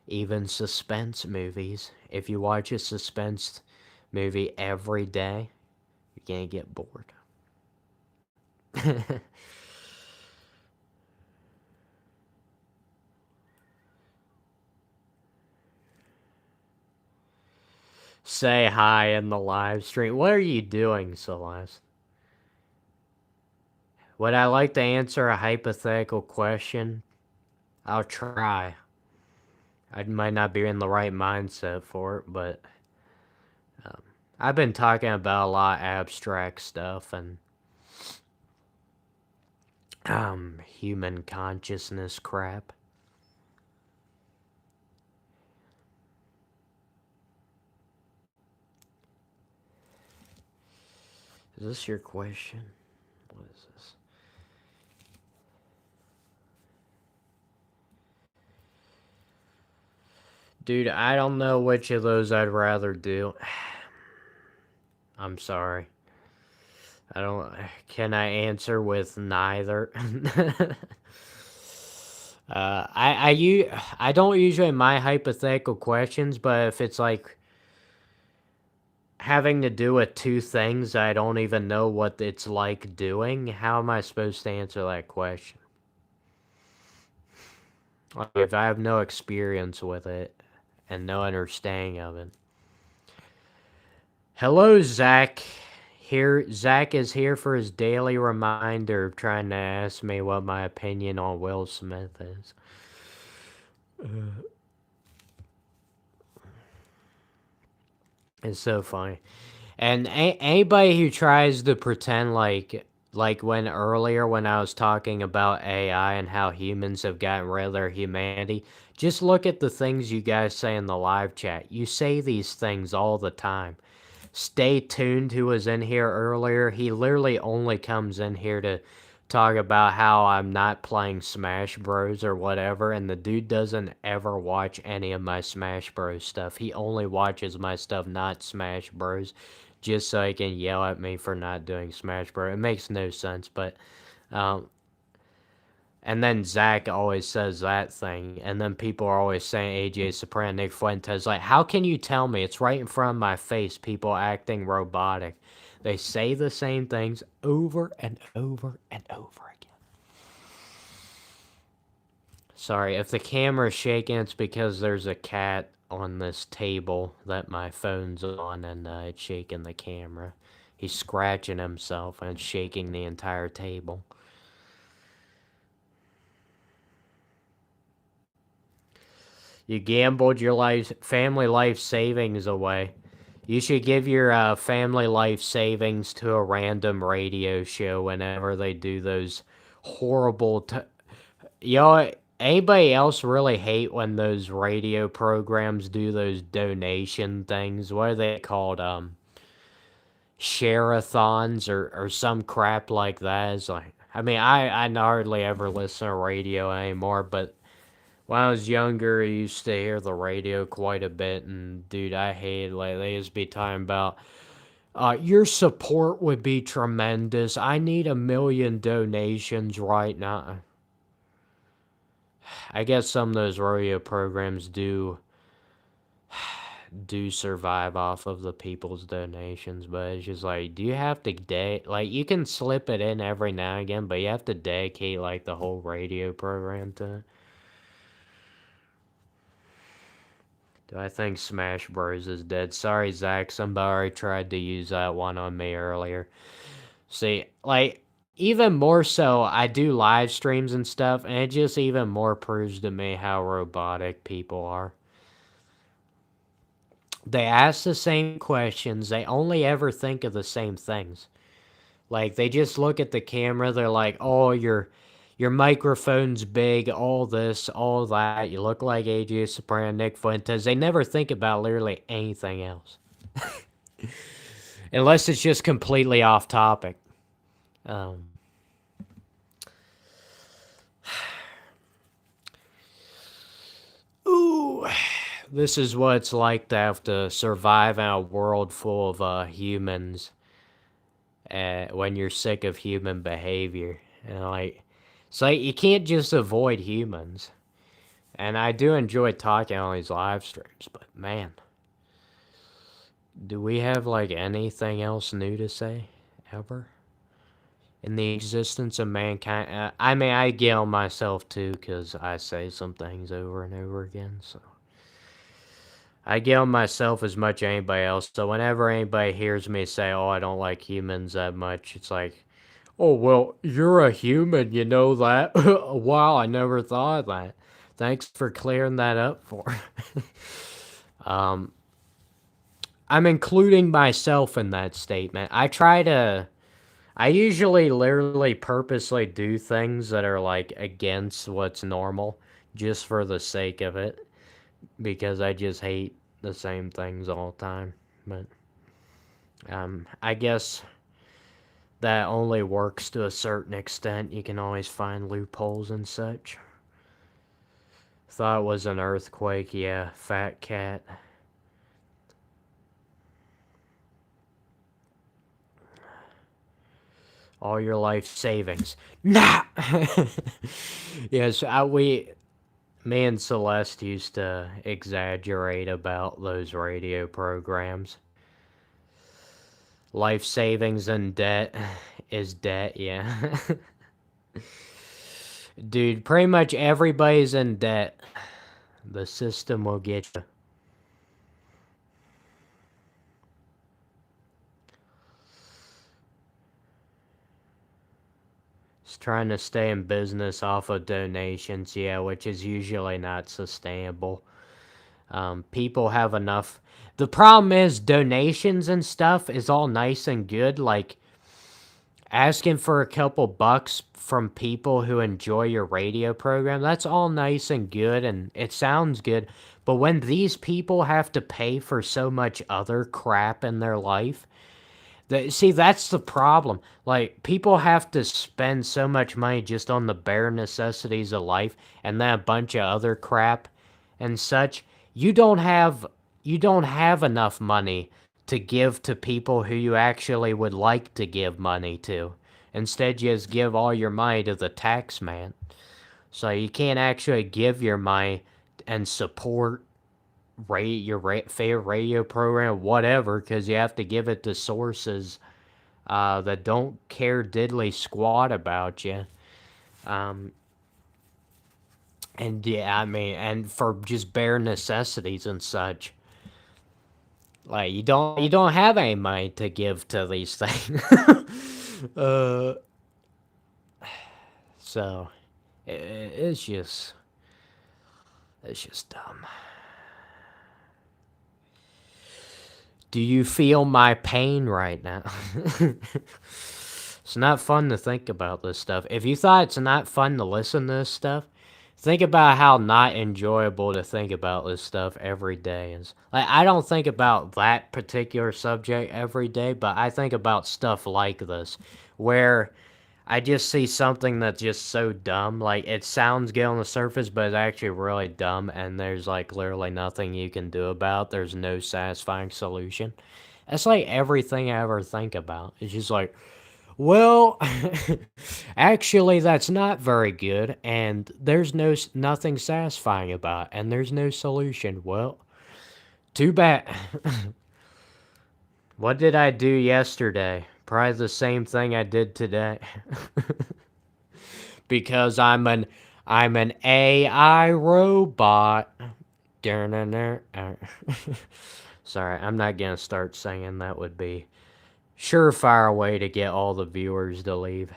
Even suspense movies. If you watch a suspense movie every day, you're gonna get bored. Say hi in the live stream. What are you doing, Celeste? Would I like to answer a hypothetical question? I'll try. I might not be in the right mindset for it, but I've been talking about a lot of abstract stuff and human consciousness crap. Is this your question? What is this? Dude, I don't know which of those I'd rather do. I'm sorry. I don't. Can I answer with neither? I don't usually mind hypothetical questions, but if it's like having to do with two things I don't even know what it's like doing, how am I supposed to answer that question? Like, if I have no experience with it and no understanding of it. Hello, Zach. Zach is here for his daily reminder, trying to ask me what my opinion on Will Smith is. It's so funny. And anybody who tries to pretend like when earlier when I was talking about AI and how humans have gotten rid of their humanity, just look at the things you guys say in the live chat. You say these things all the time. Stay Tuned, who was in here earlier, he literally only comes in here to talk about how I'm not playing Smash Bros or whatever, and the dude doesn't ever watch any of my Smash Bros stuff. He only watches my stuff, not Smash Bros, just so he can yell at me for not doing Smash Bros. It makes no sense, but um, and then Zach always says that thing, and then people are always saying AJ Soprano, Nick Fuentes. Like, how can you tell me? It's right in front of my face, people acting robotic. They say the same things over and over and over again. Sorry, if the camera's shaking, it's because there's a cat on this table that my phone's on, and it's shaking the camera. He's scratching himself and shaking the entire table. You gambled your family life savings away. You should give your family life savings to a random radio show whenever they do those horrible. Y'all, anybody else really hate when those radio programs do those donation things? What are they called? Share-a-thons or some crap like that. It's like, I mean, I hardly ever listen to radio anymore, but when I was younger, I used to hear the radio quite a bit, and dude, I hate, like, they used to be talking about, your support would be tremendous. I need 1 million donations right now. I guess some of those radio programs do survive off of the people's donations, but it's just like, do you have to like, you can slip it in every now and again, but you have to dedicate like the whole radio program to it. Do I think Smash Bros is dead? Sorry, Zach. Somebody already tried to use that one on me earlier. See, like, even more so, I do live streams and stuff, and it just even more proves to me how robotic people are. They ask the same questions, they only ever think of the same things. Like, they just look at the camera, they're like, oh, your microphone's big, all this, all that, you look like AJ Soprano, Nick Fuentes. They never think about literally anything else. Unless it's just completely off topic. Ooh, this is what it's like to have to survive in a world full of humans when you're sick of human behavior. And like, it's like you can't just avoid humans. And I do enjoy talking on these live streams, but man, do we have like anything else new to say ever in the existence of mankind? I mean, I get on myself too because I say some things over and over again, so I get on myself as much as anybody else. So whenever anybody hears me say, "Oh, I don't like humans that much," it's like, "Oh, well, you're a human, you know that." Wow, I never thought of that. Thanks for clearing that up for me. I'm including myself in that statement. I usually literally purposely do things that are like against what's normal just for the sake of it because I just hate the same things all the time. But I guess that only works to a certain extent. You can always find loopholes and such. Thought it was an earthquake, yeah, fat cat. All your life savings. Nah! Yes, me and Celeste used to exaggerate about those radio programs. Life savings and debt is debt, yeah. Dude, pretty much everybody's in debt. The system will get you. It's trying to stay in business off of donations, yeah, which is usually not sustainable. People have enough. The problem is donations and stuff is all nice and good, like asking for a couple bucks from people who enjoy your radio program. That's all nice and good, and it sounds good. But when these people have to pay for so much other crap in their life, see, that's the problem. Like, people have to spend so much money just on the bare necessities of life and then a bunch of other crap and such. You don't have enough money to give to people who you actually would like to give money to. Instead, you just give all your money to the tax man. So you can't actually give your money and support your favorite radio program, whatever, because you have to give it to sources that don't care diddly squat about you. And yeah, I mean, and for just bare necessities and such. Like you don't have any money to give to these things. uh, so it's just dumb. Do you feel my pain right now? It's not fun to think about this stuff. If you thought it's not fun to listen to this stuff, think about how not enjoyable to think about this stuff every day is. Like I don't think about that particular subject every day, but I think about stuff like this where I just see something that's just so dumb. Like it sounds good on the surface, but it's actually really dumb and there's like literally nothing you can do about. There's no satisfying solution. That's like everything I ever think about. It's just like, well, actually, that's not very good, and there's nothing satisfying about it, and there's no solution. Well, too bad. What did I do yesterday? Probably the same thing I did today. Because I'm an AI robot. Sorry, I'm not gonna start singing. That would be surefire way to get all the viewers to leave.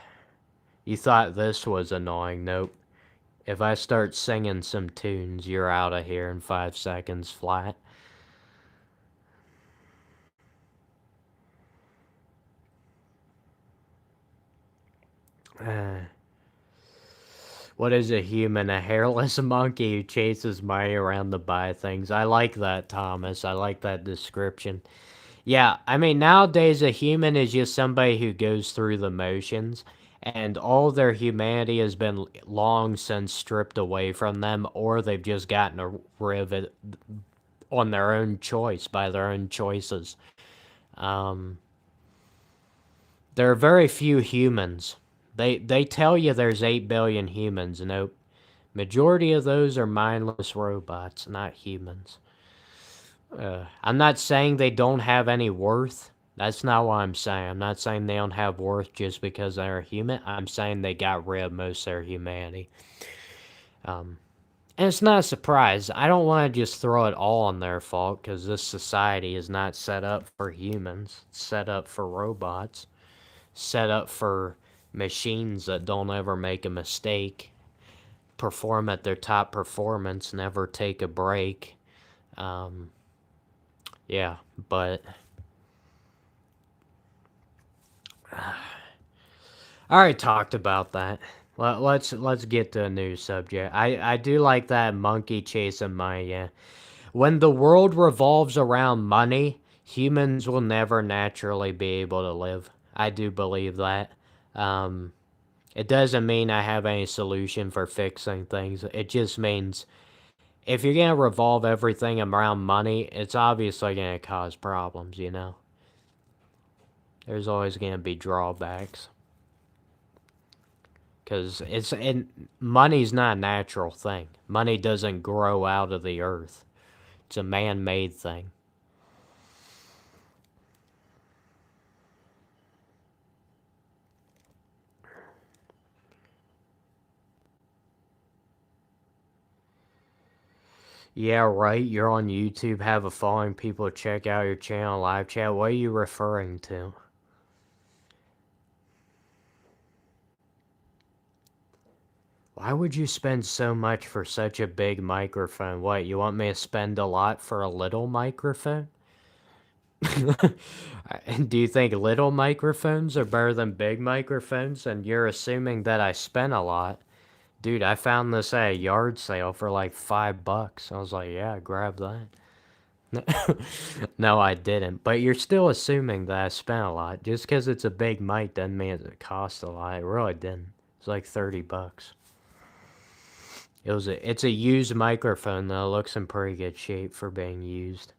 You thought this was annoying. Nope. If I start singing some tunes, you're out of here in 5 seconds flat. Uh, what is a human? A hairless monkey who chases money around to buy things. I like that, Thomas. I like that description. Yeah, I mean, nowadays a human is just somebody who goes through the motions, and all their humanity has been long since stripped away from them, or they've just gotten rid of it on their own choice, by their own choices. Um, there are very few humans. They tell you there's 8 billion humans. Nope. Majority of those are mindless robots, not humans. I'm not saying they don't have any worth. That's not what I'm saying. I'm not saying they don't have worth just because they're human. I'm saying they got rid of most of their humanity. Um, and it's not a surprise. I don't want to just throw it all on their fault because this society is not set up for humans. It's set up for robots. Set up for machines that don't ever make a mistake, perform at their top performance, never take a break. Um, yeah, but I already talked about that. Let's get to a new subject. I do like that monkey chasing money. Yeah, when the world revolves around money, humans will never naturally be able to live. I do believe that. Um, it doesn't mean I have any solution for fixing things. It just means if you're gonna revolve everything around money, it's obviously gonna cause problems. There's always gonna be drawbacks. Because money's not a natural thing. Money doesn't grow out of the earth. It's a man-made thing. Yeah, right. You're on YouTube, have a following, people check out your channel, live chat. What are you referring to? Why would you spend so much for such a big microphone? What, you want me to spend a lot for a little microphone? Do you think little microphones are better than big microphones? And you're assuming that I spent a lot. Dude, I found this at a yard sale for like $5. I was like, yeah, grab that. No, I didn't. But you're still assuming that I spent a lot. Just because it's a big mic doesn't mean it cost a lot. It really didn't. It's like $30. It's a used microphone though. It looks in pretty good shape for being used.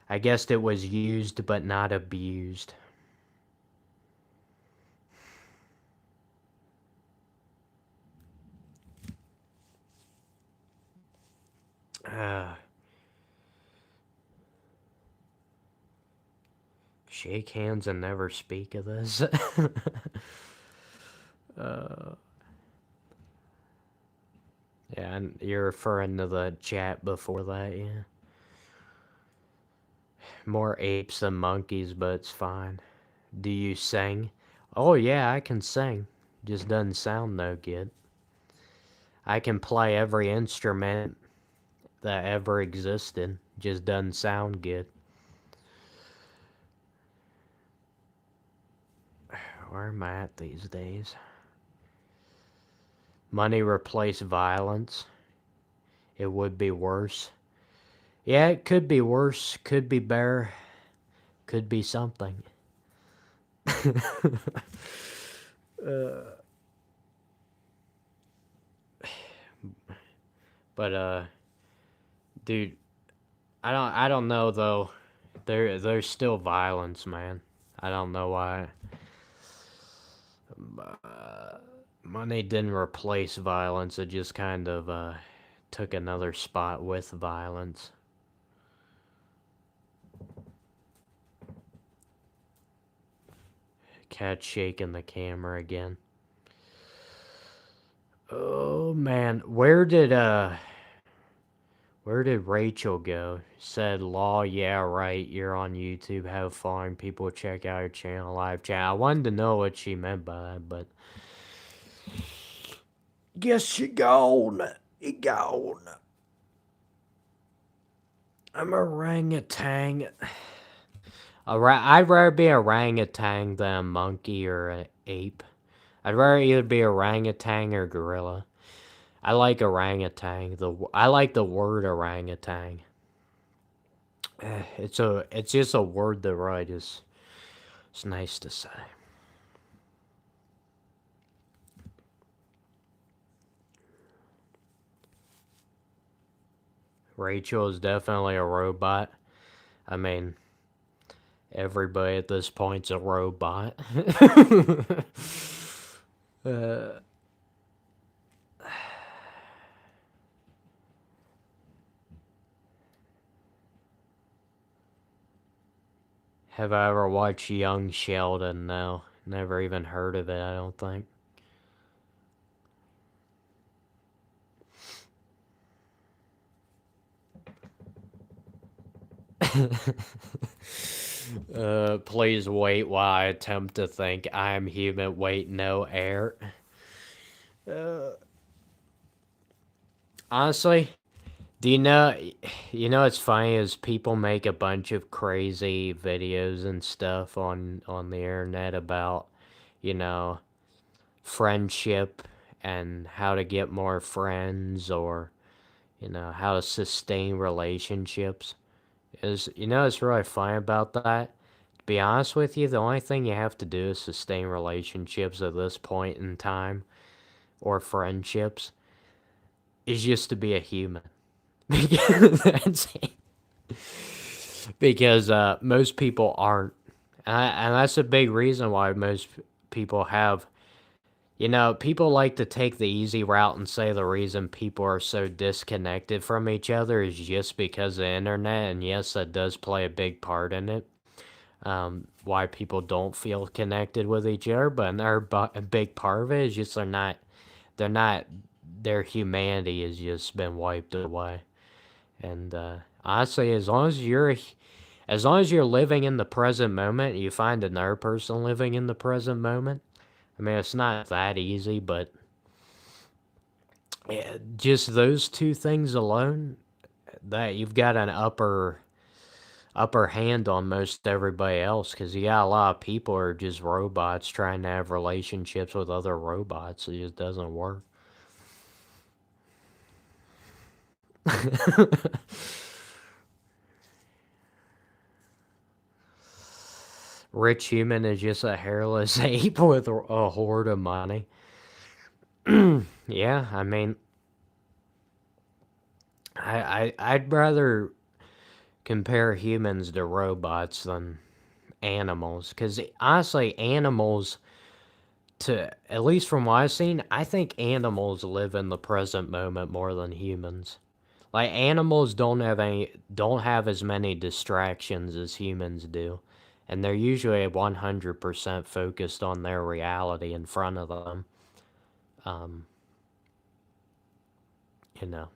I guess it was used but not abused. Shake hands and never speak of this. uh, Yeah, and you're referring to the chat before that, yeah. More apes than monkeys, but it's fine. Do you sing? Oh, yeah, I can sing. Just doesn't sound no good. I can play every instrument that ever existed. Just doesn't sound good. Where am I at these days? Money replaced violence. It would be worse. Yeah, it could be worse. Could be better. Could be something. But dude, I don't know though. There's still violence, man. I don't know why. Money didn't replace violence. It just kind of took another spot with violence. Cat shaking the camera again. Oh man, where did Rachel go? Said, "Law, yeah, right. You're on YouTube. Have fun. People check out your channel, live chat." I wanted to know what she meant by that, but guess she gone. He gone. I'm a orangutan. I'd rather be a orangutan than a monkey or an ape. I'd rather either be orangutan or gorilla. I like orangutan. I like the word orangutan. It's just a word that right is it's nice to say. Rachel is definitely a robot. I mean, everybody at this point's a robot. uh, have I ever watched Young Sheldon? No, never even heard of it. I don't think. Please wait while I attempt to think. I am human. Wait, no air. Uh, honestly, do it's funny is people make a bunch of crazy videos and stuff on the internet about, you know, friendship and how to get more friends or, how to sustain relationships. It's really funny about that. To be honest with you, the only thing you have to do is sustain relationships at this point in time or friendships is just to be a human. That's it. Because most people aren't. And that's a big reason why most people have. People like to take the easy route and say the reason people are so disconnected from each other is just because of the internet. And yes, that does play a big part in it. Why people don't feel connected with each other, but a big part of it is just they're not, their humanity has just been wiped away. And honestly, as long as you're living in the present moment, you find another person living in the present moment. I mean, it's not that easy, but yeah, just those two things alone, that you've got an upper hand on most everybody else because you got a lot of people are just robots trying to have relationships with other robots. It just doesn't work. Rich human is just a hairless ape with a hoard of money. Yeah, I mean, I'd rather compare humans to robots than animals because honestly, animals, to at least from what I've seen, I think animals live in the present moment more than humans. Like animals don't have as many distractions as humans do, and they're usually 100% focused on their reality in front of them. Um, you know.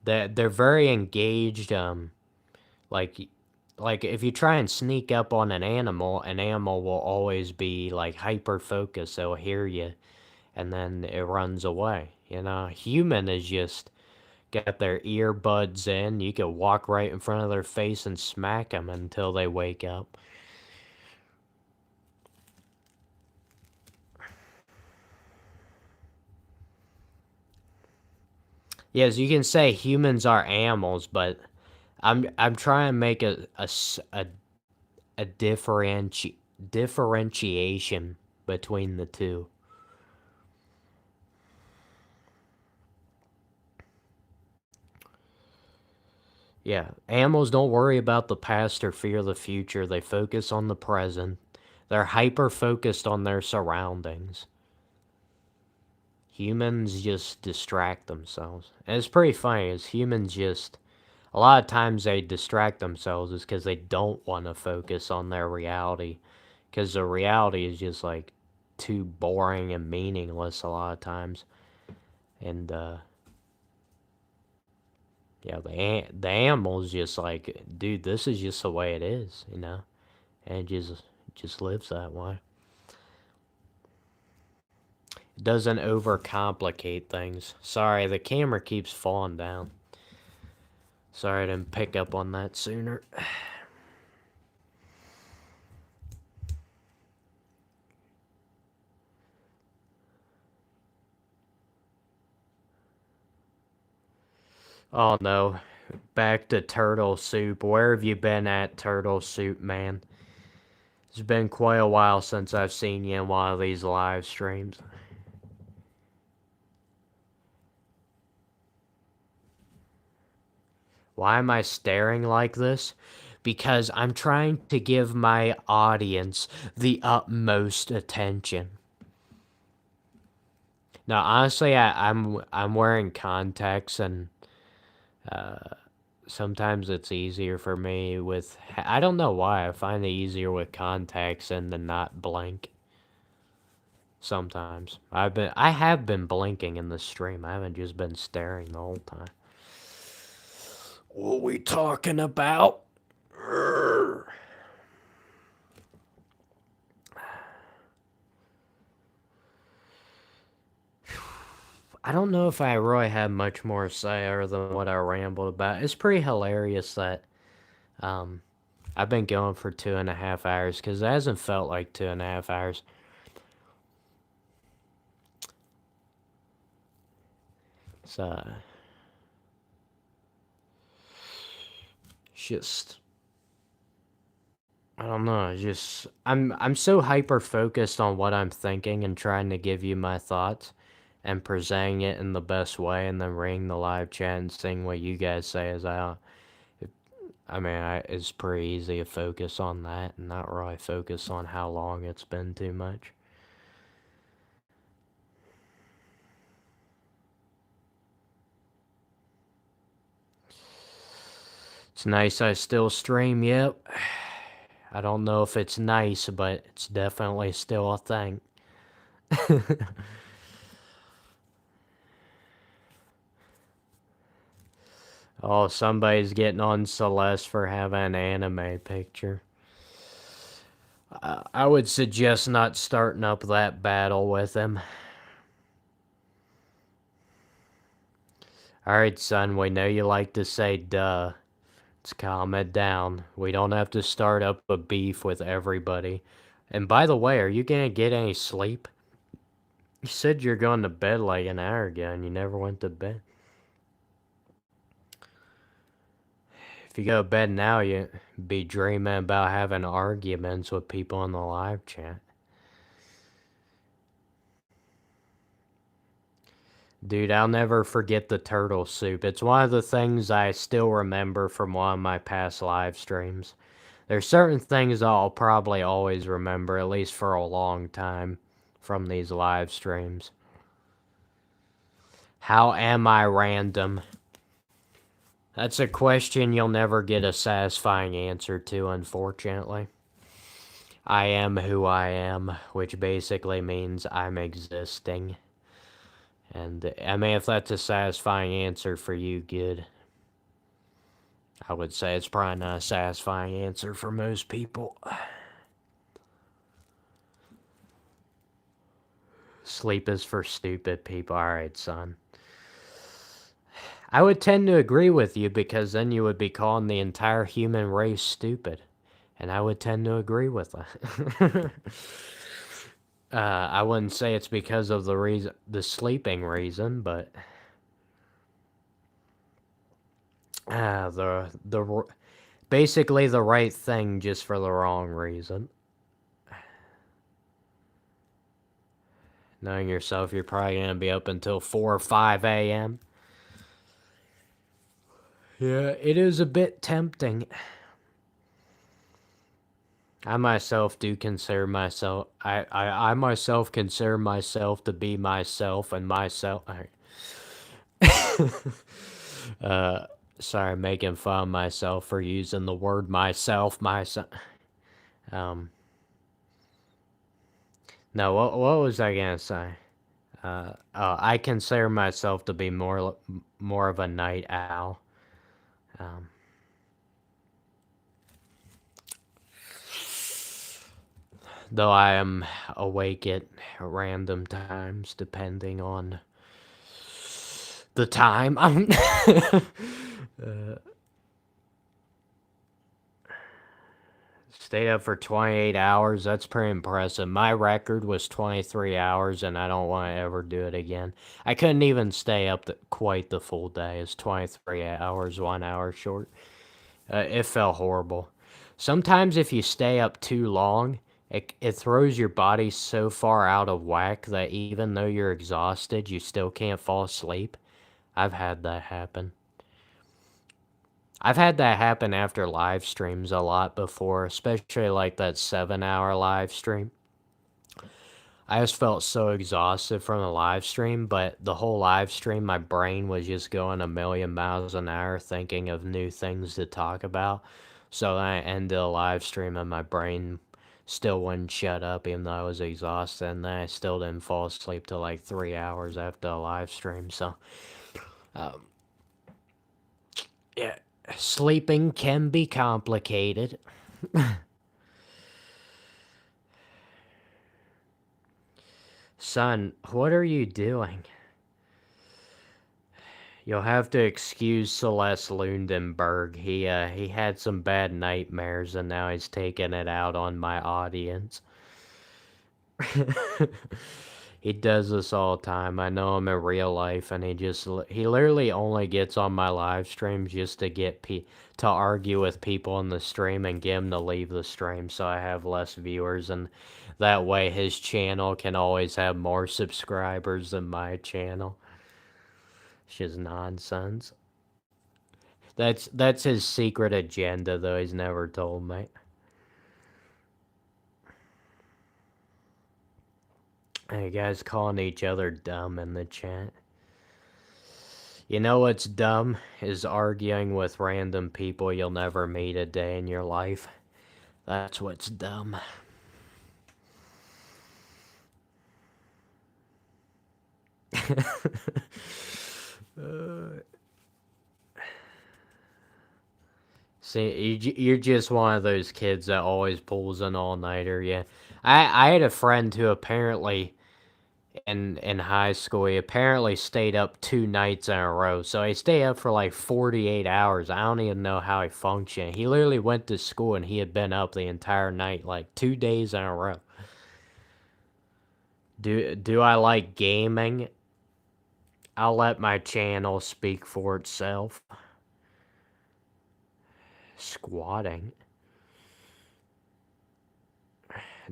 They're very engaged, like like if you try and sneak up on an animal will always be like hyper focused. They'll hear you and then it runs away. You know, human is just got their earbuds in. You can walk right in front of their face and smack them until they wake up. Yes, you can say humans are animals, but I'm trying to make a differentiation between the two. Yeah, animals don't worry about the past or fear the future. They focus on the present. They're hyper focused on their surroundings. Humans just distract themselves. And it's pretty funny, as humans just a lot of times they distract themselves is because they don't want to focus on their reality. Because the reality is just like too boring and meaningless a lot of times. And yeah, the animals just like, dude, this is just the way it is, you know, and it just lives that way. It doesn't overcomplicate things. Sorry, the camera keeps falling down. Sorry I didn't pick up on that sooner. Oh no, back to Turtle Soup. Where have you been at, Turtle Soup, man? It's been quite a while since I've seen you in one of these live streams. Why am I staring like this? Because I'm trying to give my audience the utmost attention. Now, honestly, I'm wearing contacts, and sometimes it's easier for me with. I don't know why I find it easier with contacts and to not blink. Sometimes I have been blinking in the stream. I haven't just been staring the whole time. What are we talking about? Urgh. I don't know if I really had much more to say other than what I rambled about. It's pretty hilarious that um, I've been going for 2.5 hours because it hasn't felt like 2.5 hours. So just I don't know. Just I'm so hyper focused on what I'm thinking and trying to give you my thoughts and presenting it in the best way, and then reading the live chat and seeing what you guys say as I mean, it's pretty easy to focus on that and not really focus on how long it's been too much. It's nice I still stream, yep. I don't know if it's nice, but it's definitely still a thing. Oh, somebody's getting on Celeste for having an anime picture. I would suggest not starting up that battle with him. Alright, son, we know you like to say duh. Let's calm it down. We don't have to start up a beef with everybody. And by the way, are you gonna get any sleep? You said you're going to bed like an hour ago and you never went to bed. If you go to bed now, you'd be dreaming about having arguments with people in the live chat. Dude, I'll never forget the turtle soup. It's one of the things I still remember from one of my past live streams. There's certain things I'll probably always remember, at least for a long time, from these live streams. How am I random? That's a question you'll never get a satisfying answer to, unfortunately. I am who I am, which basically means I'm existing. And I mean, if that's a satisfying answer for you, good. I would say it's probably not a satisfying answer for most people. Sleep is for stupid people. Alright, son. I would tend to agree with you because then you would be calling the entire human race stupid. And I would tend to agree with that. I wouldn't say it's because of the sleeping reason, but the basically the right thing just for the wrong reason. Knowing yourself, you're probably gonna be up until 4 or 5 a.m. Yeah, it is a bit tempting. I myself do consider myself. I myself consider myself to be myself and myself. uh, sorry, making fun of myself for using the word myself. Myself. Um. No, what was I gonna say? I consider myself to be more of a night owl. Um. Though I am awake at random times, depending on the time. uh, Stayed up for 28 hours. That's pretty impressive. My record was 23 hours, and I don't want to ever do it again. I couldn't even stay up quite the full day. It's 23 hours, 1 hour short. It felt horrible. Sometimes if you stay up too long, it throws your body so far out of whack that even though you're exhausted, you still can't fall asleep. I've had that happen. I've had that happen after live streams a lot before, especially like that 7 hour live stream. I just felt so exhausted from the live stream, but the whole live stream, my brain was just going a million miles an hour thinking of new things to talk about. So I ended the live stream and my brain still wouldn't shut up even though I was exhausted, and then I still didn't fall asleep till like 3 hours after the live stream. So, um, yeah, sleeping can be complicated. Son, what are you doing? You'll have to excuse Celeste Lundenberg. He had some bad nightmares and now he's taking it out on my audience. He does this all the time. I know him in real life, and he literally only gets on my live streams just to to argue with people in the stream and get him to leave the stream so I have less viewers, and that way his channel can always have more subscribers than my channel. It's just nonsense. That's his secret agenda, though. He's never told me. Hey guys calling each other dumb in the chat. You know what's dumb is arguing with random people you'll never meet a day in your life. That's what's dumb. See, you're just one of those kids that always pulls an all-nighter, yeah. I had a friend who apparently, in high school, he apparently stayed up 2 nights in a row. So he stayed up for like 48 hours. I don't even know how he functioned. He literally went to school and he had been up the entire night, like 2 days in a row. Do I like gaming? I'll let my channel speak for itself. Squatting.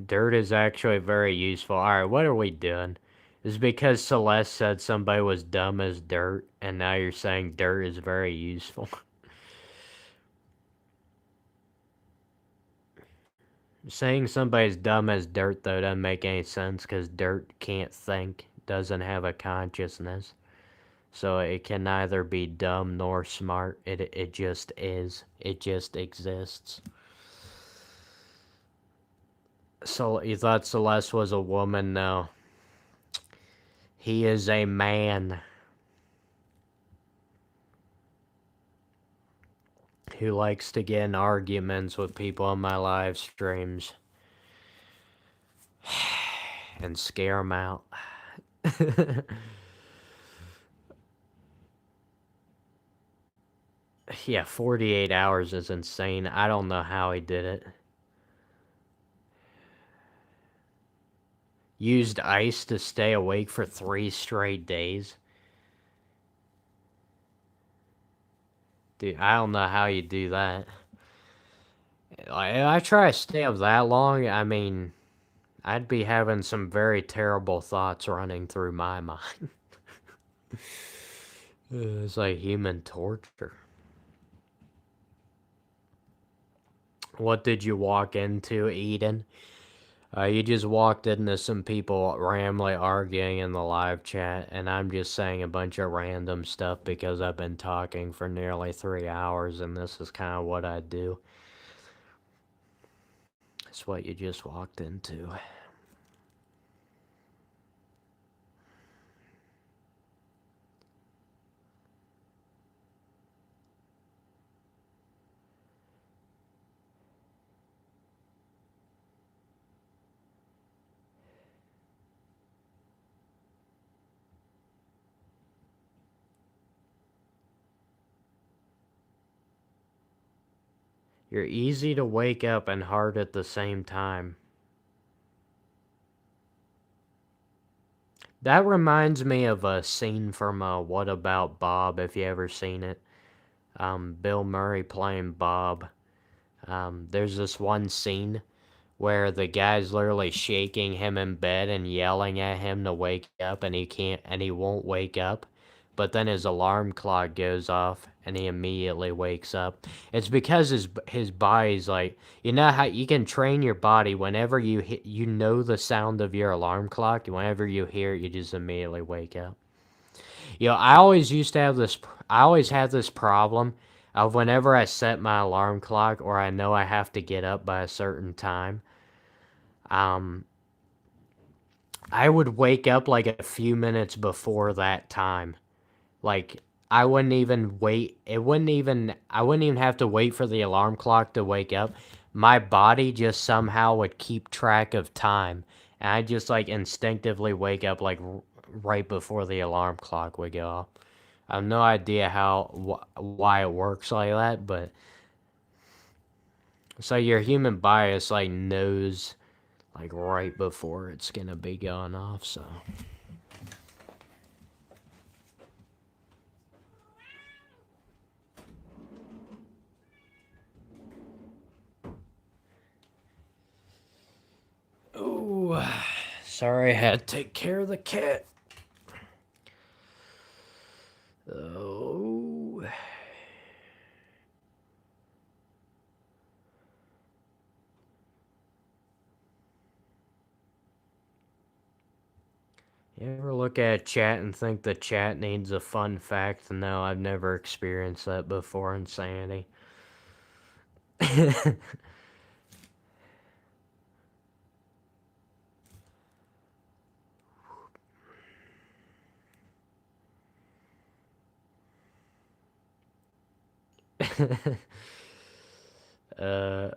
Dirt is actually very useful. Alright, what are we doing? Is because Celeste said somebody was dumb as dirt, and now you're saying dirt is very useful. Saying somebody's dumb as dirt, though, doesn't make any sense, because dirt can't think, doesn't have a consciousness. So it can neither be dumb nor smart. It just is. It just exists. So you thought Celeste was a woman? No. He is a man who likes to get in arguments with people on my live streams and scare them out. Yeah, 48 hours is insane. I don't know how he did it. Used ice to stay awake for 3 straight days. Dude, I don't know how you do that. I try to stay up that long, I mean, I'd be having some very terrible thoughts running through my mind. It's like human torture. What did you walk into, Eden? You just walked into some people randomly arguing in the live chat, and I'm just saying a bunch of random stuff because I've been talking for nearly 3 hours, and this is kind of what I do. It's what you just walked into. You're easy to wake up and hard at the same time. That reminds me of a scene from What About Bob, if you ever seen it. Bill Murray playing Bob. There's this one scene where the guy's literally shaking him in bed and yelling at him to wake up, and he won't wake up. But then his alarm clock goes off and he immediately wakes up. It's because his body's like, you know how you can train your body whenever you know the sound of your alarm clock, whenever you hear it, you just immediately wake up. You know, I always had this problem of whenever I set my alarm clock or I know I have to get up by a certain time, um, I would wake up like a few minutes before that time. Like, I wouldn't even wait. I wouldn't even have to wait for the alarm clock to wake up. My body just somehow would keep track of time. And I just like instinctively wake up like right before the alarm clock would go off. I have no idea why it works like that, but so your human bias like knows like right before it's gonna be going off, so. Oh, sorry, I had to take care of the cat. Oh. You ever look at a chat and think the chat needs a fun fact? No, I've never experienced that before, insanity. uh...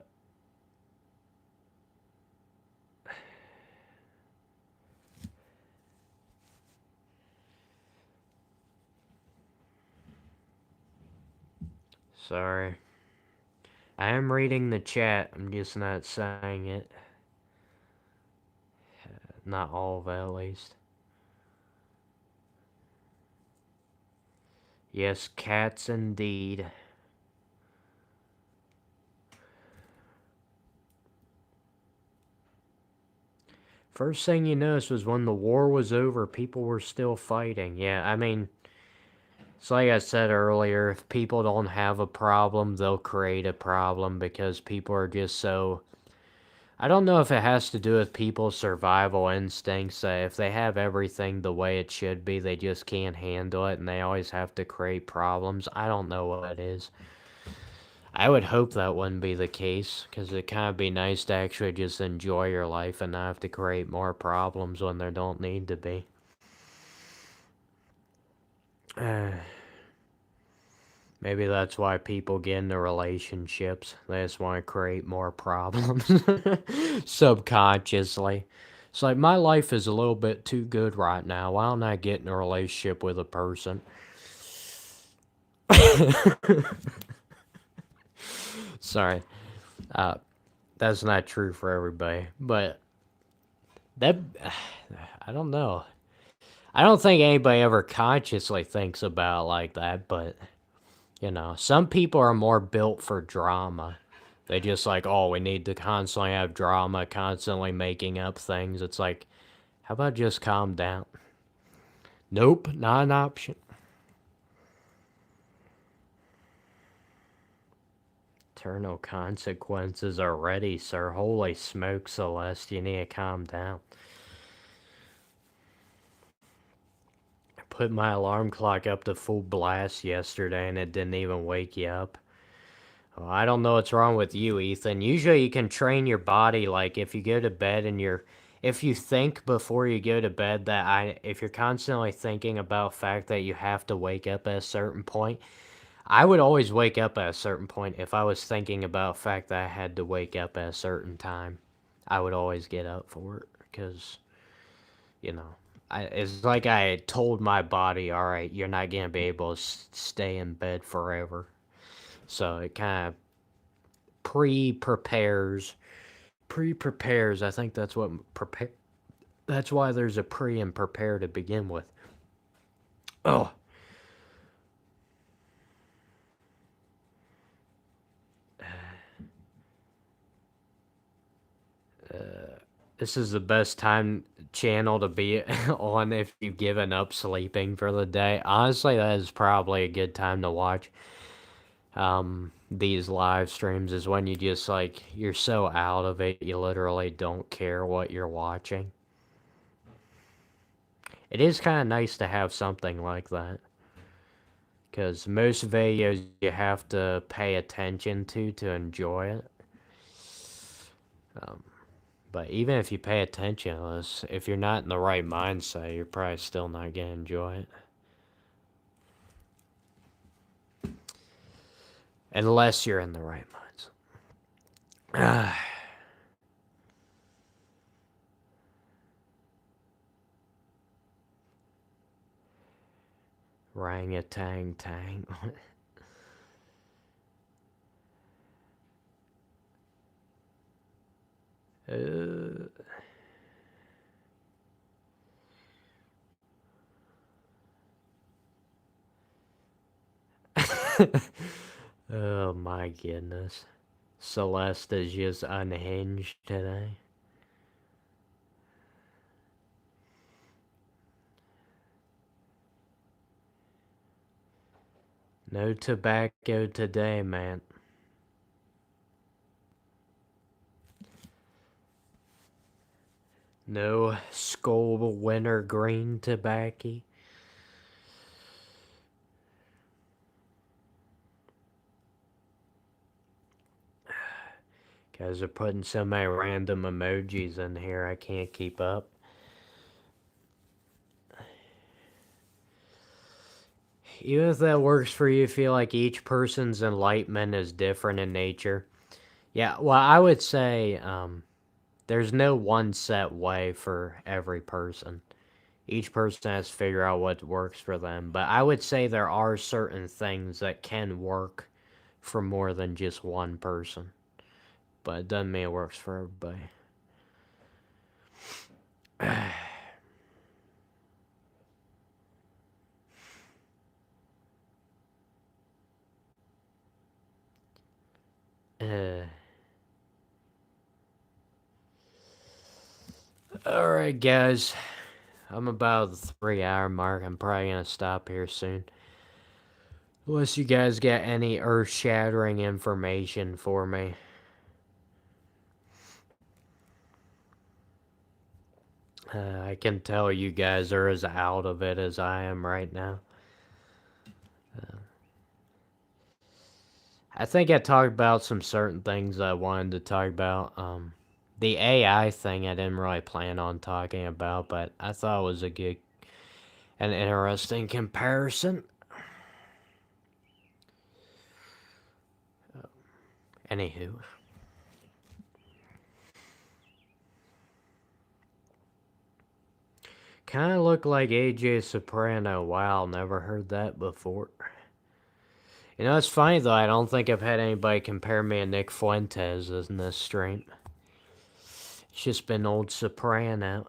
Sorry. I am reading the chat, I'm just not saying it. Not all of it, at least. Yes, cats indeed. First thing you noticed was when the war was over, people were still fighting. Yeah, I mean, it's like I said earlier, if people don't have a problem, they'll create a problem because people are just so... I don't know if it has to do with people's survival instincts, that if they have everything the way it should be, they just can't handle it and they always have to create problems. I don't know what it is. I would hope that wouldn't be the case, because it'd kind of be nice to actually just enjoy your life and not have to create more problems when there don't need to be. Uh, maybe that's why people get into relationships. They just want to create more problems subconsciously. It's like my life is a little bit too good right now. Why don't I get in a relationship with a person? Sorry. Uh, that's not true for everybody. But that, I don't know. I don't think anybody ever consciously thinks about it like that, but some people are more built for drama. They just like, oh, we need to constantly have drama, constantly making up things. It's like, how about just calm down? Nope, not an option. Eternal consequences already, sir. Holy smoke, Celeste, you need to calm down. I put my alarm clock up to full blast yesterday and it didn't even wake you up. Oh, I don't know what's wrong with you, Ethan. Usually you can train your body, like if you go to bed and if you think before you go to bed if you're constantly thinking about the fact that you have to wake up at a certain point, I would always wake up at a certain point if I was thinking about the fact that I had to wake up at a certain time. I would always get up for it because, you know, it's like I told my body, all right, you're not going to be able to stay in bed forever. So it kind of pre-prepares. Pre-prepares. I think that's what prepare. That's why there's a pre and prepare to begin with. Oh, this is the best time channel to be on if you've given up sleeping for the day. Honestly, that is probably a good time to watch these live streams, is when you just like, you're so out of it, you literally don't care what you're watching. It is kind of nice to have something like that, because most videos you have to pay attention to enjoy it. But even if you pay attention, if you're not in the right mindset, you're probably still not gonna enjoy it. Unless you're in the right mindset. Rang-a-tang tang. Oh my goodness. Celeste is just unhinged today. No tobacco today, man. No Skull wintergreen tobacco. Guys are putting so many random emojis in here, I can't keep up. Even if that works for you, feel like each person's enlightenment is different in nature. Yeah, well, I would say there's no one set way for every person. Each person has to figure out what works for them. But I would say there are certain things that can work for more than just one person. But it doesn't mean it works for everybody. Alright, guys. I'm about the 3-hour mark. I'm probably gonna stop here soon. Unless you guys got any earth-shattering information for me. I can tell you guys are as out of it as I am right now. I think I talked about some certain things I wanted to talk about. The AI thing I didn't really plan on talking about, but I thought it was a good... an interesting comparison. Anywho. Kind of look like AJ Soprano. Wow, never heard that before. You know, it's funny though, I don't think I've had anybody compare me to Nick Fuentes in this stream. It's just been old Soprano.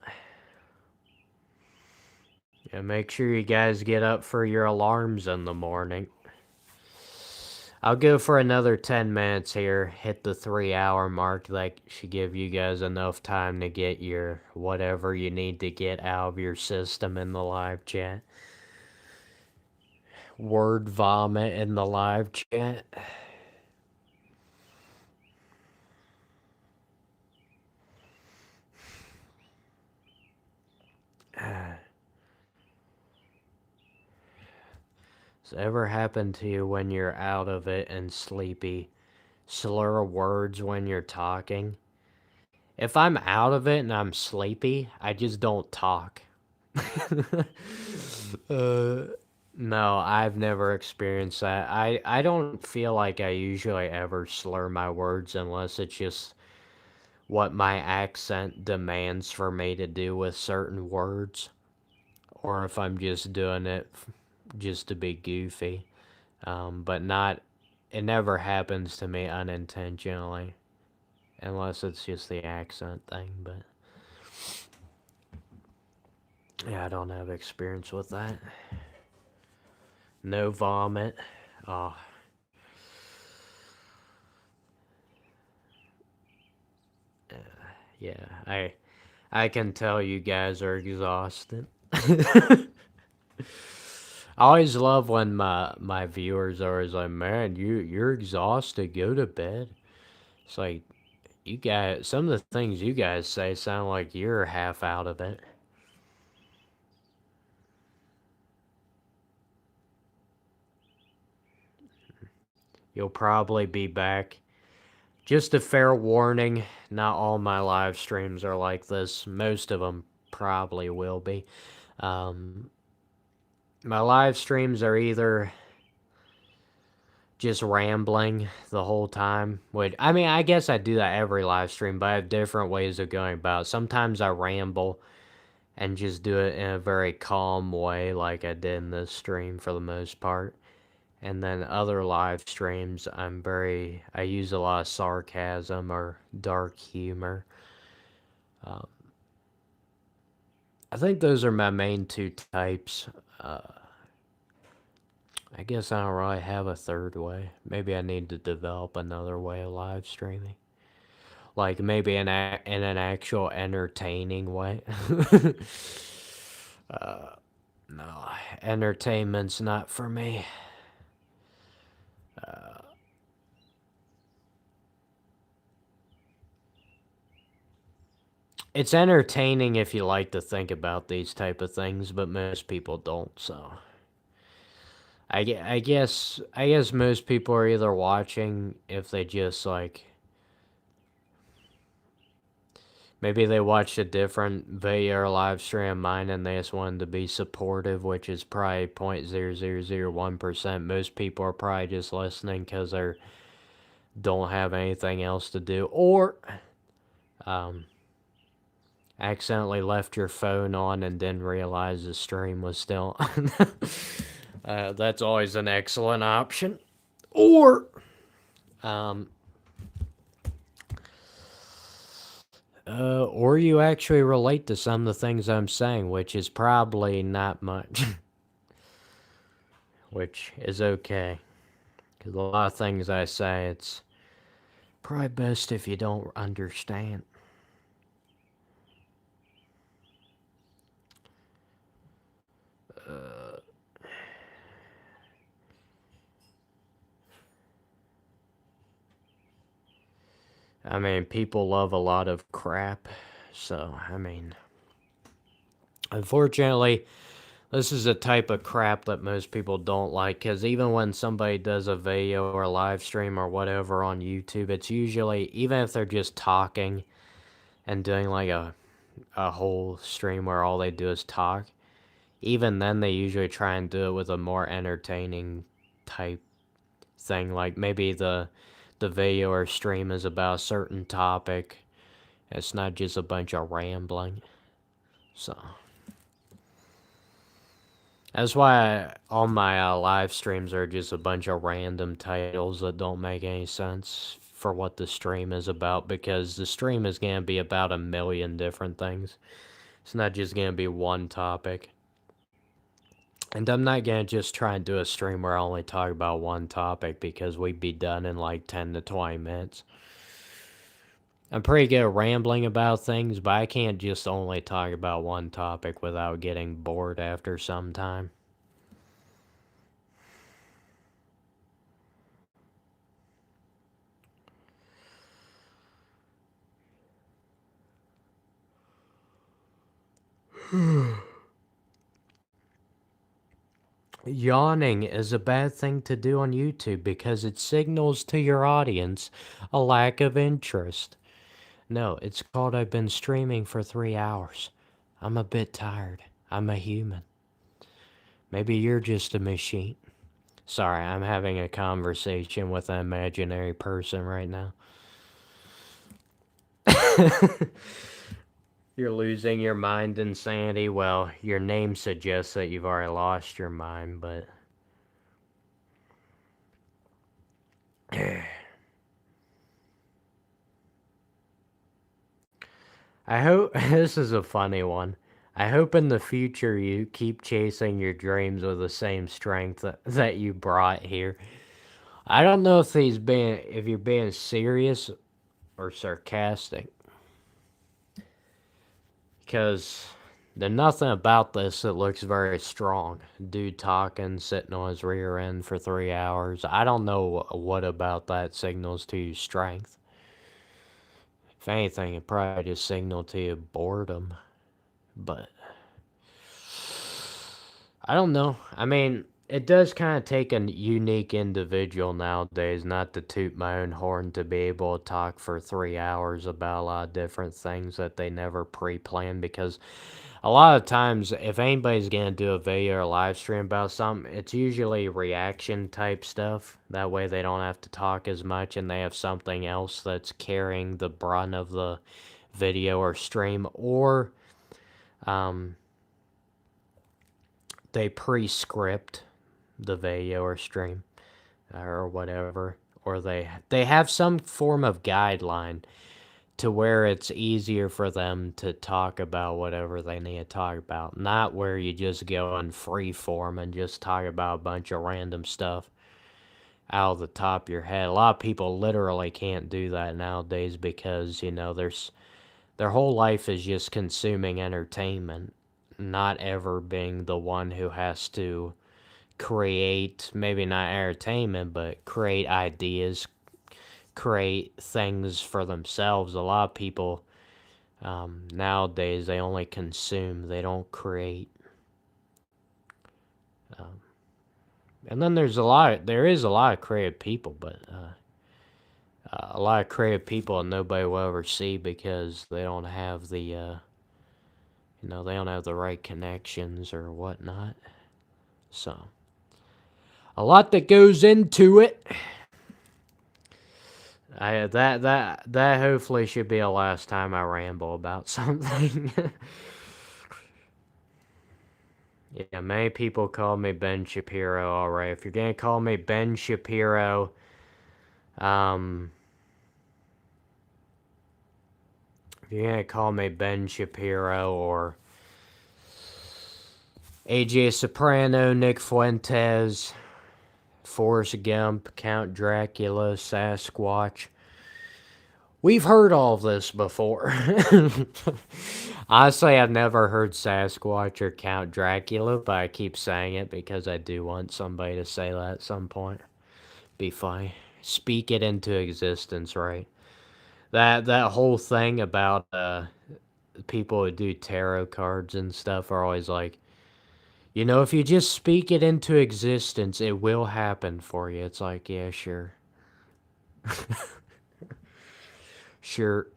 Yeah, make sure you guys get up for your alarms in the morning. I'll go for another 10 minutes here, hit the 3-hour mark. That should give you guys enough time to get your whatever you need to get out of your system in the live chat. Word vomit in the live chat. Has it ever happened to you when you're out of it and sleepy? Slur words when you're talking? If I'm out of it and I'm sleepy, I just don't talk. No, I've never experienced that. I don't feel like I usually ever slur my words unless it's just what my accent demands for me to do with certain words. Or if I'm just doing it just to be goofy. But not, it never happens to me unintentionally. Unless it's just the accent thing, but yeah, I don't have experience with that. No vomit. Oh. Yeah, I can tell you guys are exhausted. I always love when my viewers are always like, man, you're exhausted, go to bed. It's like, you guys, some of the things you guys say sound like you're half out of it. You'll probably be back. Just a fair warning, not all my live streams are like this. Most of them probably will be. My live streams are either just rambling the whole time. Which, I mean, I guess I do that every live stream, but I have different ways of going about it. Sometimes I ramble and just do it in a very calm way, like I did in this stream for the most part. And then other live streams, I use a lot of sarcasm or dark humor. I think those are my main two types. I guess I don't really have a third way. Maybe I need to develop another way of live streaming. Like maybe in an actual entertaining way. No, entertainment's not for me. It's entertaining if you like to think about these type of things, but most people don't, so. I guess most people are either watching if they just like maybe they watched a different video or live stream of mine and they just wanted to be supportive, which is probably 0.0001%. Most people are probably just listening because they don't have anything else to do, or accidentally left your phone on and didn't realize the stream was still on. That's always an excellent option. Or or you actually relate to some of the things I'm saying, which is probably not much. Which is okay. Because a lot of things I say, it's probably best if you don't understand. I mean, people love a lot of crap, so, I mean, unfortunately, this is a type of crap that most people don't like, because even when somebody does a video or a live stream or whatever on YouTube, it's usually, even if they're just talking and doing like a whole stream where all they do is talk, even then they usually try and do it with a more entertaining type thing, like maybe the video or stream is about a certain topic. It's not just a bunch of rambling. So that's why all my live streams are just a bunch of random titles that don't make any sense for what the stream is about, because the stream is going to be about a million different things. It's not just going to be one topic. And I'm not going to just try and do a stream where I only talk about one topic, because we'd be done in like 10 to 20 minutes. I'm pretty good at rambling about things, but I can't just only talk about one topic without getting bored after some time. Yawning is a bad thing to do on YouTube because it signals to your audience a lack of interest. No, it's called I've been streaming for 3 hours. I'm a bit tired. I'm a human. Maybe you're just a machine. Sorry, I'm having a conversation with an imaginary person right now. You're losing your mind, Insanity. Well, your name suggests that you've already lost your mind, but... I hope... This is a funny one. I hope in the future you keep chasing your dreams with the same strength that you brought here. I don't know if you're being serious or sarcastic. Because there's nothing about this that looks very strong. Dude talking, sitting on his rear end for 3 hours. I don't know what about that signals to you strength. If anything, it probably just signaled to you boredom. But I don't know. I mean, it does kind of take a unique individual nowadays, not to toot my own horn, to be able to talk for 3 hours about a lot of different things that they never pre-planned, because a lot of times, if anybody's gonna do a video or live stream about something, it's usually reaction type stuff. That way they don't have to talk as much and they have something else that's carrying the brunt of the video or stream, or they pre-script the video or stream or whatever, or they have some form of guideline to where it's easier for them to talk about whatever they need to talk about, not where you just go on free form and just talk about a bunch of random stuff out of the top of your head. A lot of people literally can't do that nowadays because, you know, their whole life is just consuming entertainment, not ever being the one who has to create, maybe not entertainment, but create ideas, create things for themselves. A lot of people nowadays, they only consume, they don't create. And then there is a lot of creative people, but a lot of creative people nobody will ever see because they don't have the, they don't have the right connections or whatnot. So, a lot that goes into it. That hopefully should be the last time I ramble about something. Yeah, many people call me Ben Shapiro. All right, if you're gonna call me Ben Shapiro, if you're gonna call me Ben Shapiro or AJ Soprano, Nick Fuentes, Forrest Gump, Count Dracula, Sasquatch, we've heard all of this before. Honestly, I've never heard Sasquatch or Count Dracula, but I keep saying it because I do want somebody to say that at some point. Be funny. Speak it into existence, right? That whole thing about people who do tarot cards and stuff are always like, you know, if you just speak it into existence, it will happen for you. It's like, yeah, sure. Sure.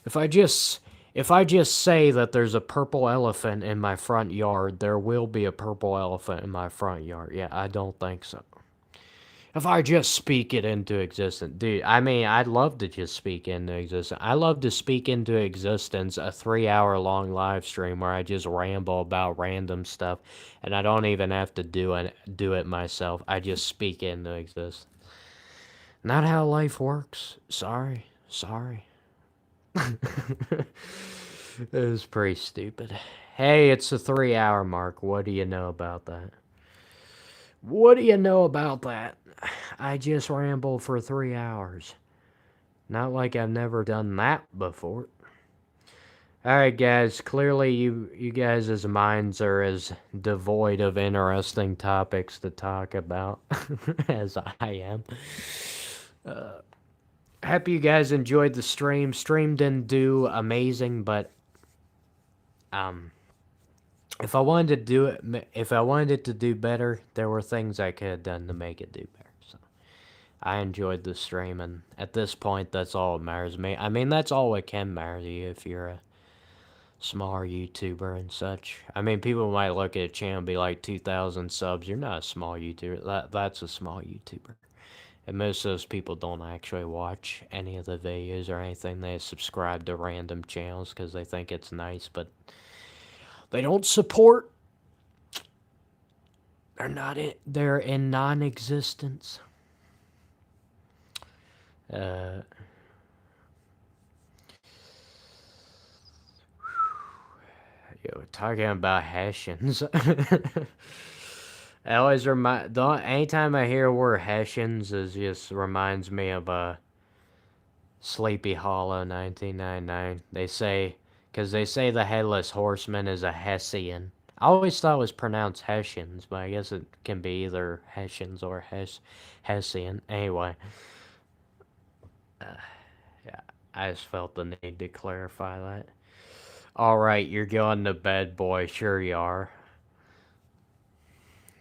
If I just If I just say that there's a purple elephant in my front yard, there will be a purple elephant in my front yard. Yeah, I don't think so. If I just speak it into existence, dude, I mean, I'd love to just speak into existence. I love to speak into existence a 3 hour long live stream where I just ramble about random stuff and I don't even have to do it myself. I just speak into existence. Not how life works. Sorry. It was pretty stupid. Hey, it's the 3 hour mark. What do you know about that? What do you know about that? I just ramble for 3 hours. Not like I've never done that before. Alright guys, clearly you guys' minds are as devoid of interesting topics to talk about as I am. Happy you guys enjoyed the stream. Stream didn't do amazing, but if I wanted to do it, if I wanted it to do better, there were things I could have done to make it do better. So I enjoyed the stream, and at this point, that's all that matters to me. I mean, that's all that can matter to you if you're a smaller YouTuber and such. I mean, people might look at a channel and be like, 2,000 subs. You're not a small YouTuber. That's a small YouTuber. And most of those people don't actually watch any of the videos or anything. They subscribe to random channels because they think it's nice, but they don't support. They're in non-existence. Yo, talking about Hessians. I always anytime I hear word Hessians, it just reminds me of Sleepy Hollow 1999. Because they say the Headless Horseman is a Hessian. I always thought it was pronounced Hessians, but I guess it can be either Hessians or Hessian. Anyway, yeah, I just felt the need to clarify that. Alright, you're going to bed, boy. Sure you are.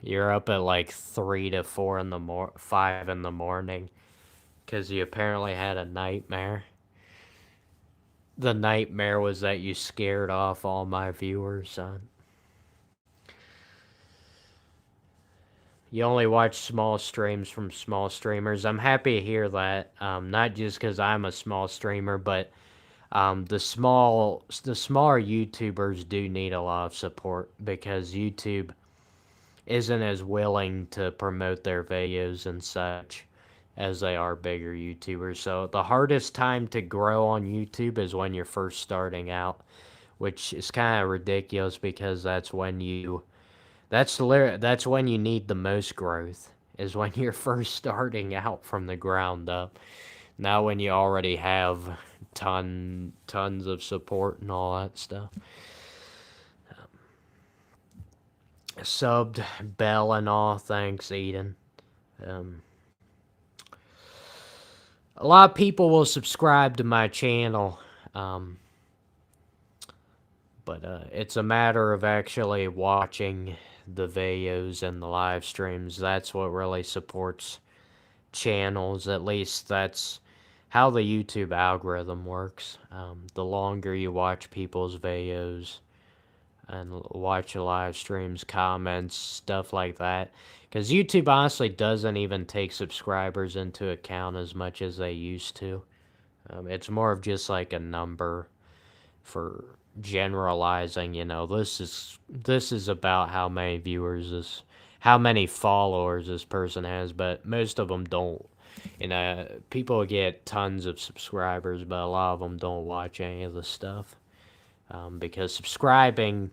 You're up at like 3 to 4 in the 5 in the morning. Because you apparently had a nightmare. The nightmare was that you scared off all my viewers, son. You only watch small streams from small streamers. I'm happy to hear that. Not just because I'm a small streamer, but the smaller YouTubers do need a lot of support because YouTube isn't as willing to promote their videos and such as they are bigger YouTubers. So the hardest time to grow on YouTube is when you're first starting out, which is kind of ridiculous because that's when you need the most growth, is when you're first starting out from the ground up. Now when you already have tons of support and all that stuff. Subbed Bell and all, thanks Eden. A lot of people will subscribe to my channel, but it's a matter of actually watching the videos and the live streams. That's what really supports channels. At least that's how the YouTube algorithm works. The longer you watch people's videos and watch the live streams, comments, stuff like that. Because YouTube honestly doesn't even take subscribers into account as much as they used to. It's more of just like a number for generalizing, this is about how many viewers how many followers this person has, but most of them don't. People get tons of subscribers, but a lot of them don't watch any of the stuff. Because subscribing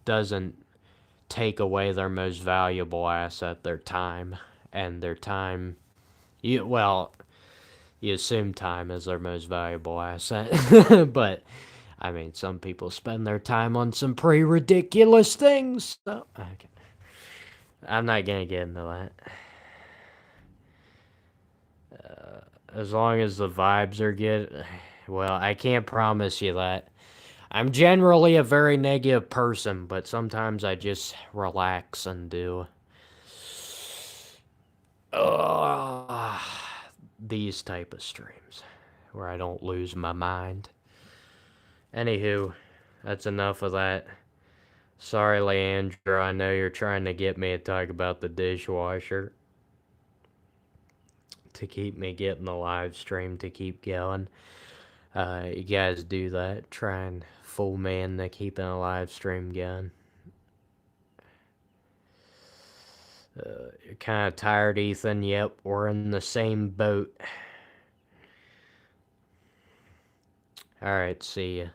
doesn't take away their most valuable asset, their time. And their time, you assume time is their most valuable asset. But, I mean, some people spend their time on some pretty ridiculous things. So, okay. I'm not gonna get into that. As long as the vibes are good, well, I can't promise you that. I'm generally a very negative person, but sometimes I just relax and do these type of streams where I don't lose my mind. Anywho, that's enough of that. Sorry, Leandra, I know you're trying to get me to talk about the dishwasher to keep me getting the live stream to keep going. You guys do that. Try and fool me into keeping a live stream going. You're kind of tired, Ethan? Yep, we're in the same boat. Alright, see ya.